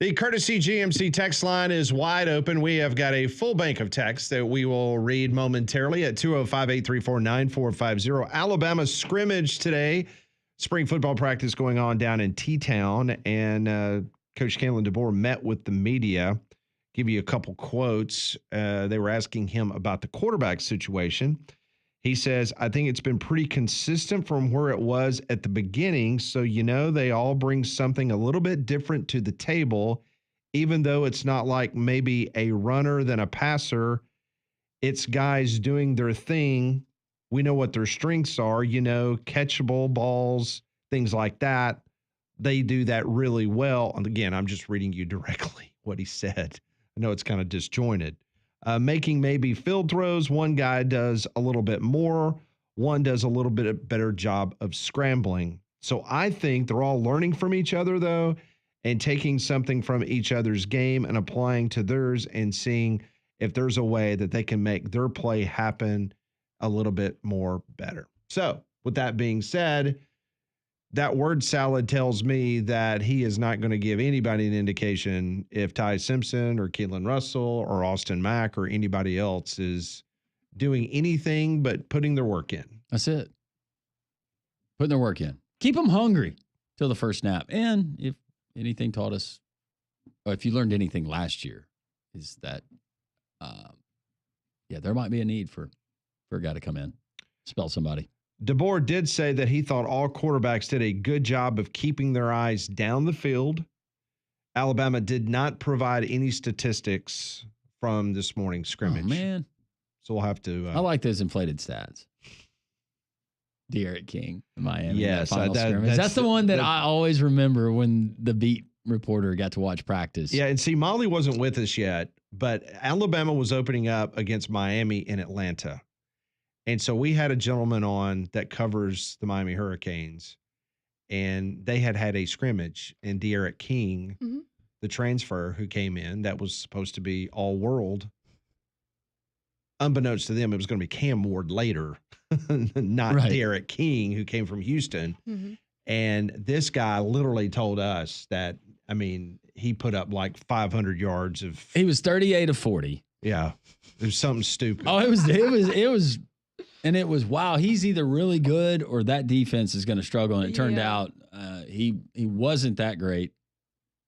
The Courtesy GMC text line is wide open. We have got a full bank of texts that we will read momentarily at 205-834-9450. Alabama scrimmage today. Spring football practice going on down in T-Town. And Coach Kalen DeBoer met with the media. Give you a couple quotes. They were asking him about the quarterback situation. He says, I think it's been pretty consistent from where it was at the beginning. So, they all bring something a little bit different to the table, even though it's not like maybe a runner than a passer. It's guys doing their thing. We know what their strengths are, catchable balls, things like that. They do that really well. And again, I'm just reading you directly what he said. I know it's kind of disjointed. Making maybe field throws. One guy does a little bit more. One does a little bit better job of scrambling. So I think they're all learning from each other, though, and taking something from each other's game and applying to theirs and seeing if there's a way that they can make their play happen a little bit more better. So with that being said, that word salad tells me that he is not going to give anybody an indication if Ty Simpson or Keelan Russell or Austin Mack or anybody else is doing anything but putting their work in. That's it. Putting their work in. Keep them hungry till the first snap. And if anything taught us, or if you learned anything last year, is that, there might be a need for a guy to come in, spell somebody. DeBoer did say that he thought all quarterbacks did a good job of keeping their eyes down the field. Alabama did not provide any statistics from this morning's scrimmage. Oh, man. So we'll have to. I like those inflated stats. D'Eriq King, Miami. Yes, scrimmage. That's the one that I always remember when the beat reporter got to watch practice. Yeah, and see, Molly wasn't with us yet, but Alabama was opening up against Miami in Atlanta. And so we had a gentleman on that covers the Miami Hurricanes, and they had a scrimmage, and D'Eriq King, the transfer who came in, that was supposed to be all world. Unbeknownst to them, it was going to be Cam Ward later, not D'Eriq King, who came from Houston. Mm-hmm. And this guy literally told us that, he put up like 500 yards of. He was 38 of 40. Yeah. It was something stupid. Oh, it was. And it was, wow, he's either really good or that defense is going to struggle. And it turned out he wasn't that great,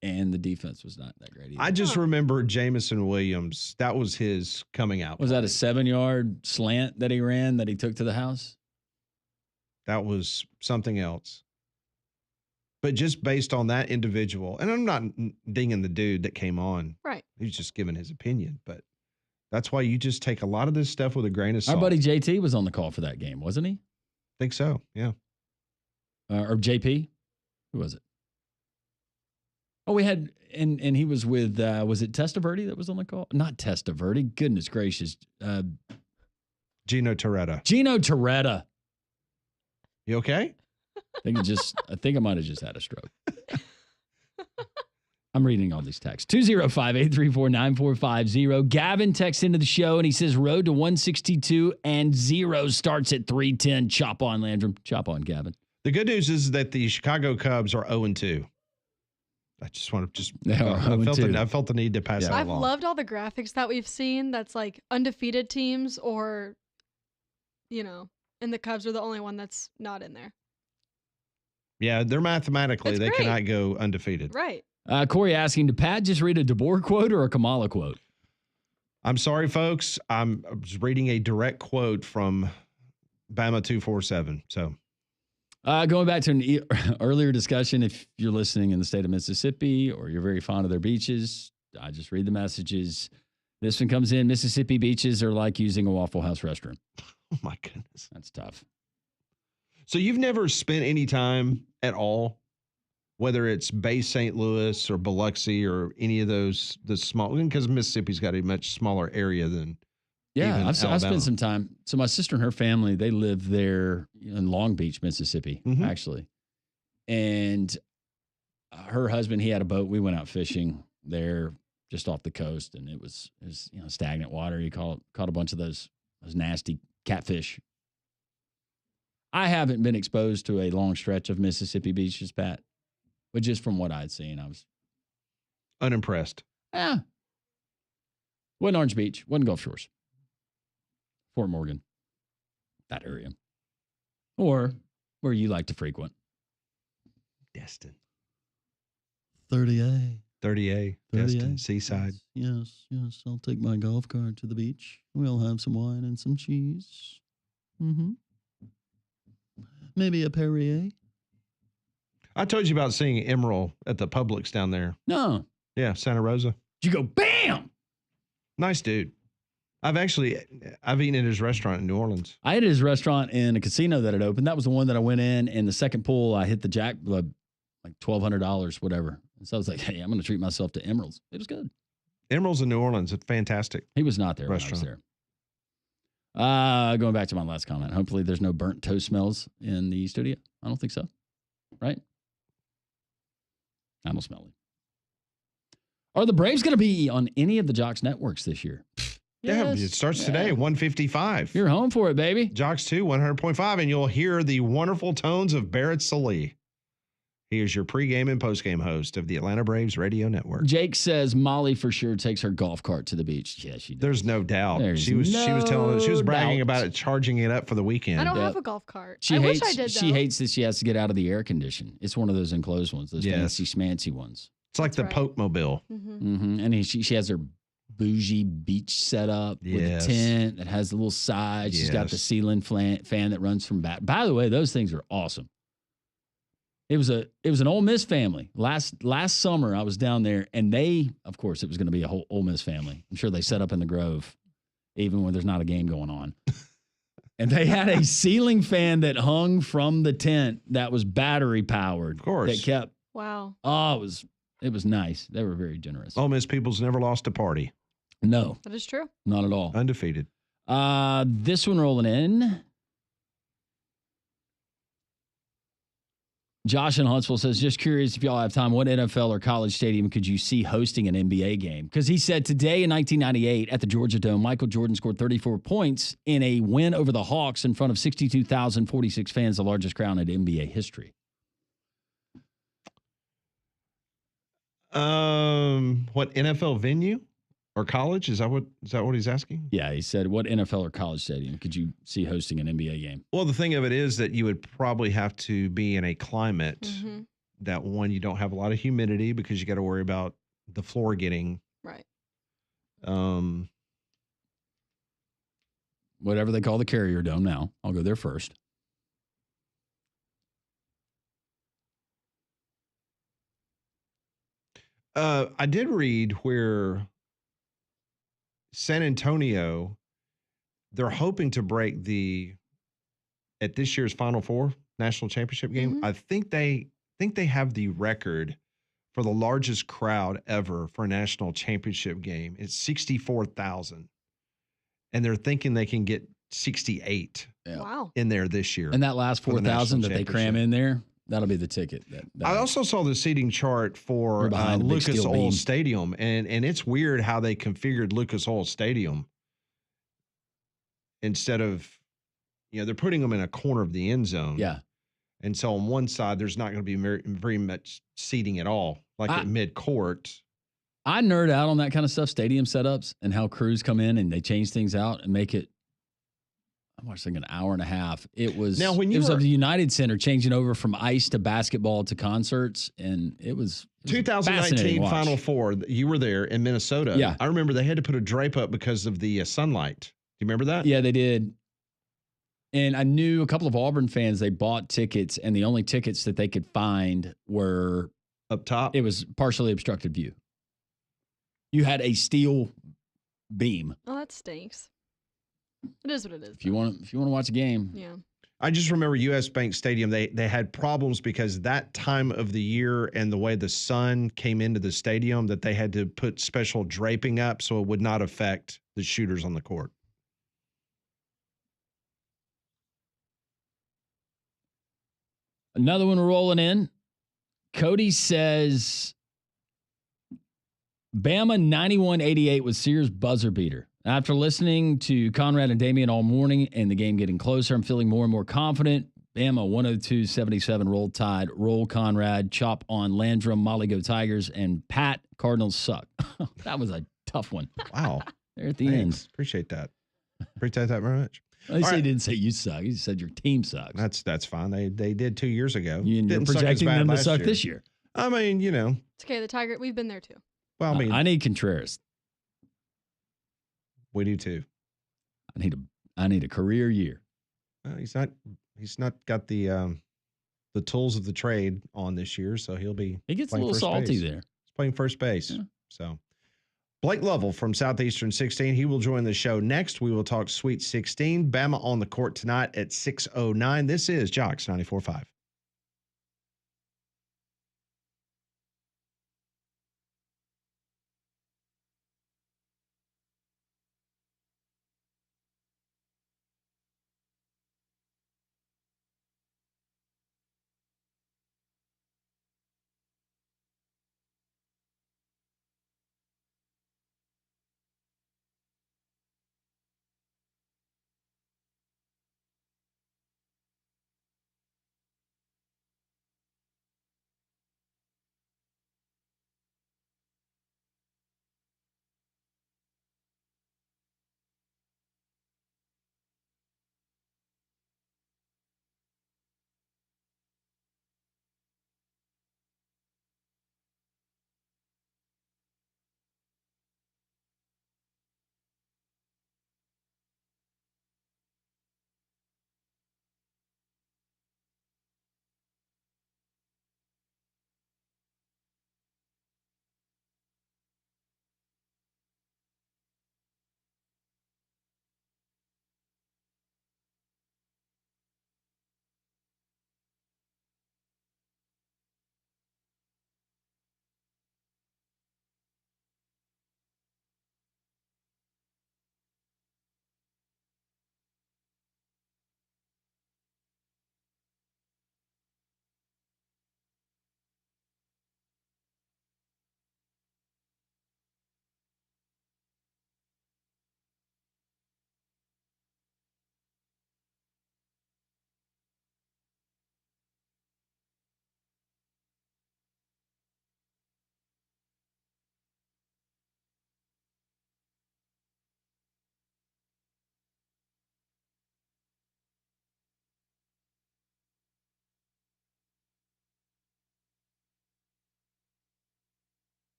and the defense was not that great either. I just remember Jamison Williams. That was his coming out. Was that a 7-yard slant that he ran that he took to the house? That was something else. But just based on that individual, and I'm not dinging the dude that came on. Right. He's just giving his opinion, but that's why you just take a lot of this stuff with a grain of salt. Our buddy JT was on the call for that game, wasn't he? Think so, yeah. Or JP? Who was it? Oh, we had, and he was with, was it Testaverde that was on the call? Not Testaverde. Goodness gracious. Gino Torretta. Gino Torretta. You okay? I think I might have just had a stroke. I'm reading all these texts. 205-834-9450. Gavin texts into the show and he says, road to 162 and 0 starts at 310. Chop on, Landrum. Chop on, Gavin. The good news is that the Chicago Cubs are 0-2. I just want to I felt the need to pass that along. I've loved all the graphics that we've seen. That's like undefeated teams or, and the Cubs are the only one that's not in there. Yeah, they're mathematically, they cannot go undefeated. Right. Corey asking, did Pat just read a DeBoer quote or a Kamala quote? I'm sorry, folks. I was reading a direct quote from Bama 247. So, going back to an earlier discussion, if you're listening in the state of Mississippi or you're very fond of their beaches, I just read the messages. This one comes in, Mississippi beaches are like using a Waffle House restroom. Oh, my goodness. That's tough. So you've never spent any time at all, whether it's Bay St. Louis or Biloxi or any of those, the small, because Mississippi's got a much smaller area than. Yeah, I've spent some time. So my sister and her family, they live there in Long Beach, Mississippi, actually. And her husband, he had a boat. We went out fishing there just off the coast, and it was stagnant water. He caught a bunch of those nasty catfish. I haven't been exposed to a long stretch of Mississippi beaches, Pat, but just from what I'd seen, I was unimpressed. Yeah. Wasn't Orange Beach, wasn't Gulf Shores, Fort Morgan, that area, or where you like to frequent. Destin. 30A. 30A. Destin, Seaside. Yes. I'll take my golf cart to the beach. We'll have some wine and some cheese. Mm-hmm. Maybe a Perrier. I told you about seeing Emerald at the Publix down there. No. Yeah, Santa Rosa. Did you go, bam? Nice dude. I've eaten at his restaurant in New Orleans. I ate at his restaurant in a casino that had opened. That was the one that I went in, and the second pool, I hit the like $1,200, whatever. And so I was like, hey, I'm going to treat myself to Emerald's. It was good. Emerald's in New Orleans. It's fantastic. He was not there restaurant. When I was there. Going back to my last comment. Hopefully there's no burnt toast smells in the studio. I don't think so. Right? I don't smell it. Are the Braves going to be on any of the Jocks networks this year? Yeah, it starts today, 155. You're home for it, baby. Jocks 2, 100.5, and you'll hear the wonderful tones of Barrett Sallee. He is your pregame and postgame host of the Atlanta Braves Radio Network. Jake says Molly for sure takes her golf cart to the beach. Yeah, she does. There's no doubt. She was telling us, she was bragging about it, charging it up for the weekend. I don't have a golf cart. She I hates, wish I did, though. She hates that she has to get out of the air condition. It's one of those enclosed ones, those fancy schmancy ones. It's like the Pope Mobile. And she has her bougie beach set up with a tent that has the little side. She's got the ceiling fan that runs from back. By the way, those things are awesome. It was an Ole Miss family. Last summer I was down there, and of course it was going to be a whole Ole Miss family. I'm sure they set up in the Grove, even when there's not a game going on. And they had a ceiling fan that hung from the tent that was battery powered. Of course. Wow. It was nice. They were very generous. Ole Miss people's never lost a party. No. That is true. Not at all. Undefeated. This one rolling in. Josh in Huntsville says, just curious if y'all have time, what NFL or college stadium could you see hosting an NBA game? Because he said today in 1998 at the Georgia Dome, Michael Jordan scored 34 points in a win over the Hawks in front of 62,046 fans, the largest crowd in NBA history. What NFL venue or college? Is that what he's asking? Yeah, he said, what NFL or college stadium could you see hosting an NBA game? Well, the thing of it is that you would probably have to be in a climate that, one, you don't have a lot of humidity because you got to worry about the floor getting right. Whatever they call the Carrier Dome now. I'll go there first. I did read where San Antonio, they're hoping to break at this year's Final Four national championship game. I think they have the record for the largest crowd ever for a national championship game. It's 64,000, and they're thinking they can get 68 in there this year. And that last 4,000 that they cram in there, that'll be the ticket. I also saw the seating chart for Lucas Oil Stadium, and it's weird how they configured Lucas Oil Stadium. Instead of, they're putting them in a corner of the end zone. Yeah. And so on one side, there's not going to be very much seating at all, like at mid-court. I nerd out on that kind of stuff, stadium setups, and how crews come in and they change things out and make it, I watched like an hour and a half. It was now when it was at the United Center changing over from ice to basketball to concerts, and it was 2019 Final Four. You were there in Minnesota. Yeah, I remember they had to put a drape up because of the sunlight. Do you remember that? Yeah, they did. And I knew a couple of Auburn fans. They bought tickets, and the only tickets that they could find were up top. It was partially obstructed view. You had a steel beam. Oh, that stinks. It is what it is. If you want to watch a game. Yeah. I just remember US Bank Stadium, they had problems because that time of the year and the way the sun came into the stadium that they had to put special draping up so it would not affect the shooters on the court. Another one rolling in. Cody says Bama 91-88 was Sears buzzer beater. After listening to Conrad and Damian all morning and the game getting closer, I'm feeling more and more confident. Bama 102-77 roll Tide, roll Conrad, chop on Landrum, Molly go Tigers, and Pat Cardinals suck. That was a tough one. Wow. There at the end. Appreciate that. Appreciate that very much. He didn't say you suck. He said your team sucks. That's fine. They did 2 years ago. You're projecting them to suck this year. I mean, It's okay. The Tiger, we've been there too. Well, I mean, I need Contreras. We do too. I need a career year. He's not got the tools of the trade on this year, so he gets a little salty there. He's playing first base. Yeah. So, Blake Lovell from Southeastern 16, he will join the show next. We will talk Sweet 16. Bama on the court tonight at 6:09. This is Jocks 94.5.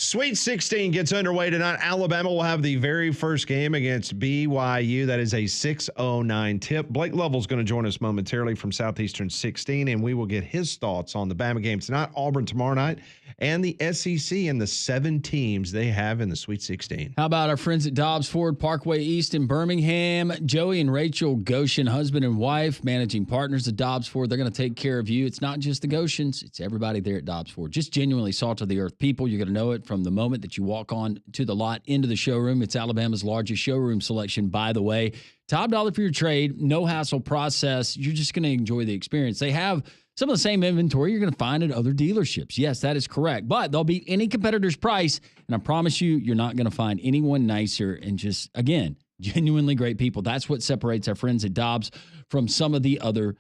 Sweet 16 gets underway tonight. Alabama will have the very first game against BYU. That is a 6:09 tip. Blake Lovell's going to join us momentarily from Southeastern 16, and we will get his thoughts on the Bama game tonight, Auburn tomorrow night, and the SEC and the 7 teams they have in the Sweet 16. How about our friends at Dobbs Ford Parkway East in Birmingham? Joey and Rachel Goshen, husband and wife, managing partners at Dobbs Ford. They're going to take care of you. It's not just the Goshens, it's everybody there at Dobbs Ford. Just genuinely salt of the earth people. You're going to know it from the moment that you walk on to the lot into the showroom. It's Alabama's largest showroom selection, by the way. Top dollar for your trade, no hassle process. You're just going to enjoy the experience. They have some of the same inventory you're going to find at other dealerships. Yes, that is correct. But they'll beat any competitor's price. And I promise you, you're not going to find anyone nicer and just, again, genuinely great people. That's what separates our friends at Dobbs from some of the other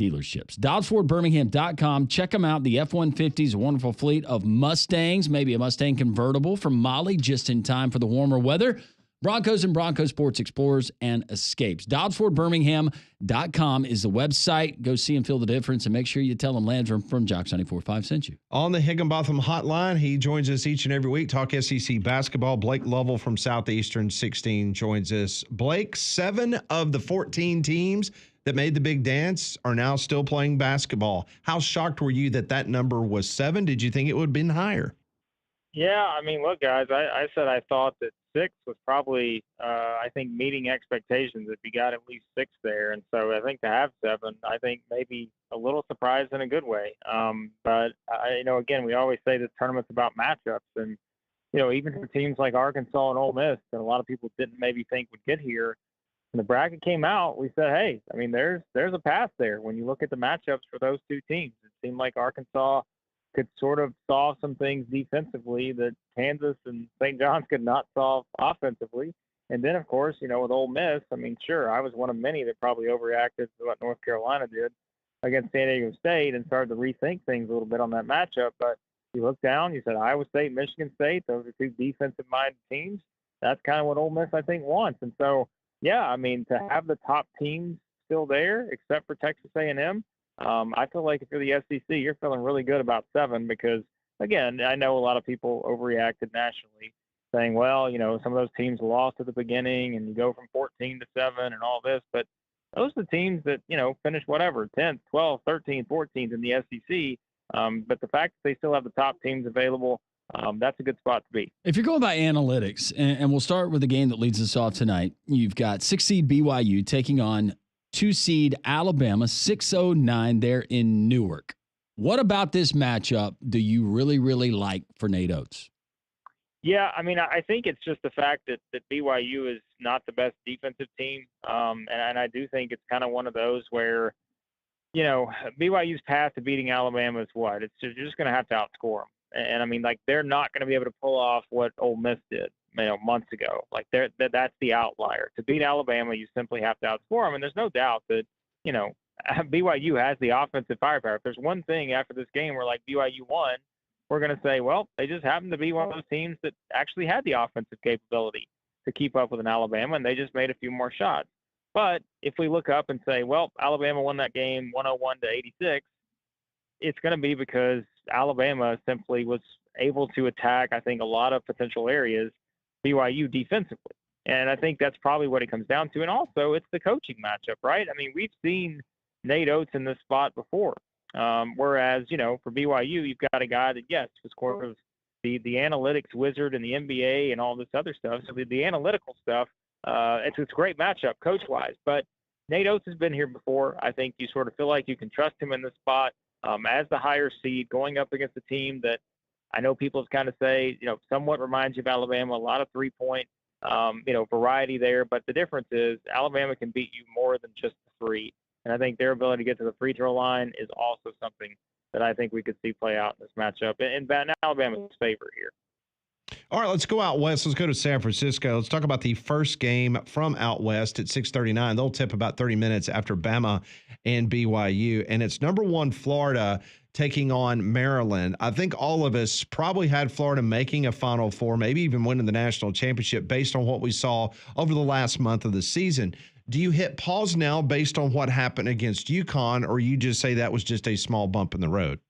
dealerships. DobbsFordBirmingham.com. Check them out. The F-150 is a wonderful fleet of Mustangs, maybe a Mustang convertible from Molly just in time for the warmer weather. Broncos and Bronco Sports Explorers and Escapes. DobbsFordBirmingham.com is the website. Go see and feel the difference, and make sure you tell them Landrum from Jocks 94.5 sent you. On the Higginbotham Hotline, he joins us each and every week. Talk SEC basketball. Blake Lovell from Southeastern 16 joins us. Blake, 7 of the 14 teams that made the big dance are now still playing basketball. How shocked were you that that number was 7? Did you think it would have been higher? Yeah, I mean, look, guys, I said I thought that 6 was probably, I think, meeting expectations if you got at least 6 there. And so I think to have 7, I think maybe a little surprised in a good way. But, again, we always say this tournament's about matchups. And, even for teams like Arkansas and Ole Miss that a lot of people didn't maybe think would get here, when the bracket came out, we said, hey, I mean, there's a path there. When you look at the matchups for those two teams, it seemed like Arkansas could sort of solve some things defensively that Kansas and St. John's could not solve offensively. And then, of course, with Ole Miss, I mean, sure, I was one of many that probably overreacted to what North Carolina did against San Diego State and started to rethink things a little bit on that matchup. But you look down, you said Iowa State, Michigan State, those are two defensive-minded teams. That's kind of what Ole Miss, I think, wants. And so, yeah, I mean, to have the top teams still there, except for Texas A&M, I feel like if you're the SEC, you're feeling really good about 7 because, again, I know a lot of people overreacted nationally saying, well, some of those teams lost at the beginning and you go from 14 to 7 and all this. But those are the teams that, finish whatever, 10th, 12th, 13th, 14th in the SEC. But the fact that they still have the top teams available, that's a good spot to be. If you're going by analytics, and we'll start with the game that leads us off tonight, you've got 6 seed BYU taking on 2 seed Alabama, 6:09 there in Newark. What about this matchup do you really, really like for Nate Oates? Yeah, I mean, I think it's just the fact that BYU is not the best defensive team. And I do think it's kind of one of those where, BYU's path to beating Alabama is what? You're just going to have to outscore them. And I mean, like, they're not going to be able to pull off what Ole Miss did, months ago. Like, that's the outlier. To beat Alabama, you simply have to outscore them. And there's no doubt that, BYU has the offensive firepower. If there's one thing after this game where, like, BYU won, we're going to say, well, they just happened to be one of those teams that actually had the offensive capability to keep up with an Alabama, and they just made a few more shots. But if we look up and say, well, Alabama won that game 101-86, it's going to be because Alabama simply was able to attack, I think, a lot of potential areas, BYU defensively. And I think that's probably what it comes down to. And also, it's the coaching matchup, right? I mean, we've seen Nate Oates in this spot before. Whereas, for BYU, you've got a guy that, yes, was sort of the analytics wizard in the NBA and all this other stuff. So the analytical stuff, it's a great matchup coach-wise. But Nate Oates has been here before. I think you sort of feel like you can trust him in this spot as the higher seed going up against a team that I know people have kind of say, somewhat reminds you of Alabama, a lot of three-point, variety there. But the difference is Alabama can beat you more than just the 3. And I think their ability to get to the free throw line is also something that I think we could see play out in this matchup. And Alabama's favorite here. All right, let's go out west. Let's go to San Francisco. Let's talk about the first game from out west at 6:39. They'll tip about 30 minutes after Bama and BYU. And it's number 1 Florida taking on Maryland. I think all of us probably had Florida making a Final Four, maybe even winning the national championship based on what we saw over the last month of the season. Do you hit pause now based on what happened against UConn, or you just say that was just a small bump in the road?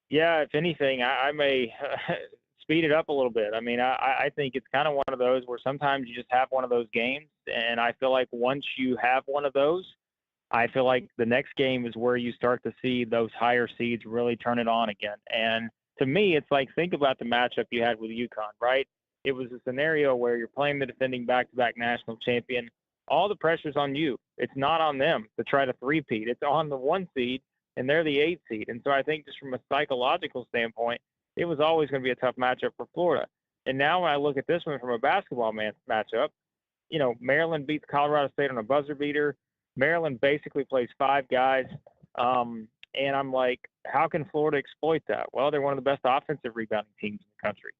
Yeah, if anything, I may speed it up a little bit. I mean, I think it's kind of one of those where sometimes you just have one of those games, and I feel like once you have one of those, I feel like the next game is where you start to see those higher seeds really turn it on again. And to me, it's like, think about the matchup you had with UConn, right? It was a scenario where you're playing the defending back-to-back national champion. All the pressure's on you. It's not on them to try to three-peat. It's on the 1 seed, and they're the 8 seed. And so I think just from a psychological standpoint, it was always going to be a tough matchup for Florida. And now when I look at this one from a basketball matchup, Maryland beats Colorado State on a buzzer beater. Maryland basically plays 5 guys. And I'm like, how can Florida exploit that? Well, they're one of the best offensive rebounding teams in the country.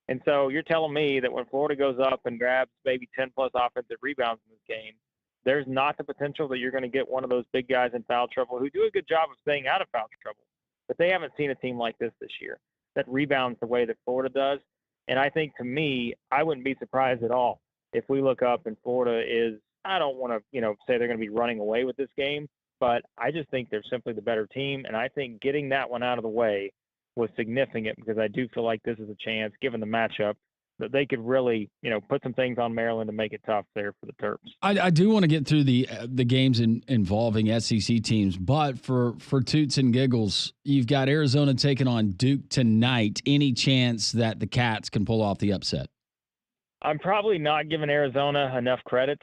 And so you're telling me that when Florida goes up and grabs maybe 10-plus offensive rebounds in this game, there's not the potential that you're going to get one of those big guys in foul trouble who do a good job of staying out of foul trouble. But they haven't seen a team like this year that rebounds the way that Florida does. And I think, to me, I wouldn't be surprised at all if we look up and Florida is, I don't want to, say they're going to be running away with this game, but I just think they're simply the better team. And I think getting that one out of the way was significant because I do feel like this is a chance, given the matchup, that they could really, put some things on Maryland to make it tough there for the Terps. I do want to get through the games involving SEC teams, but for toots and giggles, you've got Arizona taking on Duke tonight. Any chance that the Cats can pull off the upset? I'm probably not giving Arizona enough credit,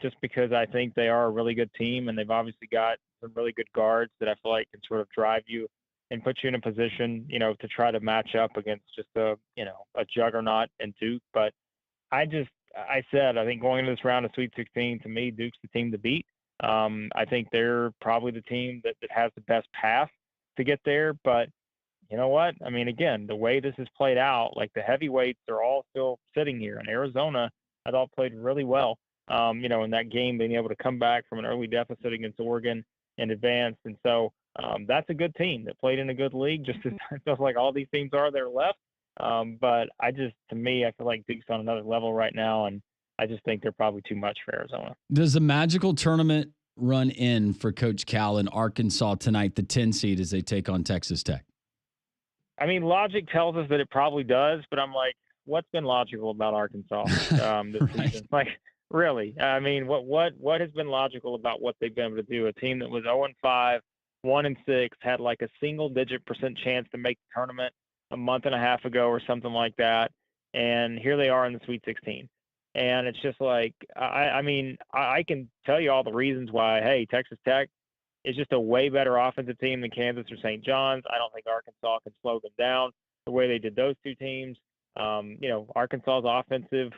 just because I think they are a really good team, and they've obviously got some really good guards that I feel like can sort of drive you and put you in a position, to try to match up against just a juggernaut in Duke. But I think going into this round of Sweet 16, to me, Duke's the team to beat. I think they're probably the team that has the best path to get there. But you know what? I mean, again, the way this has played out, like the heavyweights are all still sitting here. And Arizona, I thought, played really well, in that game, being able to come back from an early deficit against Oregon and advance. And so that's a good team that played in a good league, just as it feels like all these teams are there left. But to me, I feel like Duke's on another level right now, and I just think they're probably too much for Arizona. Does the magical tournament run in for Coach Cal in Arkansas tonight, the 10 seed, as they take on Texas Tech? I mean, logic tells us that it probably does, but I'm like, what's been logical about Arkansas this Right. season? Like, really? I mean, what has been logical about what they've been able to do? A team that was 0-5, 1-6, had like a single-digit % chance to make the tournament a month and a half ago or something like that, and here they are in the Sweet 16. And it's just like, I can tell you all the reasons why. Hey, Texas Tech is just a way better offensive team than Kansas or St. John's. I don't think Arkansas can slow them down the way they did those two teams. Arkansas's offensive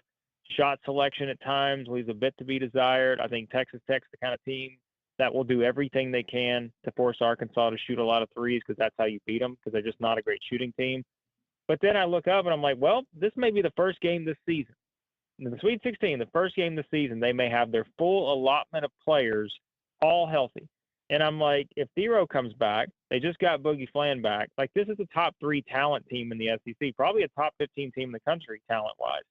shot selection at times leaves a bit to be desired. I think Texas Tech's the kind of team that will do everything they can to force Arkansas to shoot a lot of threes, because that's how you beat them, because they're just not a great shooting team. But then I look up and I'm like, well, this may be the first game this season. In the Sweet 16, the first game this season, they may have their full allotment of players all healthy. And I'm like, if Thero comes back, they just got Boogie Flan back. Like, this is a top 3 talent team in the SEC, probably a top 15 team in the country talent-wise.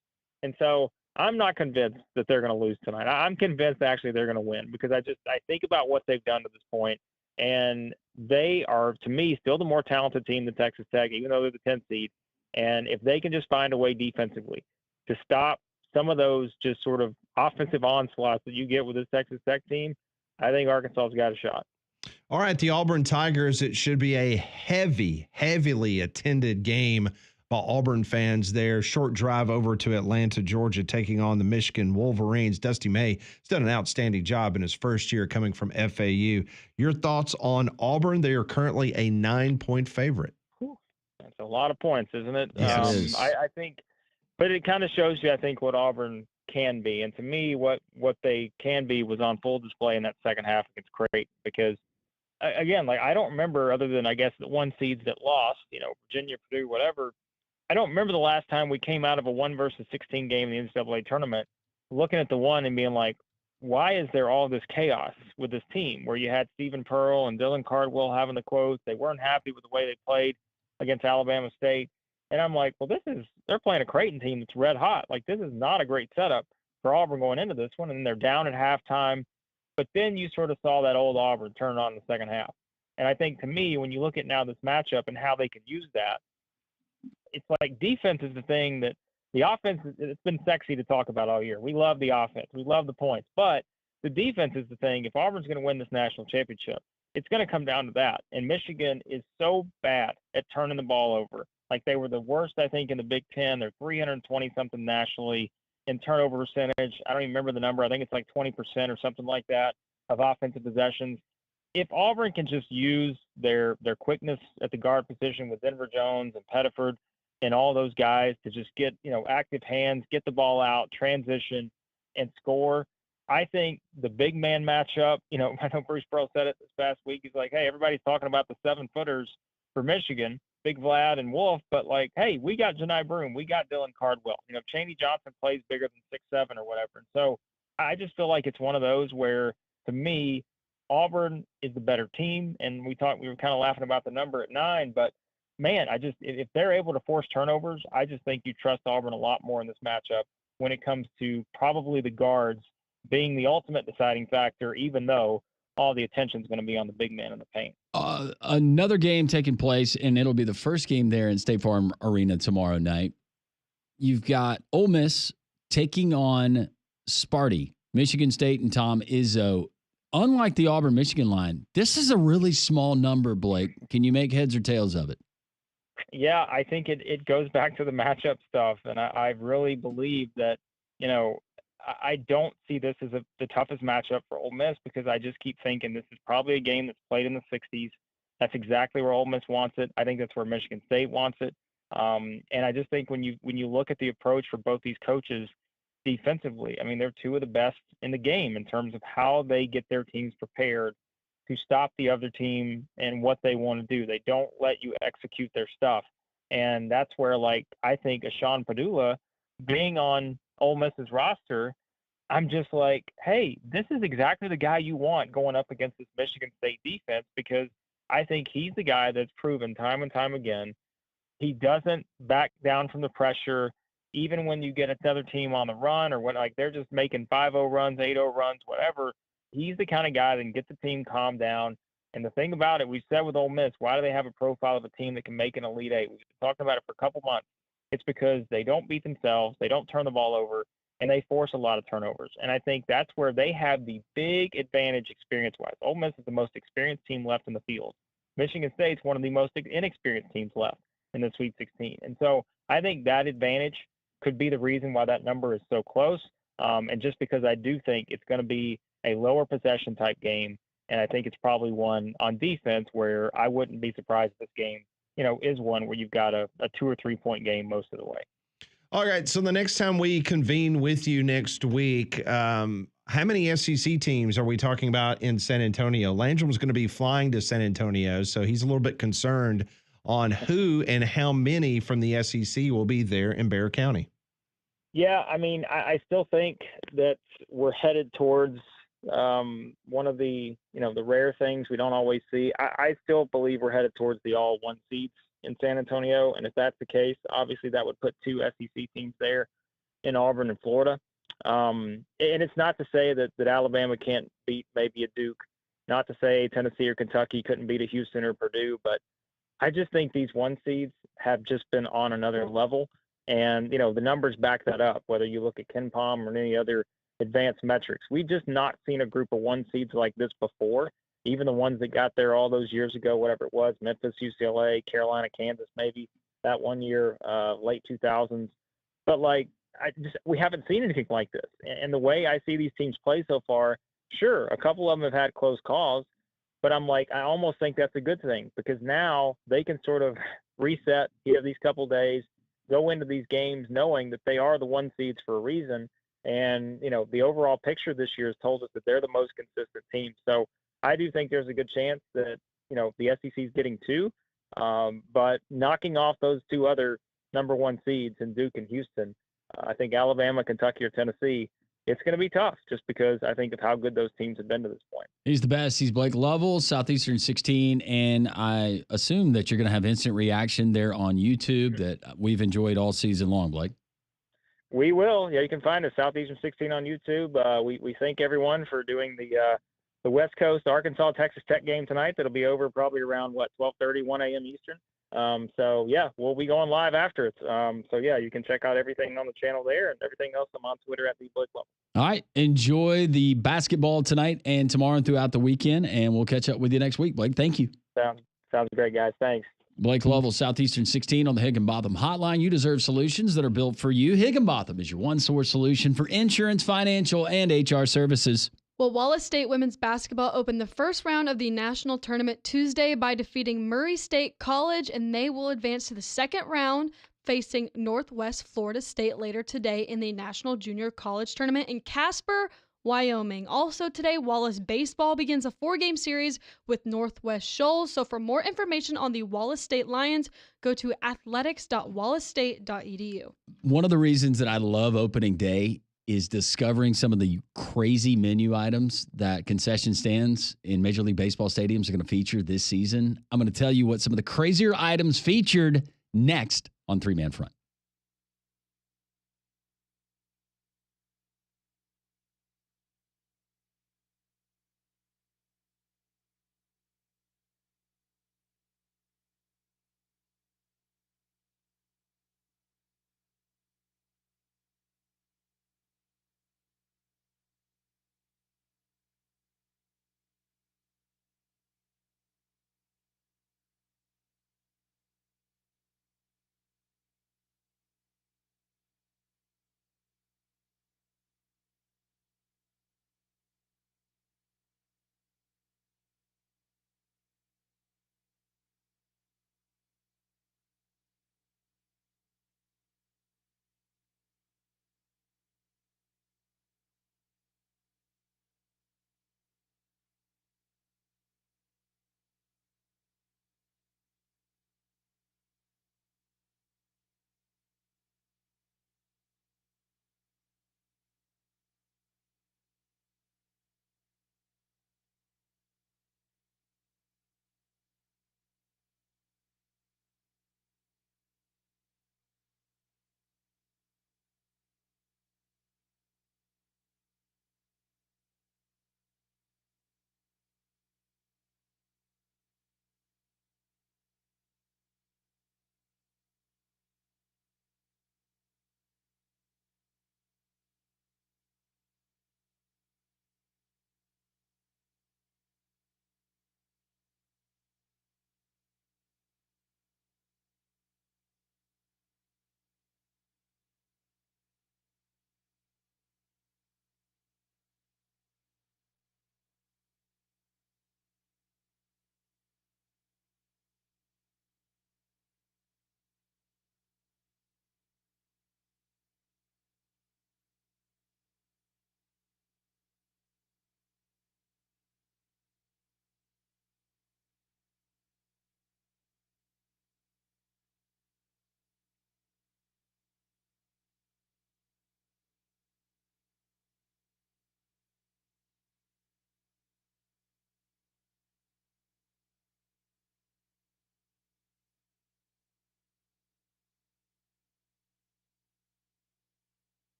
And so I'm not convinced that they're going to lose tonight. I'm convinced actually they're going to win, because I think about what they've done to this point, and they are, to me, still the more talented team than Texas Tech, even though they're the 10th seed. And if they can just find a way defensively to stop some of those just sort of offensive onslaughts that you get with this Texas Tech team, I think Arkansas's got a shot. All right, the Auburn Tigers, it should be a heavily attended game by Auburn fans there. Short drive over to Atlanta, Georgia, taking on the Michigan Wolverines. Dusty May has done an outstanding job in his first year coming from FAU. Your thoughts on Auburn? They are currently a 9-point favorite. That's a lot of points, isn't it? Yes, it is. I think, but it kind of shows you, I think, what Auburn can be. And to me, what they can be was on full display in that second half against Creighton, because again, like, I don't remember, other than I guess the 1 seeds that lost, Virginia, Purdue, whatever. I don't remember the last time we came out of a 1-16 game in the NCAA tournament, looking at the one and being like, why is there all this chaos with this team, where you had Stephen Pearl and Dylan Cardwell having the quotes? They weren't happy with the way they played against Alabama State. And I'm like, well, they're playing a Creighton team that's red hot. Like, this is not a great setup for Auburn going into this one. And they're down at halftime. But then you sort of saw that old Auburn turn on in the second half. And I think, to me, when you look at now this matchup and how they can use that, it's like defense is the thing that the offense, it's been sexy to talk about all year. We love the offense. We love the points. But the defense is the thing. If Auburn's going to win this national championship, it's going to come down to that. And Michigan is so bad at turning the ball over. Like, they were the worst, I think, in the Big Ten. They're 320-something nationally in turnover percentage. I don't even remember the number. I think it's like 20% or something like that of offensive possessions. If Auburn can just use their quickness at the guard position with Denver Jones and Pettiford and all those guys to just get, active hands, get the ball out, transition, and score, I think the big man matchup, I know Bruce Pearl said it this past week. He's like, hey, everybody's talking about the 7-footers for Michigan, Big Vlad and Wolf, but like, hey, we got Janai Broome, we got Dylan Cardwell. Chaney Johnson plays bigger than 6'7" or whatever. And so I just feel like it's one of those where, to me, Auburn is the better team. And we were kind of laughing about the number at 9, but man, if they're able to force turnovers, I just think you trust Auburn a lot more in this matchup when it comes to probably the guards being the ultimate deciding factor, even though all the attention is going to be on the big man in the paint. Another game taking place, and it'll be the first game there in State Farm Arena tomorrow night. You've got Ole Miss taking on Sparty, Michigan State, and Tom Izzo. Unlike the Auburn-Michigan line, this is a really small number, Blake. Can you make heads or tails of it? Yeah, I think it goes back to the matchup stuff, and I really believe that, I don't see this as the toughest matchup for Ole Miss because I just keep thinking this is probably a game that's played in the 60s. That's exactly where Ole Miss wants it. I think that's where Michigan State wants it. And I just think when you look at the approach for both these coaches defensively, I mean, they're two of the best in the game in terms of how they get their teams prepared to stop the other team and what they want to do. They don't let you execute their stuff. And that's where, I think Ashawn Padula being on Ole Miss's roster, I'm just like, hey, this is exactly the guy you want going up against this Michigan State defense because I think he's the guy that's proven time and time again he doesn't back down from the pressure, even when you get another team on the run or what, they're just making 5-0 runs, 8-0 runs, whatever. He's the kind of guy that can get the team calmed down. And the thing about it, we said with Ole Miss, why do they have a profile of a team that can make an Elite Eight? We've been talking about it for a couple months. It's because they don't beat themselves, they don't turn the ball over, and they force a lot of turnovers. And I think that's where they have the big advantage experience-wise. Ole Miss is the most experienced team left in the field. Michigan State's one of the most inexperienced teams left in the Sweet 16. And so I think that advantage could be the reason why that number is so close. And just because I do think it's going to be a lower possession type game, and I think it's probably one on defense where I wouldn't be surprised if this game, is one where you've got a 2 or 3 point game most of the way. All right. So the next time we convene with you next week, how many SEC teams are we talking about in San Antonio? Landrum's going to be flying to San Antonio, so he's a little bit concerned on who and how many from the SEC will be there in Bexar County. Yeah, I mean, I still think that we're headed towards one of the, the rare things we don't always see. I still believe we're headed towards the all one seeds in San Antonio. And if that's the case, obviously that would put 2 SEC teams there in Auburn and Florida. And it's not to say that Alabama can't beat maybe a Duke, not to say Tennessee or Kentucky couldn't beat a Houston or Purdue, but I just think these 1 seeds have just been on another level. And, the numbers back that up, whether you look at KenPom or any other advanced metrics. We've just not seen a group of 1 seeds like this before, even the ones that got there all those years ago, whatever it was, Memphis, UCLA, Carolina, Kansas, maybe that one year, late 2000s. But, we haven't seen anything like this. And the way I see these teams play so far, sure, a couple of them have had close calls, but I almost think that's a good thing because now they can sort of reset, give these couple days, go into these games knowing that they are the 1 seeds for a reason. And, the overall picture this year has told us that they're the most consistent team. So I do think there's a good chance that, the SEC is getting 2, but knocking off those 2 other number 1 seeds in Duke and Houston, I think Alabama, Kentucky, or Tennessee, it's going to be tough just because I think of how good those teams have been to this point. He's the best. He's Blake Lovell, Southeastern 16, and I assume that you're going to have instant reaction there on YouTube that we've enjoyed all season long, Blake. We will. Yeah, you can find us, Southeastern 16 on YouTube. We thank everyone for doing the West Coast Arkansas Texas Tech game tonight. That'll be over probably around 12:30, 1 a.m. Eastern. So yeah, we'll be going live after it. So yeah, you can check out everything on the channel there and everything else. I'm on Twitter at @TheBlakeLovell. All right. Enjoy the basketball tonight and tomorrow and throughout the weekend, and we'll catch up with you next week, Blake. Thank you. Sounds great, guys. Thanks. Blake Lovell, Southeastern 16 on the Higginbotham Hotline. You deserve solutions that are built for you. Higginbotham is your one-source solution for insurance, financial, and HR services. Well, Wallace State women's basketball opened the first round of the national tournament Tuesday by defeating Murray State College, and they will advance to the second round, facing Northwest Florida State later today in the National Junior College Tournament in Casper, Wyoming. Also today, Wallace baseball begins a 4-game series with Northwest Shoals. So for more information on the Wallace State Lions, go to athletics.wallacestate.edu. One of the reasons that I love opening day is discovering some of the crazy menu items that concession stands in Major League Baseball stadiums are going to feature this season. I'm going to tell you what some of the crazier items featured next on 3 Man Front.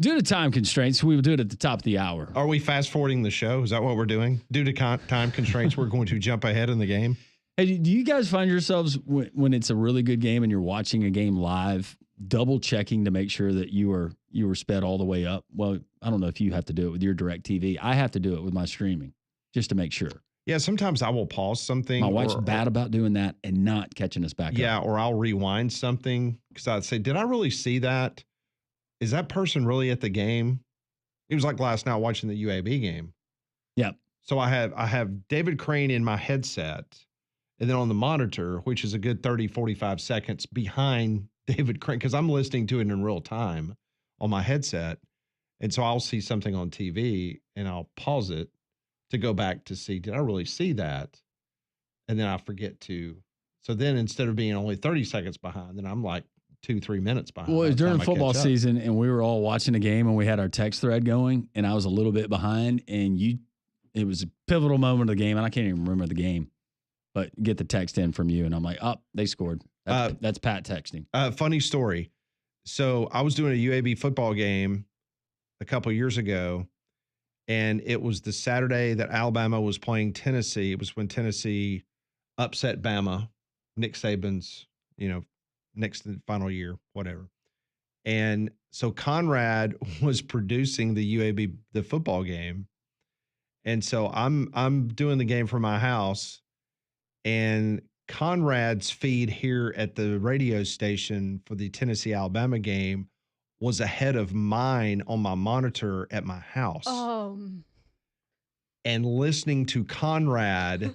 Due to time constraints, we will do it at the top of the hour. Are we fast forwarding the show? Is that what we're doing? Due to time constraints, we're going to jump ahead in the game. Hey, do you guys find yourselves when it's a really good game and you're watching a game live, double checking to make sure that you were sped all the way up? Well, I don't know if you have to do it with your direct TV. I have to do it with my streaming just to make sure. Yeah, sometimes I will pause something. My wife's bad about doing that and not catching us back up. Yeah, or I'll rewind something because I'd say, did I really see that? Is that person really at the game? It was like last night watching the UAB game. Yep. So I have David Crane in my headset, and then on the monitor, which is a good 30, 45 seconds behind David Crane, because I'm listening to it in real time on my headset. And so I'll see something on TV and I'll pause it to go back to see, did I really see that? And then I forget to. So then instead of being only 30 seconds behind, then I'm like 2-3 minutes behind. Well, it was during football season and we were all watching a game and we had our text thread going and I was a little bit behind and it was a pivotal moment of the game and I can't even remember the game, but get the text in from you and I'm like, oh, they scored. That's Pat texting. Funny story. So I was doing a UAB football game a couple of years ago, and it was the Saturday that Alabama was playing Tennessee. It was when Tennessee upset Bama, Nick Saban's, next to the final year, whatever. And so Conrad was producing the football game. And so I'm doing the game from my house, and Conrad's feed here at the radio station for the Tennessee-Alabama game was ahead of mine on my monitor at my house. And listening to Conrad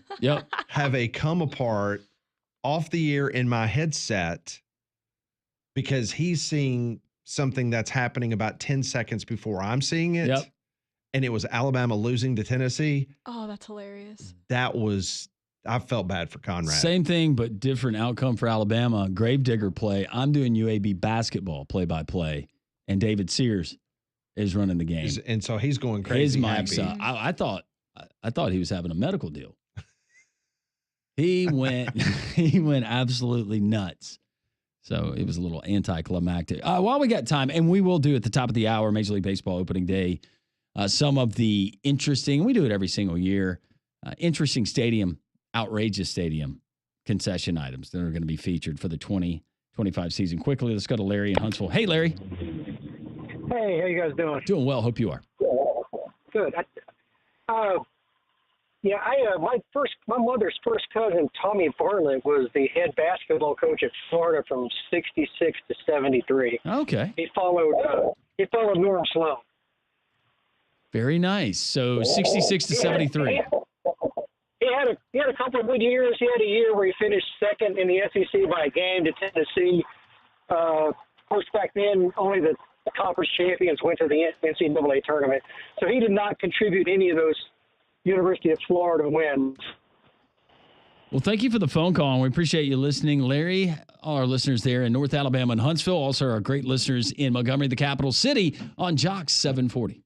have a come apart off the air in my headset because he's seeing something that's happening about 10 seconds before I'm seeing it. Yep. And it was Alabama losing to Tennessee. Oh, that's hilarious. I felt bad for Conrad. Same thing, but different outcome for Alabama. Gravedigger play. I'm doing UAB basketball play-by-play, and David Sears is running the game. And so he's going crazy. His mic's up. I thought he was having a medical deal. He went absolutely nuts. So it was a little anticlimactic. While we got time, and we will do at the top of the hour, Major League Baseball opening day, some of the interesting, we do it every single year, interesting stadium, outrageous stadium concession items that are going to be featured for the 2025 season. Quickly, let's go to Larry in Huntsville. Hey, Larry. Hey, how you guys doing? Doing well. Hope you are. Good. My mother's first cousin, Tommy Bartlett, was the head basketball coach at Florida from '66 to '73. Okay. He followed Norm Sloan. Very nice. So 66 to 73. He had a couple of good years. He had a year where he finished second in the SEC by a game to Tennessee. Of course, back then, only the conference champions went to the NCAA tournament. So he did not contribute any of those University of Florida wins. Well, thank you for the phone call, and we appreciate you listening. Larry, all our listeners there in North Alabama and Huntsville, also our great listeners in Montgomery, the capital city, on Jock 740.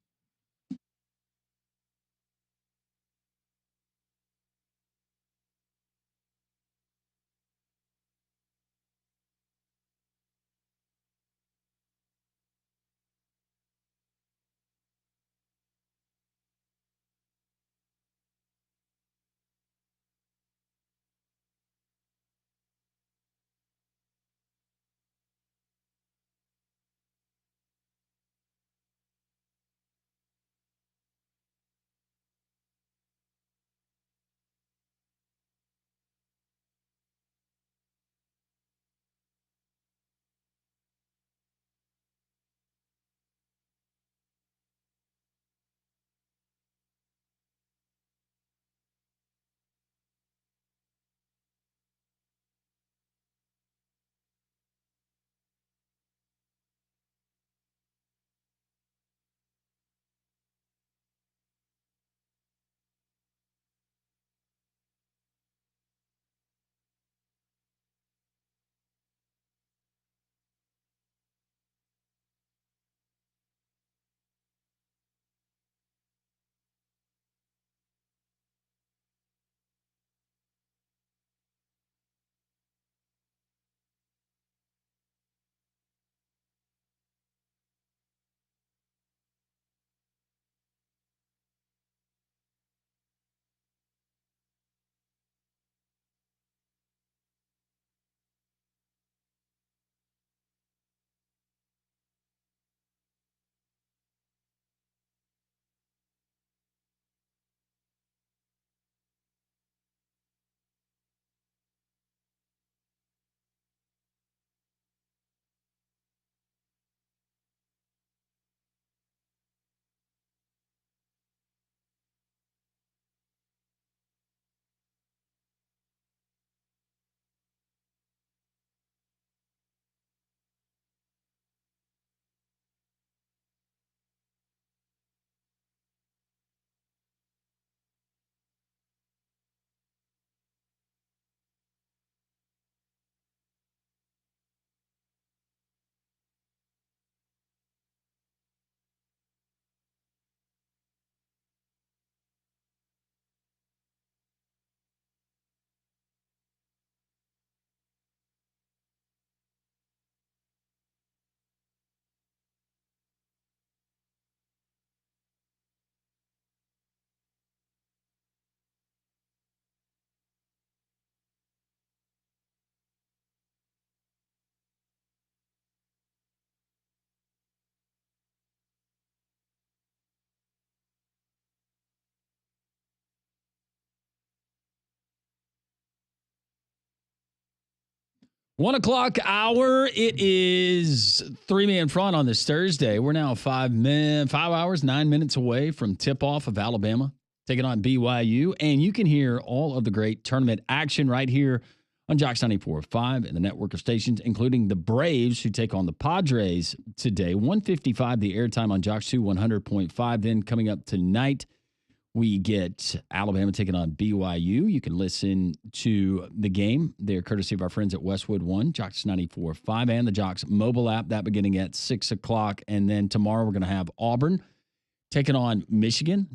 1 o'clock hour. It is 3-man front on this Thursday. We're now 5 hours, 9 minutes away from tip-off of Alabama taking on BYU. And you can hear all of the great tournament action right here on Jocks 94.5 and the network of stations, including the Braves, who take on the Padres today. 1:55 the airtime on Jocks 2 100.5. Then coming up tonight, we get Alabama taking on BYU. You can listen to the game there, courtesy of our friends at Westwood One, Jocks 94.5, and the Jocks mobile app, that beginning at 6 o'clock. And then tomorrow we're going to have Auburn taking on Michigan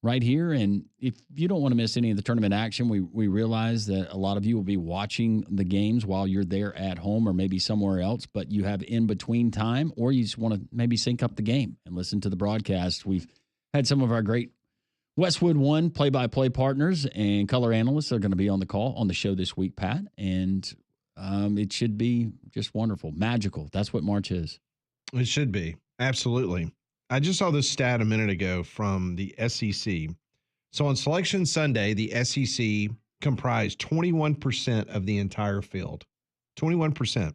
right here. And if you don't want to miss any of the tournament action, we realize that a lot of you will be watching the games while you're there at home or maybe somewhere else, but you have in-between time, or you just want to maybe sync up the game and listen to the broadcast. We've had some of our great Westwood One play-by-play partners and color analysts are going to be on the call on the show this week, Pat, and it should be just wonderful, magical. That's what March is. It should be. Absolutely. I just saw this stat a minute ago from the SEC. So on Selection Sunday, the SEC comprised 21% of the entire field. 21%.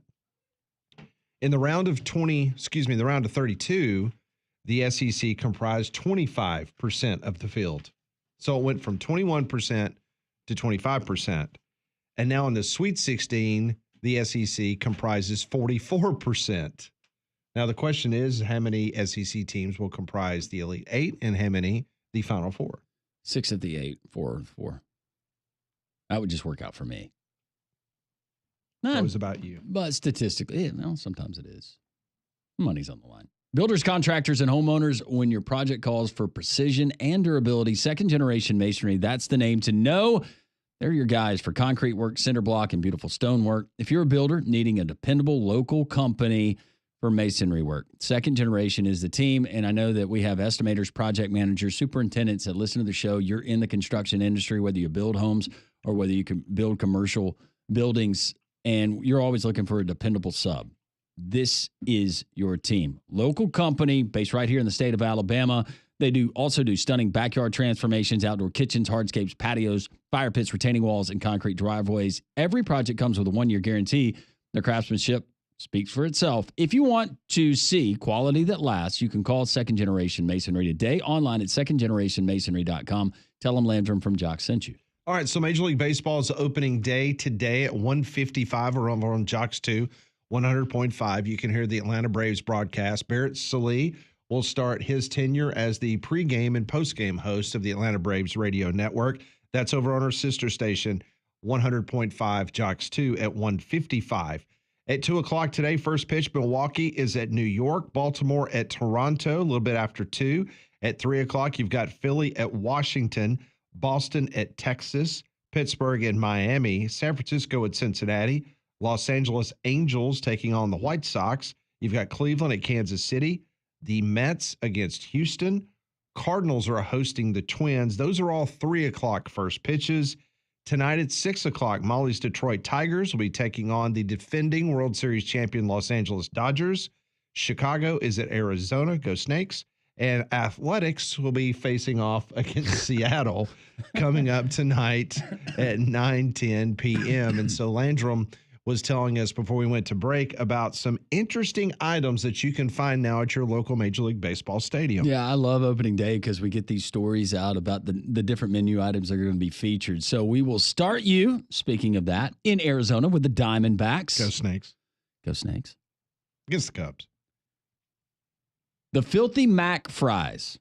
In the round of 32, the SEC comprised 25% of the field. So it went from 21% to 25%. And now in the Sweet 16, the SEC comprises 44%. Now the question is, how many SEC teams will comprise the Elite Eight and how many the Final Four? 6 of the 8, 4 of 4. That would just work out for me. That was about you. But statistically, sometimes it is. Money's on the line. Builders, contractors, and homeowners, when your project calls for precision and durability, Second Generation Masonry, that's the name to know. They're your guys for concrete work, cinder block, and beautiful stonework. If you're a builder needing a dependable local company for masonry work, Second Generation is the team. And I know that we have estimators, project managers, superintendents that listen to the show. You're in the construction industry, whether you build homes or whether you can build commercial buildings, and you're always looking for a dependable sub. This is your team. Local company based right here in the state of Alabama. They also do stunning backyard transformations, outdoor kitchens, hardscapes, patios, fire pits, retaining walls, and concrete driveways. Every project comes with a 1-year guarantee. Their craftsmanship speaks for itself. If you want to see quality that lasts, you can call Second Generation Masonry today, online at secondgenerationmasonry.com. Tell them Landrum from Jock sent you. All right, so Major League Baseball's opening day today at 1:55. We're on Jocks 2 100.5. You can hear the Atlanta Braves broadcast. Barrett Sallee will start his tenure as the pregame and postgame host of the Atlanta Braves radio network. That's over on our sister station, 100.5 Jocks 2 at 1:55. At 2 o'clock today, first pitch, Milwaukee is at New York, Baltimore at Toronto, a little bit after 2. At 3 o'clock, you've got Philly at Washington, Boston at Texas, Pittsburgh and Miami, San Francisco at Cincinnati, Los Angeles Angels taking on the White Sox. You've got Cleveland at Kansas City, the Mets against Houston. Cardinals are hosting the Twins. Those are all 3 o'clock first pitches. Tonight at 6 o'clock, Molly's Detroit Tigers will be taking on the defending World Series champion Los Angeles Dodgers. Chicago is at Arizona. Go Snakes. And Athletics will be facing off against Seattle coming up tonight at 9:10 p.m. And so Landrum was telling us before we went to break about some interesting items that you can find now at your local Major League Baseball stadium. Yeah, I love opening day because we get these stories out about the different menu items that are going to be featured. So we will start you, speaking of that, in Arizona with the Diamondbacks. Go Snakes. Go Snakes. Against the Cubs. The Filthy Mac fries.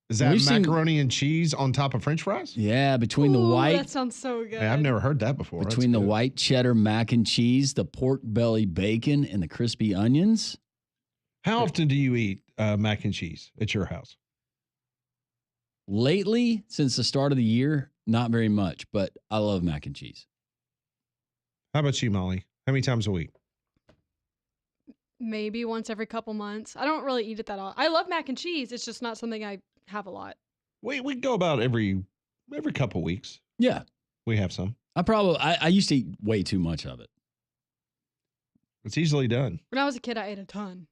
Is that macaroni and cheese on top of French fries? Yeah, between the white. That sounds so good. Hey, I've never heard that before. Between the white cheddar mac and cheese, the pork belly bacon, and the crispy onions. How often do you eat mac and cheese at your house? Lately, since the start of the year, not very much, but I love mac and cheese. How about you, Molly? How many times a week? Maybe once every couple months. I don't really eat it that often. I love mac and cheese. It's just not something I have a lot. We go about every couple weeks. Yeah. We have some. I used to eat way too much of it. It's easily done. When I was a kid, I ate a ton.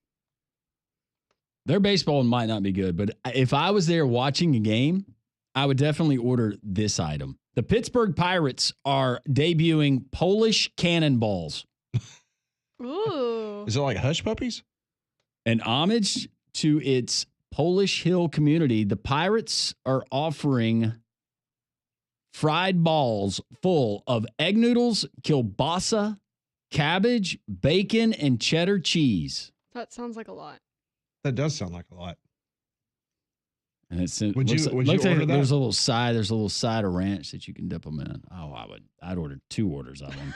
Their baseball might not be good, but if I was there watching a game, I would definitely order this item. The Pittsburgh Pirates are debuting Polish cannonballs. Ooh. Is it like Hush Puppies? An homage to its Polish Hill community, the Pirates are offering fried balls full of egg noodles, kielbasa, cabbage, bacon, and cheddar cheese. That sounds like a lot. That does sound like a lot. And it's Would you order that? There's a little side of ranch that you can dip them in. Oh, I'd order 2 orders of them.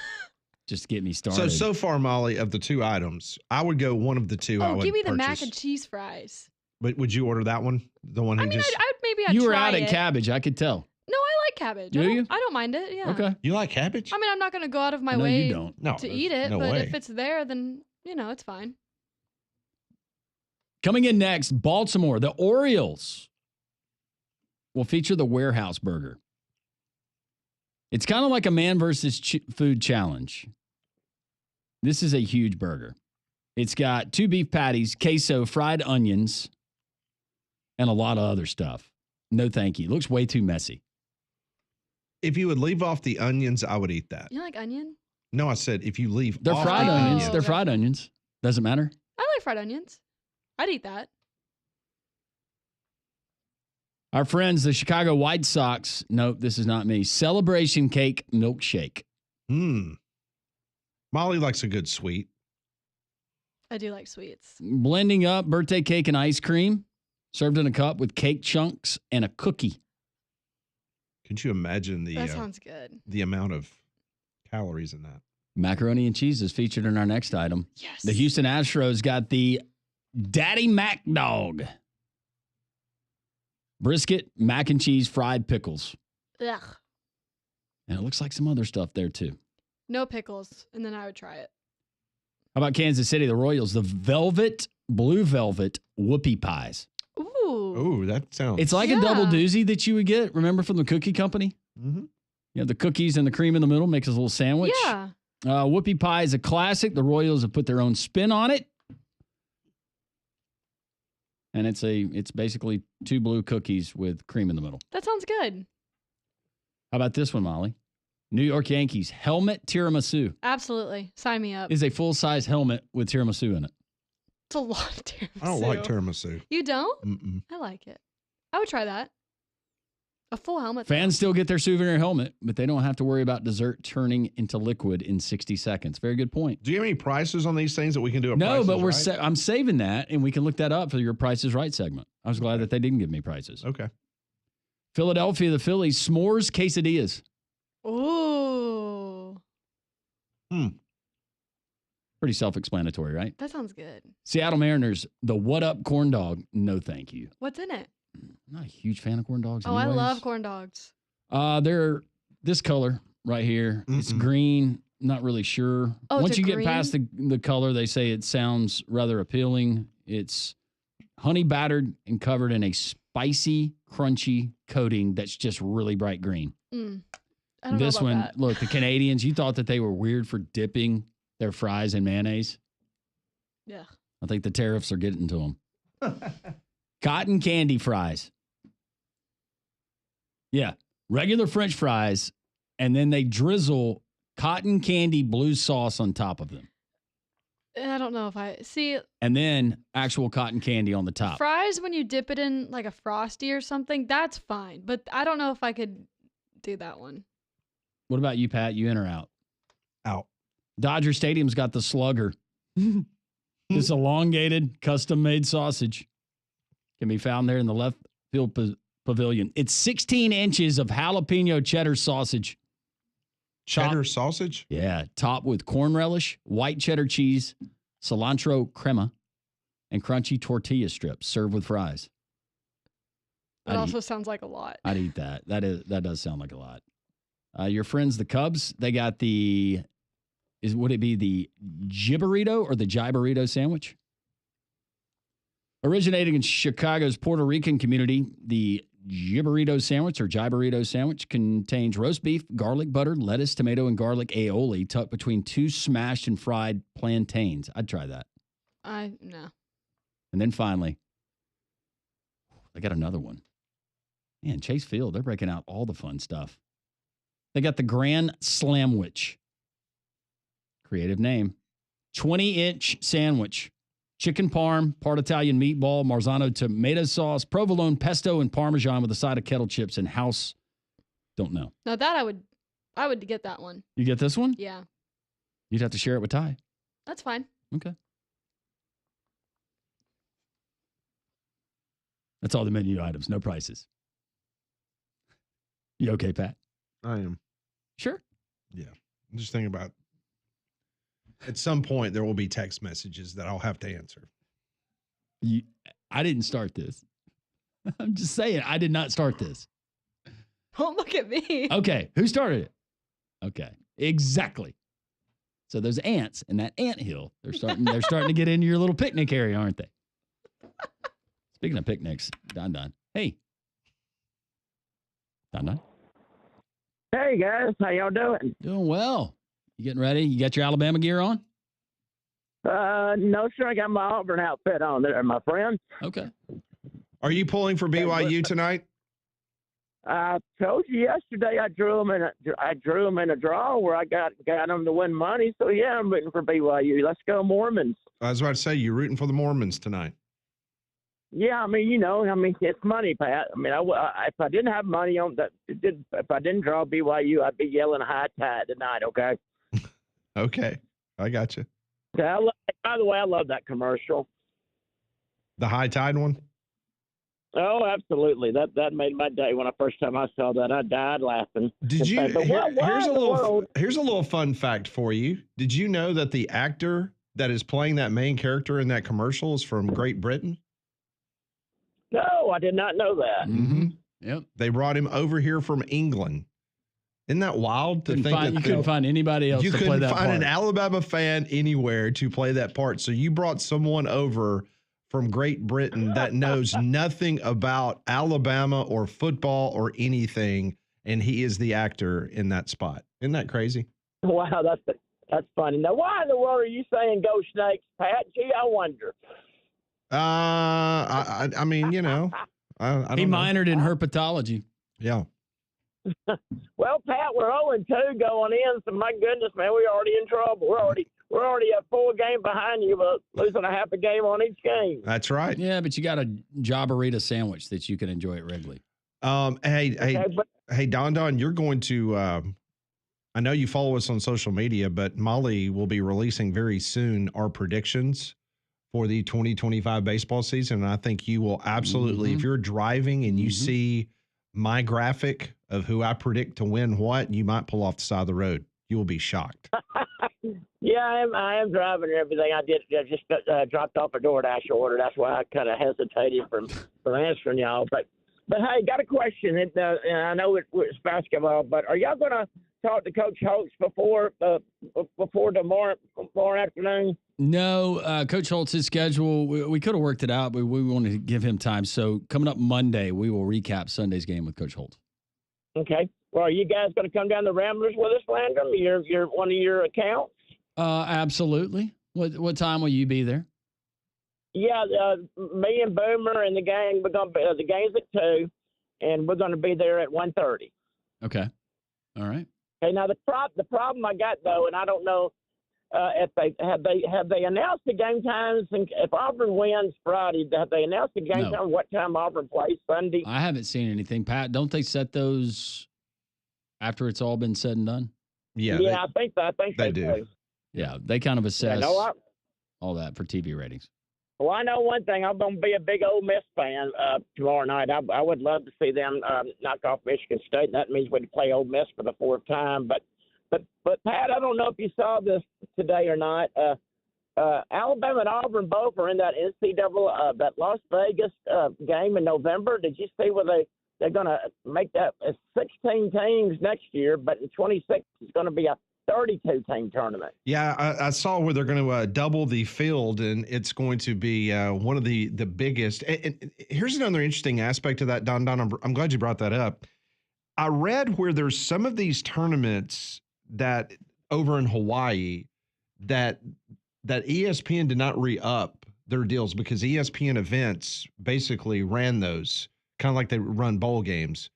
Just to get me started. So far, Molly, of the 2 items, I would go one of the 2 I would give me the purchase. mac and cheese fries. But would you order that one? The one he I'd You were try out it. at cabbage, I could tell. No, I like cabbage. Do you? I don't mind it. Yeah. Okay. You like cabbage? I mean, I'm not going to go out of my No, way you don't. to eat it, no but way. if it's there, then, it's fine. Coming in next, Baltimore, the Orioles will feature the Warehouse Burger. It's kind of like a man versus food challenge. This is a huge burger. It's got 2 beef patties, queso, fried onions, and a lot of other stuff. No thank you. Looks way too messy. If you would leave off the onions, I would eat that. You like onion? No, I said if you leave They're off fried the onions. They're fried onions. Doesn't matter. I like fried onions. I'd eat that. Our friends, the Chicago White Sox. Nope, this is not me. Celebration cake milkshake. Molly likes a good sweet. I do like sweets. Blending up birthday cake and ice cream, served in a cup with cake chunks and a cookie. Could you imagine That sounds good. the amount of calories in that? Macaroni and cheese is featured in our next item. Yes. The Houston Astros got the Daddy Mac Dog. Brisket, mac and cheese, fried pickles. Ugh. And it looks like some other stuff there too. No pickles, and then I would try it. How about Kansas City, the Royals? The blue velvet whoopie pies. Ooh. Ooh, that sounds... It's like a double doozy that you would get, remember, from the cookie company? Mm-hmm. You have the cookies and the cream in the middle, makes us a little sandwich. Yeah. Whoopie pie is a classic. The Royals have put their own spin on it. And it's basically 2 blue cookies with cream in the middle. That sounds good. How about this one, Molly? New York Yankees helmet tiramisu. Absolutely. Sign me up. Is a full-size helmet with tiramisu in it. It's a lot of tiramisu. I don't like tiramisu. You don't? Mm-mm. I like it. I would try that. A full helmet. Fans still get their souvenir helmet, but they don't have to worry about dessert turning into liquid in 60 seconds. Very good point. Do you have any prices on these things that we can do? No, but Right? I'm saving that, and we can look that up for your Price is Right segment. I was glad that they didn't give me prices. Okay. Philadelphia, the Phillies, s'mores quesadillas. Ooh. Pretty self-explanatory, right? That sounds good. Seattle Mariners, the What Up corn dog. No, thank you. What's in it? I'm not a huge fan of corn dogs. Oh, I anyways. love corn dogs. They're this color right here. It's green. Not really sure. Oh, Once it's you a get past the color, they say it sounds rather appealing. It's honey battered and covered in a spicy, crunchy coating that's just really bright green. I don't This know about one, that. look, the Canadians, you thought that they were weird for dipping their fries in mayonnaise. Yeah. I think the tariffs are getting to them. Cotton candy fries. Yeah. Regular French fries, and then they drizzle cotton candy blue sauce on top of them. I don't know if I see And then actual cotton candy on the top. fries when you dip it in like a Frosty or something. That's fine, but I don't know if I could do that one. What about you, Pat? You in or out? Out. Dodger Stadium's got the Slugger. This elongated, custom-made sausage can be found there in the left field pavilion. It's 16 inches of jalapeno cheddar sausage. Cheddar sausage? Yeah, topped with corn relish, white cheddar cheese, cilantro crema, and crunchy tortilla strips served with fries. That also sounds like a lot. I'd eat that. That does sound like a lot. Your friends, the Cubs, they got would it be the Jibarito or the Jibarito sandwich? Originating in Chicago's Puerto Rican community, the Jibarito sandwich contains roast beef, garlic butter, lettuce, tomato, and garlic aioli tucked between 2 smashed and fried plantains. I'd try that. No. And then finally, they got another one. Man, Chase Field, they're breaking out all the fun stuff. They got the Grand Slamwich. Creative name. 20-inch sandwich. Chicken parm, part Italian meatball, Marzano tomato sauce, provolone, pesto, and Parmesan with a side of kettle chips and house. Don't know. Now that I would get that one. You get this one? Yeah. You'd have to share it with Ty. That's fine. Okay. That's all the menu items, no prices. You okay, Pat? I am. Sure. Yeah. I'm just thinking about at some point there will be text messages that I'll have to answer. I didn't start this. I'm just saying, I did not start this. Don't look at me. Okay. Who started it? Okay. Exactly. So those ants in that ant hill, they're starting to get into your little picnic area, aren't they? Speaking of picnics, Don. Hey. Don. Hey guys, how y'all doing? Doing well. You getting ready? You got your Alabama gear on? No, sir. I got my Auburn outfit on there, my friend. Okay. Are you pulling for BYU tonight? I told you yesterday I drew them in a draw where I got them to win money. So yeah, I'm rooting for BYU. Let's go Mormons. I was about to say you're rooting for the Mormons tonight. Yeah, it's money, Pat. If I didn't have money on that, if I didn't draw BYU, I'd be yelling high tide tonight. Okay. Okay, I got you. By the way, I love that commercial. The high tide one. Oh, absolutely. That made my day when first time I saw that. I died laughing. Did you? Here's a little fun fact for you. Did you know that the actor that is playing that main character in that commercial is from Great Britain? No, I did not know that. Mm-hmm. Yep. They brought him over here from England. Isn't that wild to think that you couldn't find anybody else to play that part? You couldn't find an Alabama fan anywhere to play that part. So you brought someone over from Great Britain that knows nothing about Alabama or football or anything, and he is the actor in that spot. Isn't that crazy? Wow, that's funny. Now, why in the world are you saying go Snakes, Pat? Gee, I wonder. I mean, you know, I don't he know. minored in herpetology. Yeah. Well, Pat, we're 0-2 going in, so my goodness, man, we're already in trouble. We're already a full game behind you, but losing a half a game on each game. That's right. Yeah, but you got a Jabberita sandwich that you can enjoy at Wrigley. Hey, Don, you're going to. I know you follow us on social media, but Molly will be releasing very soon our predictions for the 2025 baseball season. And I think you will absolutely, if you're driving and you see my graphic of who I predict to win what, you might pull off the side of the road. You will be shocked. Yeah, I am driving and everything. I just dropped off a DoorDash order. That's why I kind of hesitated from answering y'all. But hey, got a question. And I know it's basketball, but are y'all going to talk to Coach Holtz before tomorrow afternoon? No, Coach Holtz's schedule, we could have worked it out, but we wanted to give him time. So coming up Monday, we will recap Sunday's game with Coach Holtz. Okay. Well, are you guys going to come down to Ramblers with us, Landon? You're one of your accounts? Absolutely. What time will you be there? Yeah, me and Boomer and the gang, the game's at 2, and we're going to be there at 1:30. Okay. All right. Okay. Now the problem I got though, and I don't know if they announced the game times, and if Auburn wins Friday, have they announced the game time? What time Auburn plays Sunday? I haven't seen anything, Pat. Don't they set those after it's all been said and done? Yeah. Yeah, I think they do. Yeah, they kind of assess all that for TV ratings. Well, I know one thing. I'm going to be a big Ole Miss fan tomorrow night. I would love to see them knock off Michigan State, and that means we'd play Ole Miss for the 4th time. But Pat, I don't know if you saw this today or not. Alabama and Auburn both are in that NCAA, that Las Vegas game in November. Did you see where they're going to make that 16 teams next year, but in 26 it's going to be a 32-team tournament. Yeah, I saw where they're going to double the field, and it's going to be one of the biggest. And here's another interesting aspect of that, Don. I'm glad you brought that up. I read where there's some of these tournaments that over in Hawaii that ESPN did not re-up their deals because ESPN events basically ran those kind of like they run bowl games.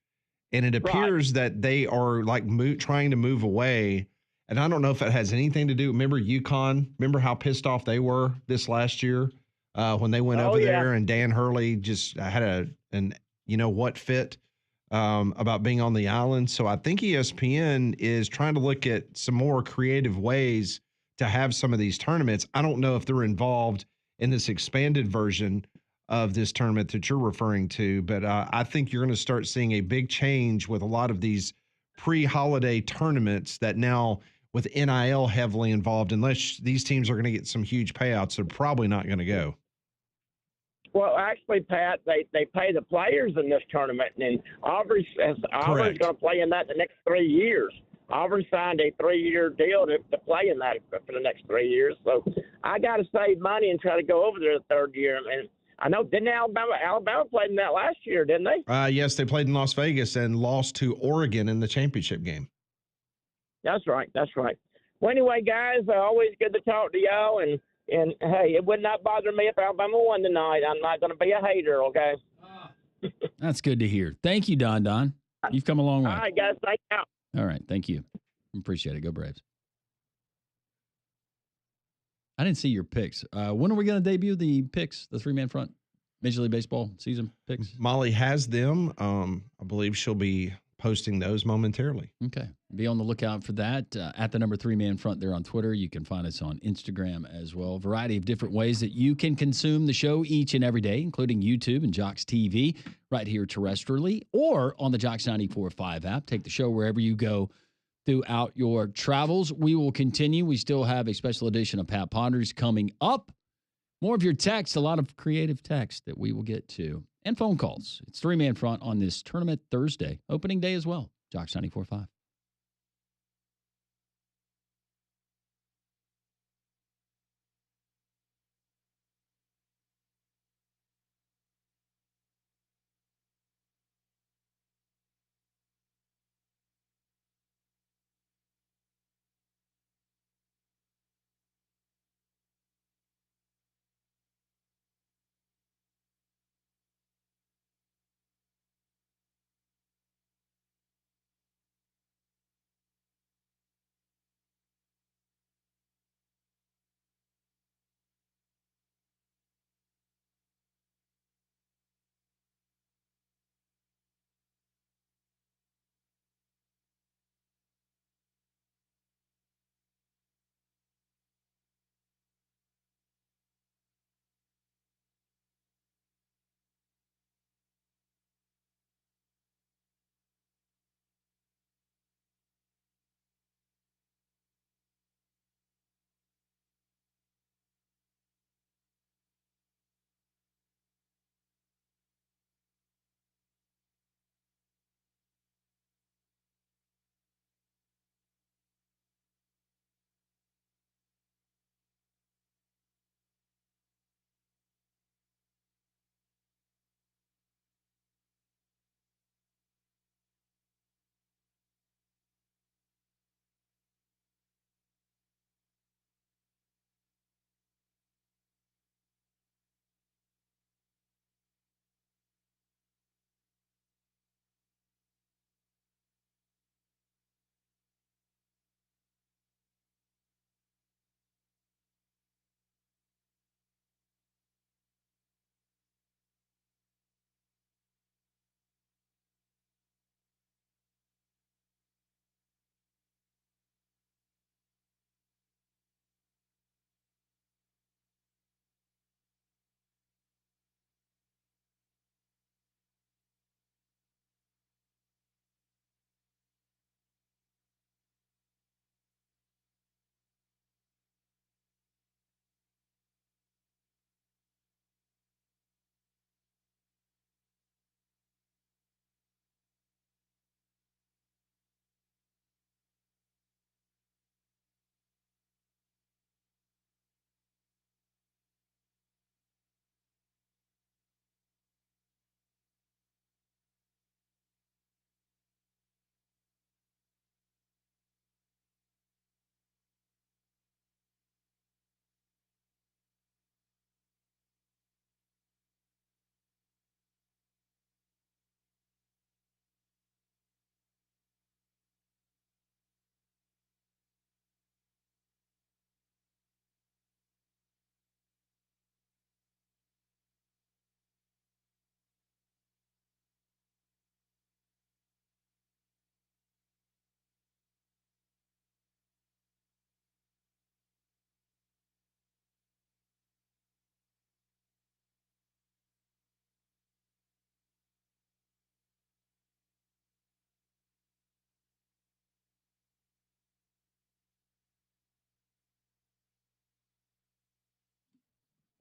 And it appears that they are like trying to move away And I don't know if it has anything to do. Remember UConn? Remember how pissed off they were this last year when they went over there and Dan Hurley just had an you know what fit about being on the island. So I think ESPN is trying to look at some more creative ways to have some of these tournaments. I don't know if they're involved in this expanded version of this tournament that you're referring to, but I think you're going to start seeing a big change with a lot of these pre-holiday tournaments that now with NIL heavily involved, unless these teams are going to get some huge payouts, they're probably not going to go. Well, actually, Pat, they pay the players in this tournament, and Auburn's going to play in that the next 3 years. Auburn signed a 3-year deal to play in that for the next 3 years. So I got to save money and try to go over there the third year. And I know, didn't Alabama played in that last year, didn't they? Yes, they played in Las Vegas and lost to Oregon in the championship game. That's right. Well, anyway, guys, always good to talk to y'all. And hey, it would not bother me if Alabama won tonight. I'm not going to be a hater, okay? That's good to hear. Thank you, Don. You've come a long way. All right, guys. Thank you. All right. Thank you. Appreciate it. Go Braves. I didn't see your picks. When are we going to debut the picks, the three-man front Major League Baseball season picks? Molly has them. I believe she'll be posting those momentarily. Okay. Be on the lookout for that at the number 3-man front there on Twitter. You can find us on Instagram as well. A variety of different ways that you can consume the show each and every day, including YouTube and Jocks TV right here terrestrially or on the Jocks 94.5 app. Take the show wherever you go throughout your travels. We will continue. We still have a special edition of Pat Ponders coming up. More of your text, a lot of creative text that we will get to, and phone calls. It's 3-man front on this tournament Thursday, opening day as well. Jocks 94.5.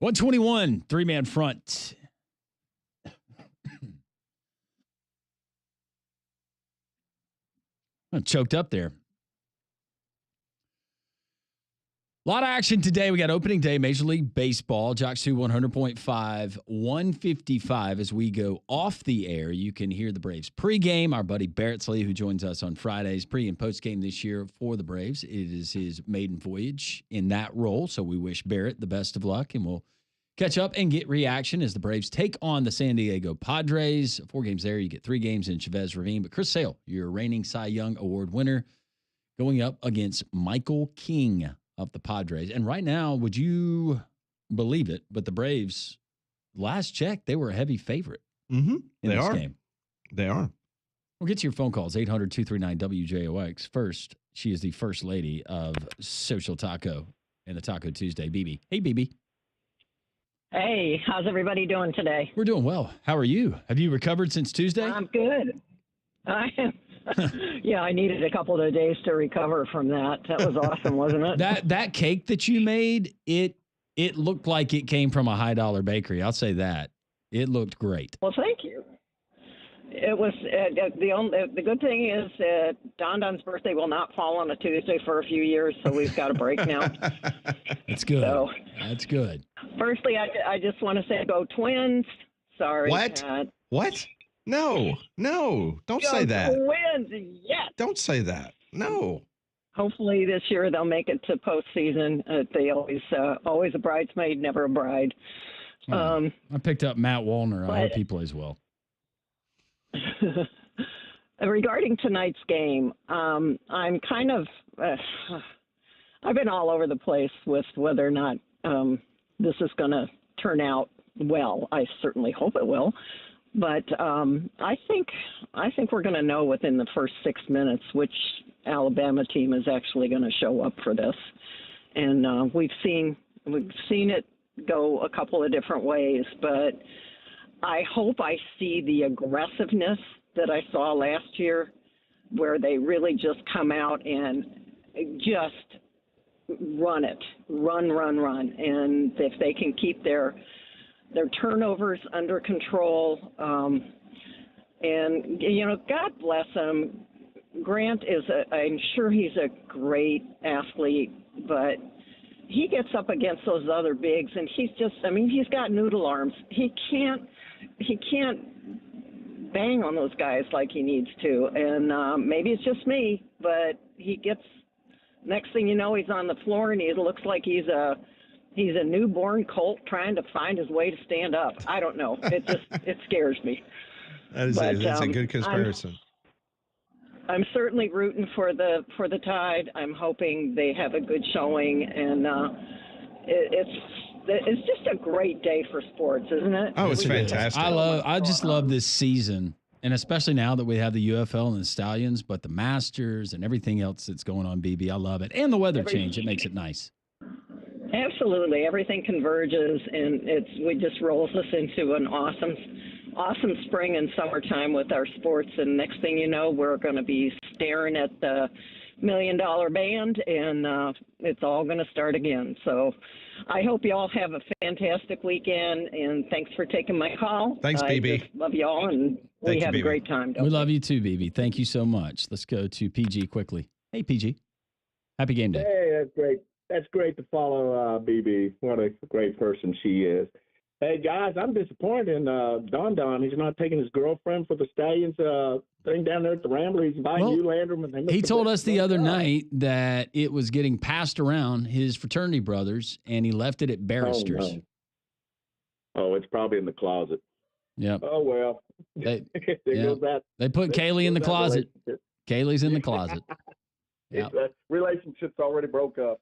121, three-man front. I'm choked up there. A lot of action today. We got opening day, Major League Baseball, Jocks 2 100.5, 155 as we go off the air. You can hear the Braves pregame. Our buddy Barrettsley, who joins us on Fridays, pre- and postgame this year for the Braves. It is his maiden voyage in that role, so we wish Barrett the best of luck, and we'll catch up and get reaction as the Braves take on the San Diego Padres. 4 games there. You get 3 games in Chavez Ravine. But Chris Sale, your reigning Cy Young Award winner, going up against Michael King of the Padres. And right now, would you believe it, but the Braves, last check, they were a heavy favorite in this game. They are. We'll get to your phone calls, 800-239-WJOX. First, she is the first lady of Social Taco and the Taco Tuesday, BB. Hey, BB. Hey, how's everybody doing today? We're doing well. How are you? Have you recovered since Tuesday? I'm good. I am. Yeah, I needed a couple of days to recover from that. That was awesome, wasn't it? That cake that you made, it looked like it came from a high dollar bakery. I'll say that. It looked great. Well, thank you. It was the good thing is Don Don's birthday will not fall on a Tuesday for a few years, so we've got a break now. That's good. So, that's good. Firstly, I just want to say go Twins. Sorry. What? What? No, don't say that. Twins, yes. Don't say that. No. Hopefully this year they'll make it to postseason. They always a bridesmaid, never a bride. I picked up Matt Wallner. I hope he plays well. Regarding tonight's game, I'm kind of I've been all over the place with whether or not this is going to turn out well. I certainly hope it will. But I think we're going to know within the first 6 minutes which Alabama team is actually going to show up for this. And we've seen it go a couple of different ways, but I hope I see the aggressiveness that I saw last year, where they really just come out and just run it, run. And if they can keep their turnovers under control, and God bless him. Grant I'm sure he's a great athlete, but he gets up against those other bigs, and he's got noodle arms. He can't bang on those guys like he needs to, and maybe it's just me, but he gets. Next thing you know, he's on the floor, and he looks like he's a newborn colt trying to find his way to stand up. I don't know. It scares me. That's a good comparison. I'm certainly rooting for the Tide. I'm hoping they have a good showing, and it's just a great day for sports, isn't it? Oh, it's fantastic. I just love this season, and especially now that we have the UFL and the Stallions, but the Masters and everything else that's going on, BB. I love it. And the weather change. It makes it nice. Absolutely. Everything converges, and we just rolls us into an awesome spring and summertime with our sports. And next thing you know, we're going to be staring at the $1 Million Band, and it's all going to start again. So I hope you all have a fantastic weekend, and thanks for taking my call. Thanks, BB. I just love you all, and we have a great time. We love you too, BB. Thank you so much. Let's go to PG quickly. Hey, PG. Happy game day. Hey, that's great. That's great to follow BB. What a great person she is. Hey, guys, I'm disappointed in Don Don. He's not taking his girlfriend for the Stallions thing down there at the Rambler. He's inviting you, Landrum. He told us the other night that it was getting passed around his fraternity brothers, and he left it at Barrister's. Oh, it's probably in the closet. Yep. Oh, well. They put Kaylee in the closet. Kaylee's in the closet. Yep. That relationship's already broke up.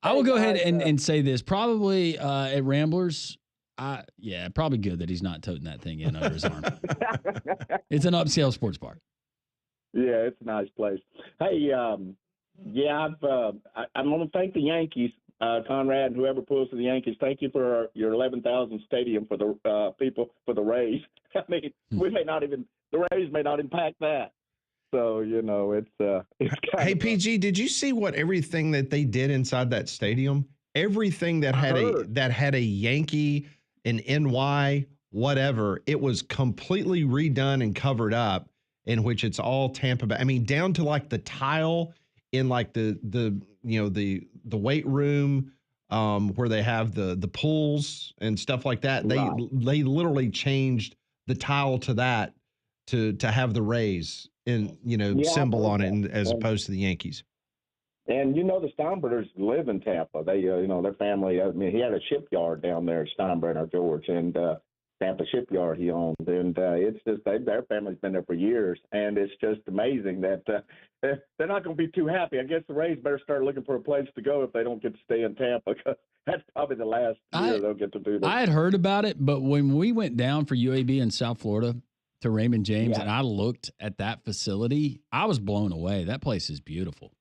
I will go ahead and say this. Probably at Ramblers, probably good that he's not toting that thing in under his arm. It's an upscale sports bar. Yeah, it's a nice place. Hey, I'm going to thank the Yankees, Conrad, and whoever pulls for the Yankees. Thank you for your 11,000 stadium for the people, for the Rays. I mean, the Rays may not impact that. So, it's Hey, PG, did you see everything that they did inside that stadium? everything that had a Yankee, an NY, whatever, it was completely redone and covered up, in which it's all Tampa Bay. I mean, down to like the tile in like the weight room, where they have the pools and stuff like that. They literally changed the tile to that to have the Rays symbol on it, as opposed to the Yankees. And the Steinbrenners live in Tampa. They, their family. I mean, he had a shipyard down there, Steinbrenner George, and Tampa Shipyard he owned. And it's just their family's been there for years, and it's just amazing that they're not going to be too happy. I guess the Rays better start looking for a place to go if they don't get to stay in Tampa, because that's probably the last year they'll get to do that. I had heard about it, but when we went down for UAB in South Florida to Raymond James, and I looked at that facility, I was blown away. That place is beautiful.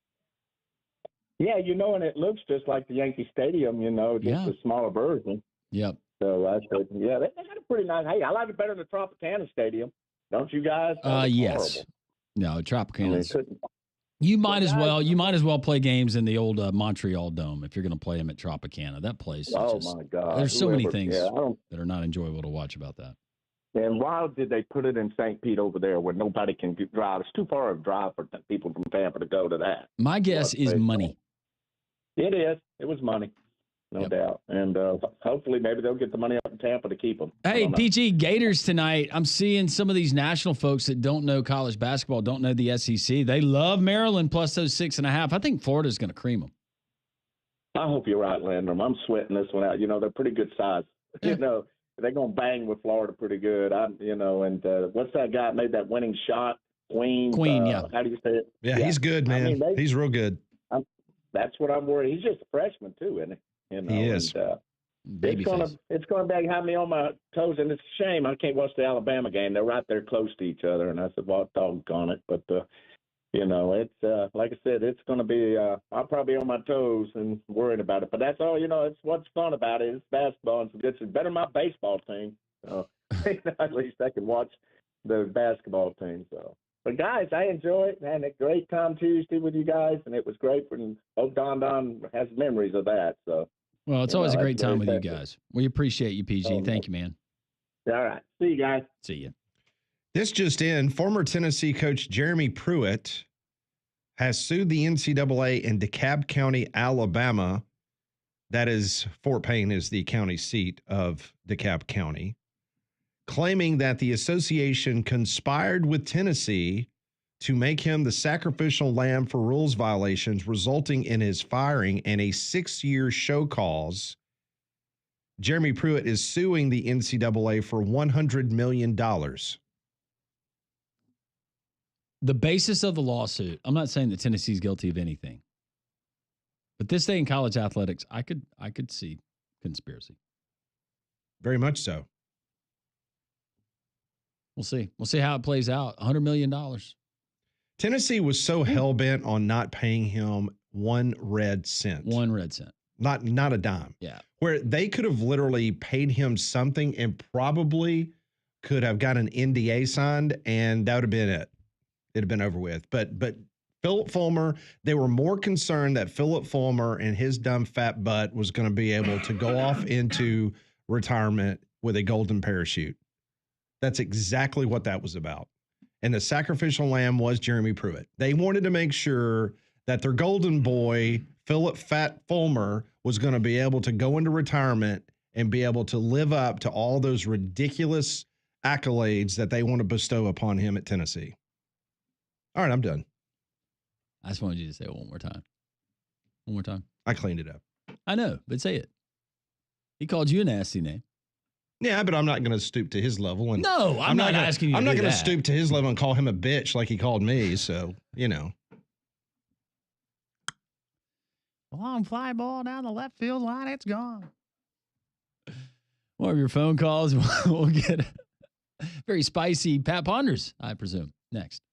Yeah, and it looks just like the Yankee Stadium, just a smaller version. Yep. So I said, they got a pretty nice. Hey, I like it better than the Tropicana Stadium. Don't you guys? Yes. Horrible. No, Tropicana. You might as well play games in the old Montreal Dome if you're going to play them at Tropicana. That place. My God! There's so many things that are not enjoyable to watch about that. And why did they put it in St. Pete over there where nobody can drive? It's too far of a drive for people from Tampa to go to that. My guess is money. It is. It was money, no doubt. And hopefully maybe they'll get the money up in Tampa to keep them. Hey, PG, Gators tonight. I'm seeing some of these national folks that don't know college basketball, don't know the SEC. They love Maryland plus those 6.5. I think Florida's going to cream them. I hope you're right, Landrum. I'm sweating this one out. They're pretty good size. Yeah. They're going to bang with Florida pretty good. And what's that guy that made that winning shot? Queen, yeah. How do you say it? Yeah, he's good, man. I mean, he's real good. That's what I'm worried. He's just a freshman too, isn't he? He is. And, it's going to have me on my toes, and it's a shame I can't watch the Alabama game. They're right there close to each other, and I said, "Well, doggone it!" But it's like I said, it's going to be. I'll probably be on my toes and worried about it. But that's all. It's what's fun about it. It's basketball, and it's better than my baseball team. So at least I can watch the basketball team. So. But, guys, I enjoy it. I had a great time Tuesday with you guys, and it was great. And Don has memories of that. So, well, it's always a great time with you guys. We appreciate you, PG. Thank you, man. All right. See you guys. See you. This just in, former Tennessee coach Jeremy Pruitt has sued the NCAA in DeKalb County, Alabama. That is, Fort Payne is the county seat of DeKalb County, claiming that the association conspired with Tennessee to make him the sacrificial lamb for rules violations, resulting in his firing and a 6-year show cause. Jeremy Pruitt is suing the NCAA for $100 million. The basis of the lawsuit, I'm not saying that Tennessee's guilty of anything, but this day in college athletics, I could see conspiracy. Very much so. We'll see. We'll see how it plays out. $100 million. Tennessee was so hell-bent on not paying him 1 red cent. 1 red cent. Not a dime. Yeah. Where they could have literally paid him something and probably could have got an NDA signed, and that would have been it. It'd have been over with. But Philip Fulmer, they were more concerned that Philip Fulmer and his dumb fat butt was going to be able to go off into retirement with a golden parachute. That's exactly what that was about. And the sacrificial lamb was Jeremy Pruitt. They wanted to make sure that their golden boy, Philip Fat Fulmer, was going to be able to go into retirement and be able to live up to all those ridiculous accolades that they want to bestow upon him at Tennessee. All right, I'm done. I just wanted you to say it one more time. One more time. I cleaned it up. I know, but say it. He called you a nasty name. Yeah, but I'm not going to stoop to his level. And no, I'm not asking you. I'm not going to stoop to his level and call him a bitch like he called me. So, Long fly ball down the left field line. It's gone. More of your phone calls. We'll get very spicy Pat Ponders, I presume, next.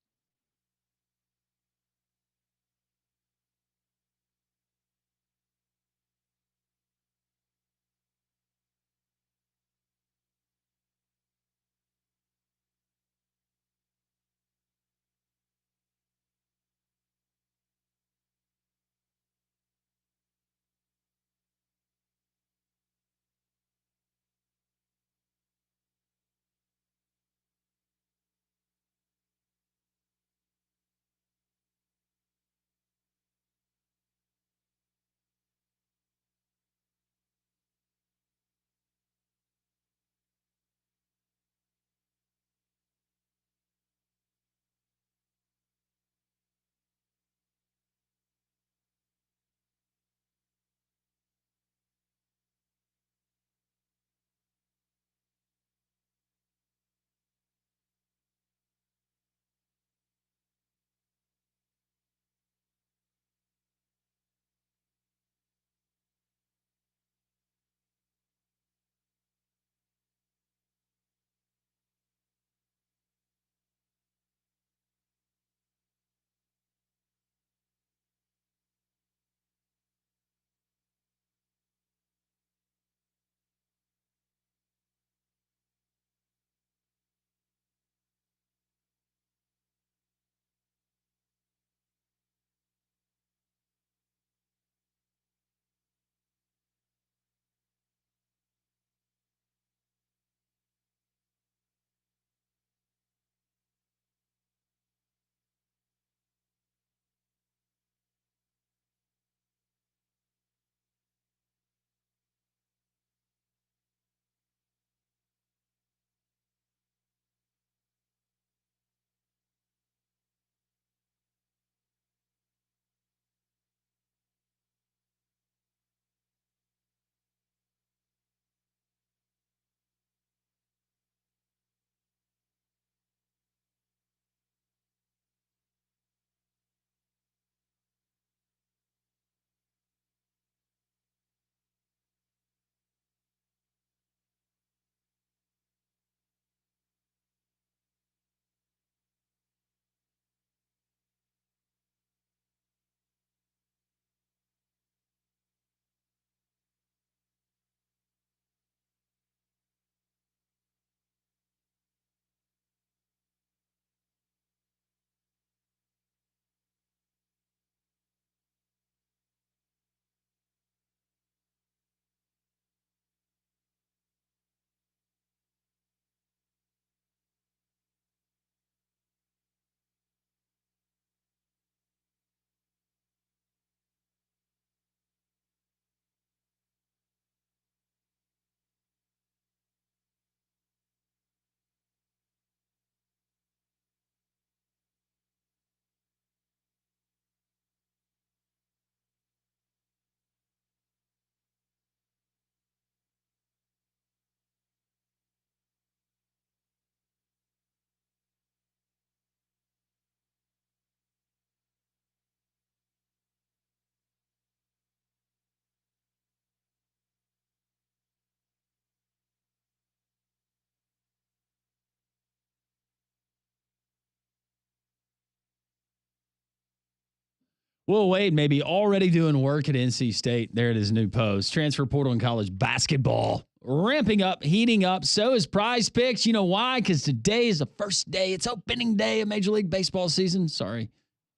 Will Wade may be already doing work at NC State. There it is, new post. Transfer portal in college basketball ramping up, heating up. So is Prize Picks. You know why? Because today is the first day. It's opening day of Major League Baseball season. Sorry,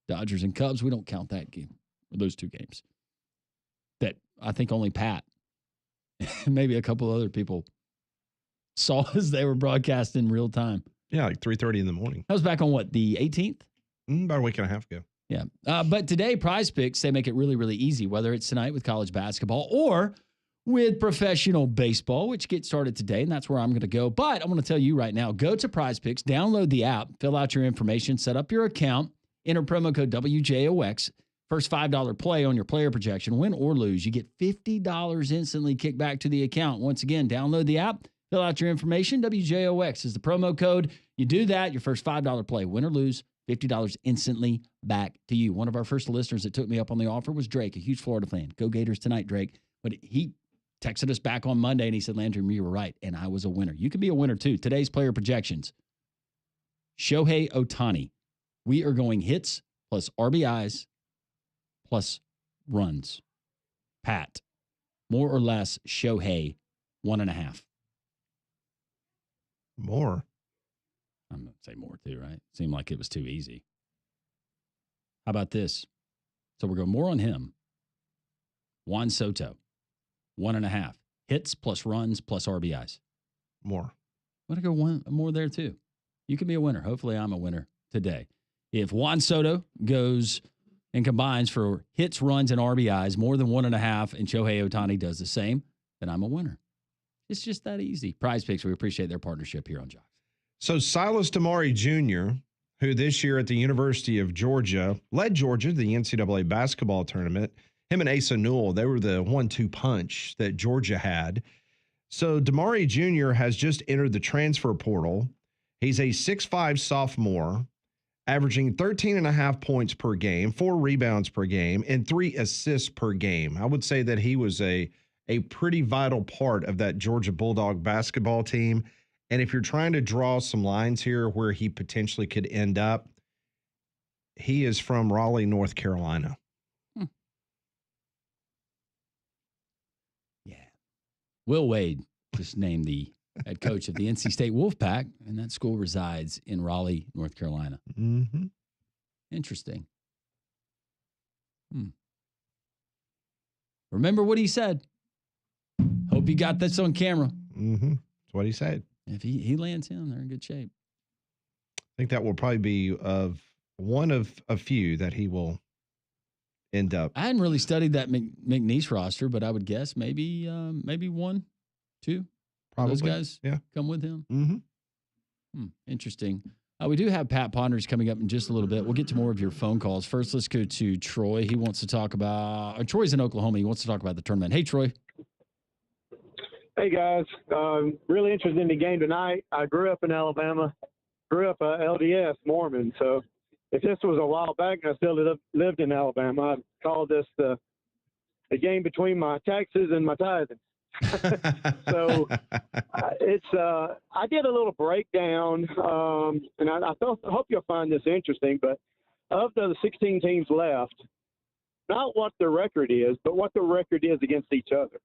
Dodgers and Cubs. We don't count that game or those two games. That I think only Pat, maybe a couple other people saw as they were broadcast in real time. Yeah, like 3:30 in the morning. That was back on what, the 18th? About a week and a half ago. Yeah. But today, Prize Picks, they make it really, really easy, whether it's tonight with college basketball or with professional baseball, which gets started today, and that's where I'm going to go. But I'm going to tell you right now, go to Prize Picks, download the app, fill out your information, set up your account, enter promo code WJOX. First $5 play on your player projection, win or lose, you get $50 instantly kicked back to the account. Once again, download the app, fill out your information. WJOX is the promo code. You do that, your first $5 play, win or lose, $50 instantly back to you. One of our first listeners that took me up on the offer was Drake, a huge Florida fan. Go Gators tonight, Drake. But he texted us back on Monday and he said, Landry, you were right, and I was a winner. You can be a winner too. Today's player projections. Shohei Ohtani. We are going hits plus RBIs plus runs. Pat. More or less, Shohei, 1.5. More. I'm going to say more too, right? Seemed like it was too easy. How about this? So we're going more on him. Juan Soto, 1.5. Hits plus runs plus RBIs. More. I'm going to go one more there too. You can be a winner. Hopefully I'm a winner today. If Juan Soto goes and combines for hits, runs, and RBIs more than 1.5, and Shohei Ohtani does the same, then I'm a winner. It's just that easy. Prize Picks, we appreciate their partnership here on Jocks. So Silas Damari Jr., who this year at the University of Georgia led Georgia to the NCAA basketball tournament, him and Asa Newell, they were the 1-2 punch that Georgia had. So Damari Jr. has just entered the transfer portal. He's a 6'5" sophomore, averaging 13.5 points per game, 4 rebounds per game, and 3 assists per game. I would say that he was a pretty vital part of that Georgia Bulldog basketball team. And if you're trying to draw some lines here where he potentially could end up, he is from Raleigh, North Carolina. Yeah. Will Wade just named the head coach of the NC State Wolfpack, and that school resides in Raleigh, North Carolina. Mm-hmm. Interesting. Remember what he said. Hope you got this on camera. Mm-hmm. That's what he said. If he lands him, they're in good shape. I think that will probably be one of a few that he will end up. I hadn't really studied that McNeese roster, but I would guess maybe 1, 2. Probably. Those guys come with him. Mm-hmm. Interesting. We do have Pat Ponders coming up in just a little bit. We'll get to more of your phone calls. First, let's go to Troy. He wants to talk about, Troy's in Oklahoma. He wants to talk about the tournament. Hey, Troy. Hey, guys. Really interested in the game tonight. I grew up in Alabama, grew up LDS Mormon. So if this was a while back and I still lived in Alabama, I'd call this the game between my taxes and my tithing. So I did a little breakdown, and I hope you'll find this interesting, but of the 16 teams left, not what the record is, but what the record is against each other.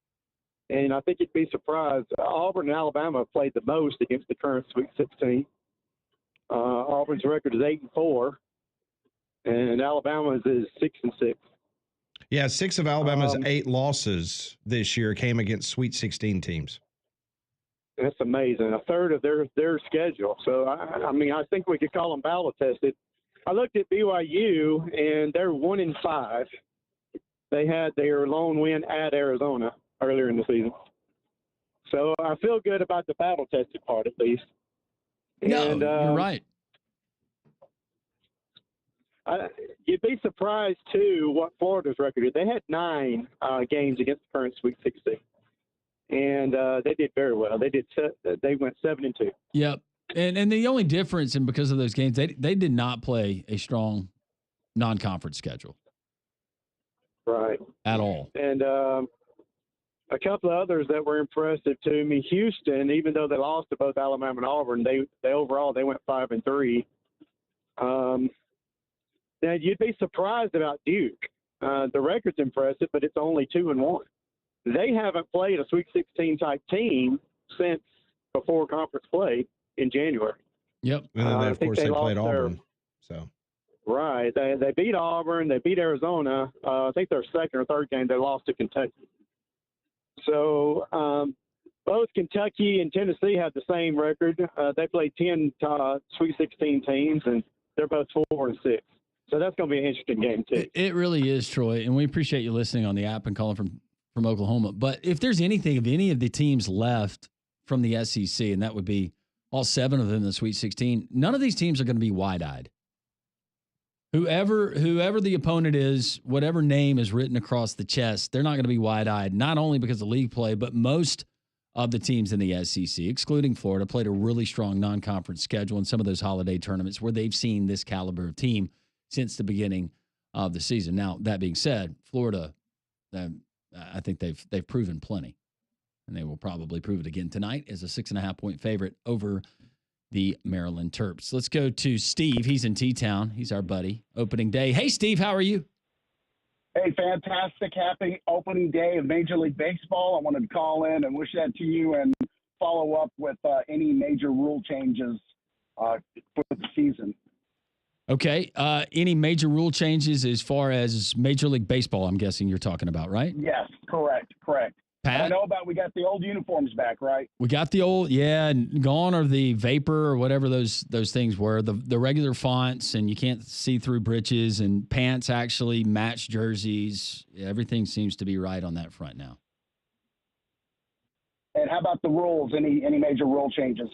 And I think you'd be surprised. Auburn and Alabama have played the most against the current Sweet 16. Auburn's record is 8-4, and Alabama's is 6-6. Yeah, 6 of Alabama's 8 losses this year came against Sweet 16 teams. That's amazing. A third of their schedule. So, I mean, I think we could call them battle tested. I looked at BYU, and they're 1-5. They had their lone win at Arizona earlier in the season. So I feel good about the battle tested part at least. No, and, you're right. You'd be surprised too what Florida's record is. They had 9 games against the current Sweet 16, and they did very well. They went 7-2. Yep, and the only difference, and because of those games, they did not play a strong non-conference schedule, right, at all. And a couple of others that were impressive to me. Houston, even though they lost to both Alabama and Auburn, they overall they went 5-3. Now you'd be surprised about Duke. The record's impressive, but it's only 2-1. They haven't played a Sweet 16 type team since before conference play in January. Yep. And then they, of course, they played Auburn. So. Right. They beat Auburn. They beat Arizona. I think their second or third game they lost to Kentucky. So both Kentucky and Tennessee have the same record. They played 10 Sweet 16 teams, and they're both 4-6. So that's going to be an interesting game, too. It really is, Troy, and we appreciate you listening on the app and calling from Oklahoma. But if there's anything of any of the teams left from the SEC, and that would be all 7 of them in the Sweet 16, none of these teams are going to be wide-eyed. Whoever the opponent is, whatever name is written across the chest, they're not going to be wide-eyed, not only because of league play, but most of the teams in the SEC, excluding Florida, played a really strong non-conference schedule in some of those holiday tournaments where they've seen this caliber of team since the beginning of the season. Now, that being said, Florida, I think they've proven plenty, and they will probably prove it again tonight as a 6.5-point favorite over the Maryland Terps. Let's go to Steve. He's in T-Town. He's our buddy. Opening day. Hey, Steve, how are you? Hey, fantastic. Happy opening day of Major League Baseball. I wanted to call in and wish that to you and follow up with any major rule changes for the season. Okay. Any major rule changes as far as Major League Baseball, I'm guessing you're talking about, right? Yes, correct. Pat? I know we got the old uniforms back, right? We got the old, and gone are the vapor or whatever those things were, the regular fonts, and you can't see through breeches, and pants actually match jerseys. Everything seems to be right on that front now. And how about the rules? Any major rule changes?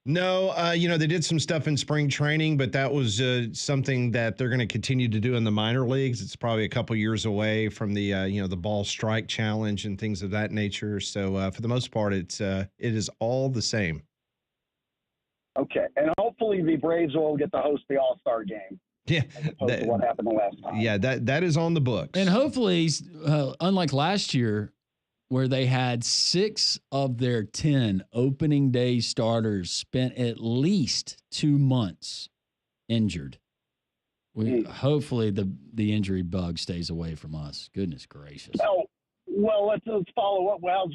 No, they did some stuff in spring training, but that was something that they're going to continue to do in the minor leagues. It's probably a couple years away from the the ball strike challenge and things of that nature. So for the most part, it is all the same. Okay, and hopefully the Braves will get to host the All-Star game. Yeah, as opposed to what happened the last time. Yeah, that is on the books. And hopefully, unlike last year, where they had 6 of their 10 opening day starters spent at least 2 months injured. Hopefully the injury bug stays away from us. Goodness gracious. Well, let's follow up. Well,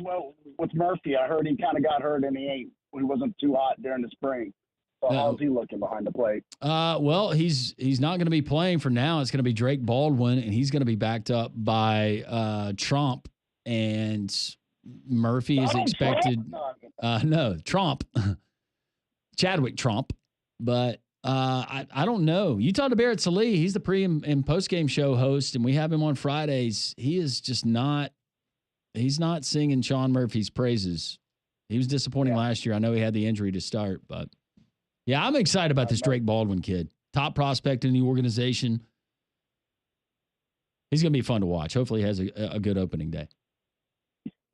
with Murphy, I heard he kind of got hurt and he wasn't too hot during the spring. So how's he looking behind the plate? Well, he's not going to be playing for now. It's going to be Drake Baldwin, and he's going to be backed up by Trump. And Murphy is expected. Trump. Chadwick Trump. But I don't know. You talked to Barrett Sallee. He's the pre and post game show host, and we have him on Fridays. He is just not. He's not singing Sean Murphy's praises. He was disappointing last year. I know he had the injury to start, but yeah, I'm excited about this Drake Baldwin kid. Top prospect in the organization. He's going to be fun to watch. Hopefully, he has a good opening day.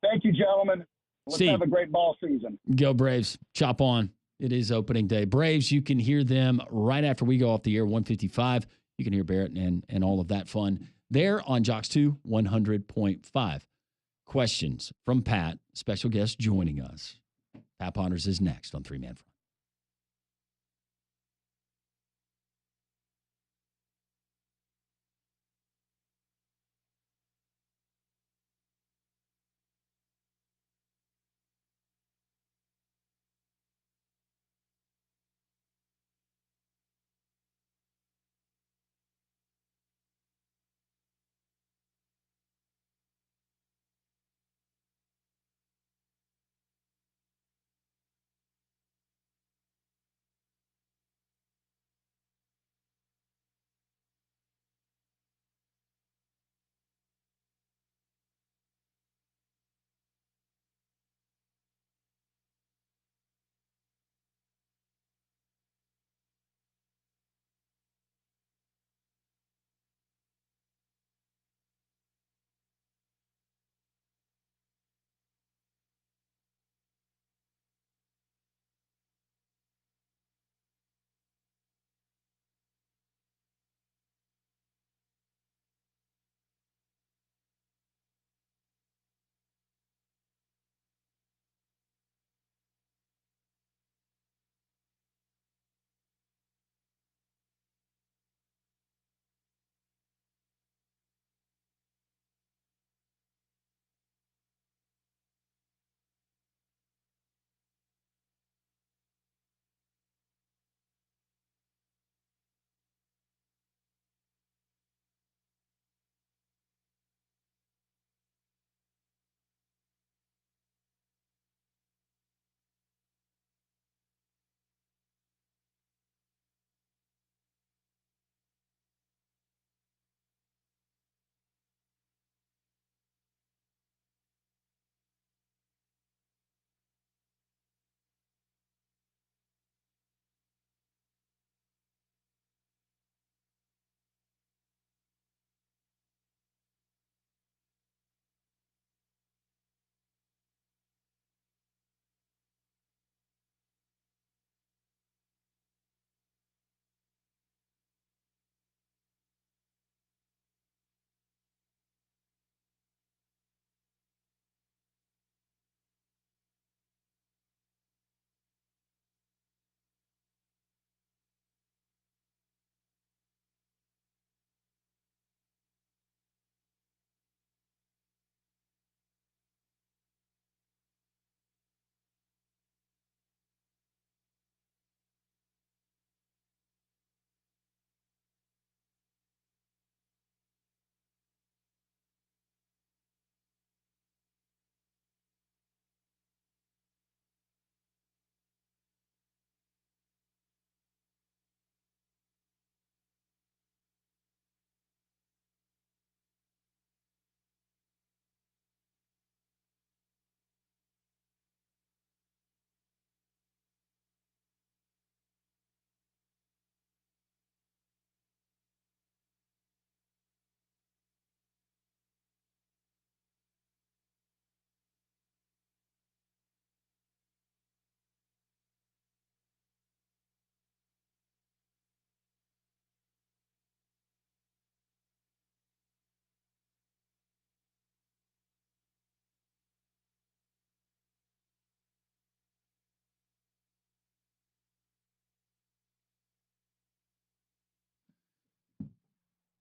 Thank you, gentlemen. Let's have a great ball season. Go Braves. Chop on. It is opening day. Braves, you can hear them right after we go off the air, 155. You can hear Barrett and all of that fun there on Jocks 2, 100.5. Questions from Pat, special guest joining us. Pat Ponders is next on 3-Man Front.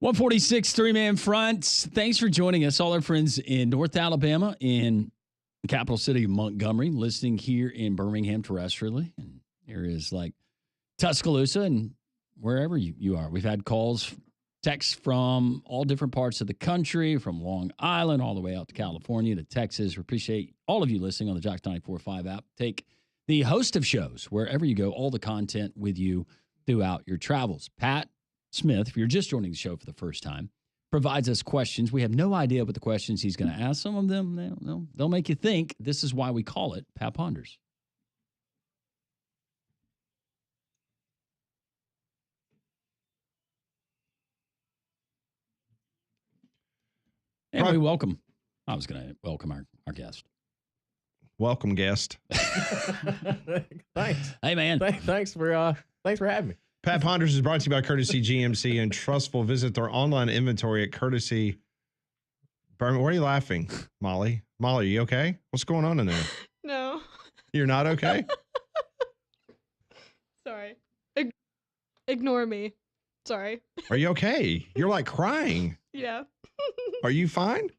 146 three-man fronts. Thanks for joining us, all our friends in North Alabama, in the capital city of Montgomery, listening here in Birmingham terrestrially, and areas like Tuscaloosa and wherever you are. We've had calls, texts from all different parts of the country, from Long Island all the way out to California to Texas. We appreciate all of you listening on the Jocks 94.5 app. Take the host of shows wherever you go, all the content with you throughout your travels. Pat Smith, if you're just joining the show for the first time, provides us questions. We have no idea what the questions he's going to ask. Some of them, they'll make you think. This is why we call it Pat Ponders. And we welcome. I was going to welcome our guest. Welcome, guest. Thanks. Hey, man. Thanks for having me. Pat Ponders is brought to you by Courtesy GMC and Trustful. Visit their online inventory at Courtesy. Why are you laughing, Molly? Molly, are you okay? What's going on in there? No. You're not okay? Sorry. Ignore me. Sorry. Are you okay? You're like crying. Yeah. Are you fine?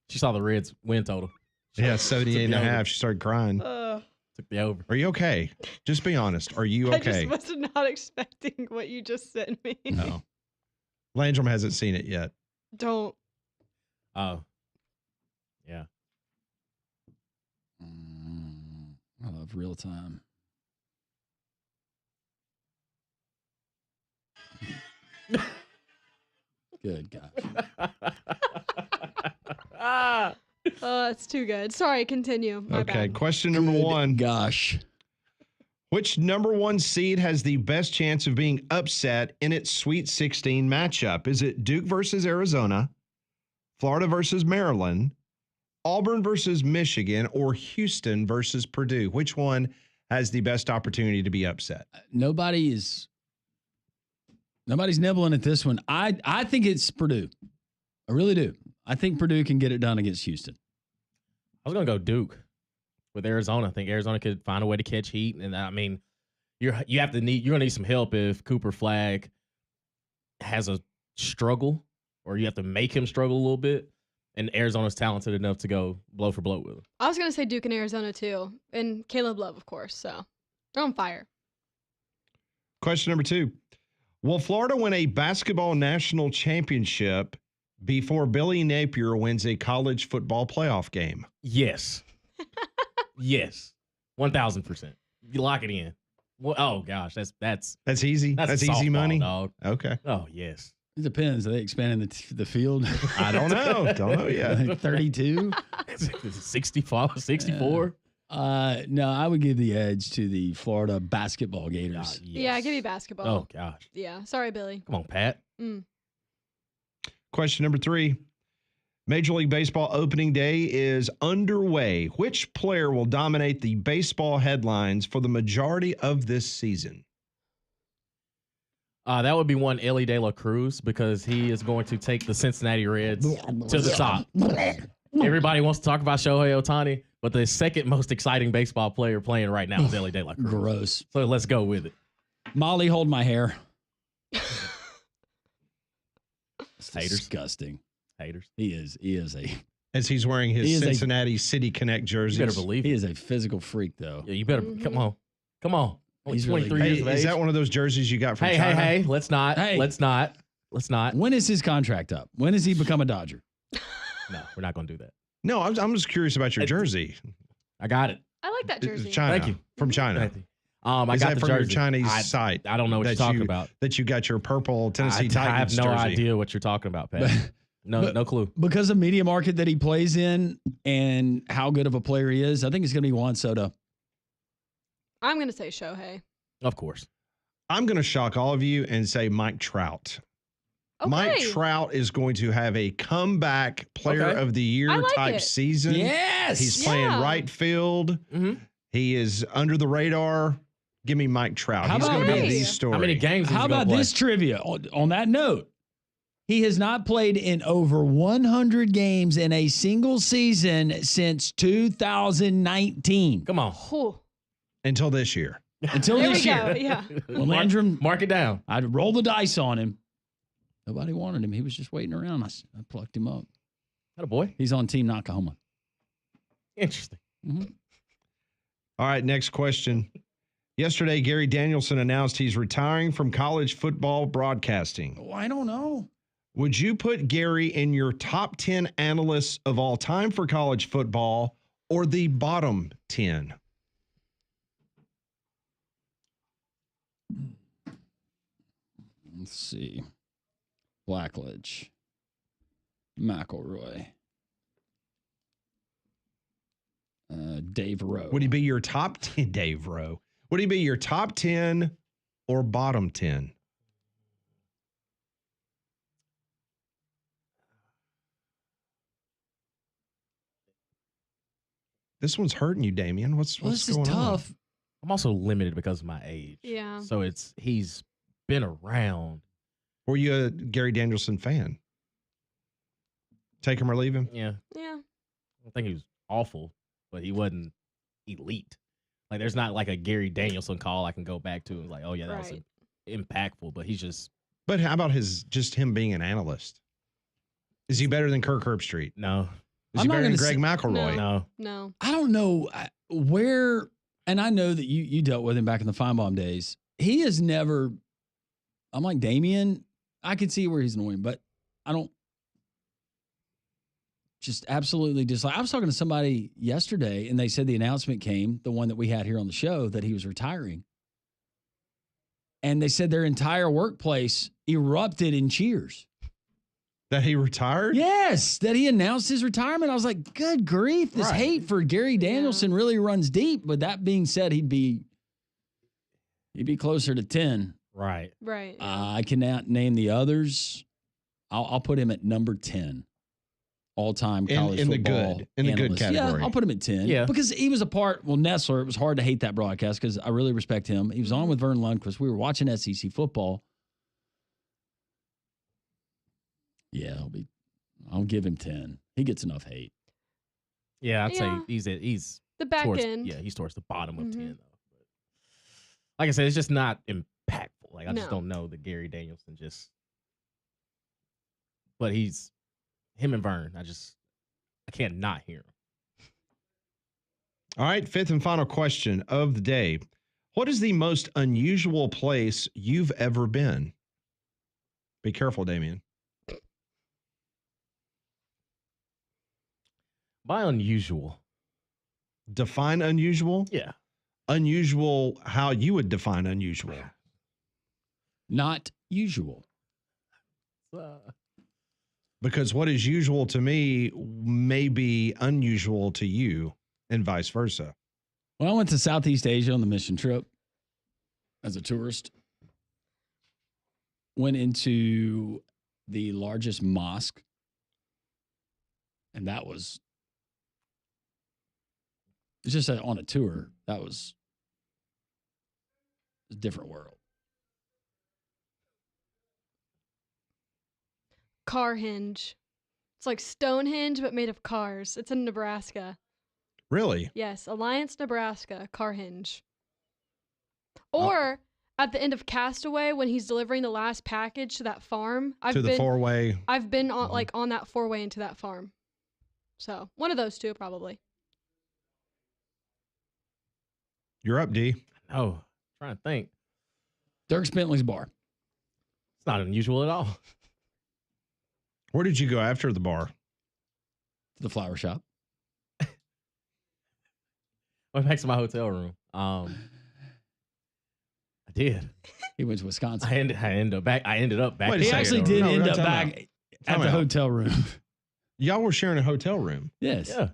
She saw the Reds win total. Yeah, 78.5. She started crying. Took the over. Are you okay? Just be honest. Are you okay? I just was not expecting what you just sent me. No. Landrum hasn't seen it yet. Don't. Oh. Yeah. I love real time. Good gosh. Oh, that's too good. Sorry, continue. My Okay, bad. question number one. Gosh. Which number one seed has the best chance of being upset in its Sweet 16 matchup? Is it Duke versus Arizona, Florida versus Maryland, Auburn versus Michigan, or Houston versus Purdue? Which one has the best opportunity to be upset? Nobody's nibbling at this one. I think it's Purdue. I really do. I think Purdue can get it done against Houston. I was going to go Duke with Arizona. I think Arizona could find a way to catch heat. And I mean, you're going to need some help if Cooper Flagg has a struggle, or you have to make him struggle a little bit. And Arizona's talented enough to go blow for blow with him. I was going to say Duke and Arizona too. And Caleb Love, of course. So they're on fire. Question number two. Will Florida win a basketball national championship before Billy Napier wins a college football playoff game? Yes. Yes. 1,000%. You lock it in. Well, oh gosh, that's easy. That's easy softball, money. Dog. Okay. Oh yes. It depends. Are they expanding the field? I don't know. Don't know yet. Like 32? 64? No, I would give the edge to the Florida basketball Gators. Yes. Yeah, give me basketball. Oh gosh. Yeah. Sorry, Billy. Come on, Pat. Question number three. Major League Baseball opening day is underway. Which player will dominate the baseball headlines for the majority of this season? That would be one Ellie De La Cruz, because he is going to take the Cincinnati Reds to the top. Everybody wants to talk about Shohei Ohtani, but the second most exciting baseball player playing right now is Ellie De La Cruz. Gross. So let's go with it. Molly, hold my hair. Haters. Disgusting. Haters. He is a. As he's wearing his Cincinnati City Connect jersey. You better believe He it. is a physical freak, though. Yeah, you better come on. Only He's 23 really- years of age. Is that one of those jerseys you got from Hey, China? hey, let's not. Hey. Let's not. When is his contract up? When does he become a Dodger? No, we're not going to do that. No, I'm just curious about your jersey. I got it. I like that jersey. China. Thank you. From China. Thank you. I Is got that the from jersey. your Chinese I- site? I don't know what you're that talking about. That you got your purple Tennessee I have Titans no jersey. idea what you're talking about, Pat. No clue. Because of media market that he plays in and how good of a player he is, I think it's going to be Juan Soto. I'm going to say Shohei. Of course. I'm going to shock all of you and say Mike Trout. Okay. Mike Trout is going to have a comeback player of the year I like type it. season. Yes. He's playing Yeah. right field. Mm-hmm. He is under the radar. Give me Mike Trout. How He's about going to be this? the story. How many games is How he gonna about play? this trivia? On that note, he has not played in over 100 games in a single season since 2019. Come on. Oh, Until this year. Until there this we year. go. Yeah. Well, Landrum, Mark it down. I'd roll the dice on him. Nobody wanted him. He was just waiting around. I plucked him up. That a boy? He's on Team Nakahoma. Interesting. Mm-hmm. All right, next question. Yesterday, Gary Danielson announced he's retiring from college football broadcasting. Oh, I don't know. Would you put Gary in your top 10 analysts of all time for college football or the bottom 10? Let's see. Blackledge. McElroy. Dave Rowe. Would he be your top 10, Dave Rowe? Would he be your top 10 or bottom 10? This one's hurting you, Damian. What's this going is tough. on? I'm also limited because of my age. Yeah. So he's been around. Were you a Gary Danielson fan? Take him or leave him? Yeah. Yeah. I don't think he was awful, but he wasn't elite. Like, there's not like a Gary Danielson call I can go back to and like, oh yeah, that was impactful. But he's just. But how about him being an analyst? Is he better than Kirk Herbstreit? No. Is he better than Greg McElroy? No. I don't know where, and I know that you dealt with him back in the Feinbaum days. He has never. I'm like Damian. I could see where he's annoying, but I don't. Just absolutely dislike. I was talking to somebody yesterday, and they said the announcement came, the one that we had here on the show, that he was retiring. And they said their entire workplace erupted in cheers. That he retired? Yes, that he announced his retirement. I was like, good grief, this hate for Gary Danielson really runs deep. But that being said, he'd be closer to 10. Right. Right. I cannot name the others. I'll put him at number 10. All-time college in football in the good analyst. category. Yeah, I'll put him at 10. Yeah. Because he was a part, Nessler, it was hard to hate that broadcast because I really respect him. He was on with Vern Lundquist. We were watching SEC football. Yeah, I'll give him 10. He gets enough hate. Yeah, I'd say he's the back towards, end. Yeah, he's towards the bottom of 10 though. But like I said, it's just not impactful. Like I just don't know that Gary Danielson but he's him and Vern. I can't not hear him. All right, fifth and final question of the day. What is the most unusual place you've ever been? Be careful, Damian. By unusual. Define unusual? Yeah. Unusual, how you would define unusual. Not usual. Because what is usual to me may be unusual to you and vice versa. Well, I went to Southeast Asia on the mission trip as a tourist. Went into the largest mosque. And that was it's just on a tour. That was a different world. Carhenge. It's like Stonehenge, but made of cars. It's in Nebraska. Really? Yes, Alliance, Nebraska, Carhenge. Or at the end of Castaway, when he's delivering the last package to that farm. The four-way. I've been on on that four-way into that farm. So one of those two, probably. You're up, D. Oh, trying to think. Dirk Bentley's bar. It's not unusual at all. Where did you go after the bar? The flower shop. Went back to my hotel room. I did. He went to Wisconsin. I ended up back. He actually did end up back at the hotel room. Y'all were sharing a hotel room. Yes. Yeah.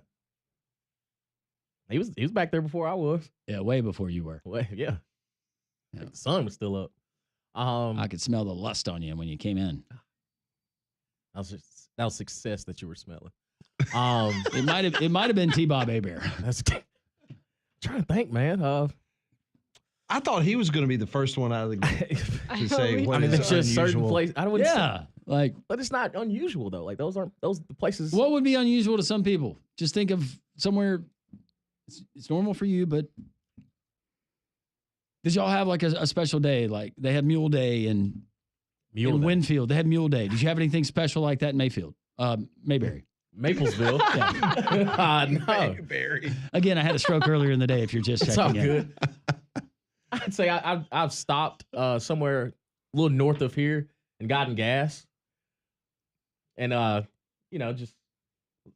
He was back there before I was. Yeah, way before you were. Yeah. The sun was still up. I could smell the lust on you when you came in. That was success that you were smelling. It might have been T-Bob Abear. That's trying to think, man. I thought he was going to be the first one out of the to say what it's just certain unusual. places. I wouldn't say, but it's not unusual though. Like those the places. What would be unusual to some people? Just think of somewhere it's normal for you, but did y'all have like a special day? Like they had Mule Day and Mule in Day. Winfield. They had Mule Day. Did you have anything special like that in Mayfield? Mayberry. Maplesville. No. Mayberry. Again, I had a stroke earlier in the day. If you're just It's all checking in. good. I'd say I've stopped somewhere a little north of here and gotten gas. And, just it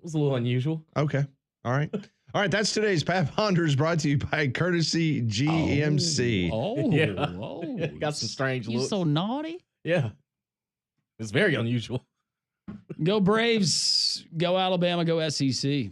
was a little unusual. Okay. All right. All right. That's today's Pat Ponders, brought to you by Courtesy GMC. Yeah. Got some strange You looks. so naughty. Yeah. It's very unusual. Go Braves. Go Alabama. Go SEC.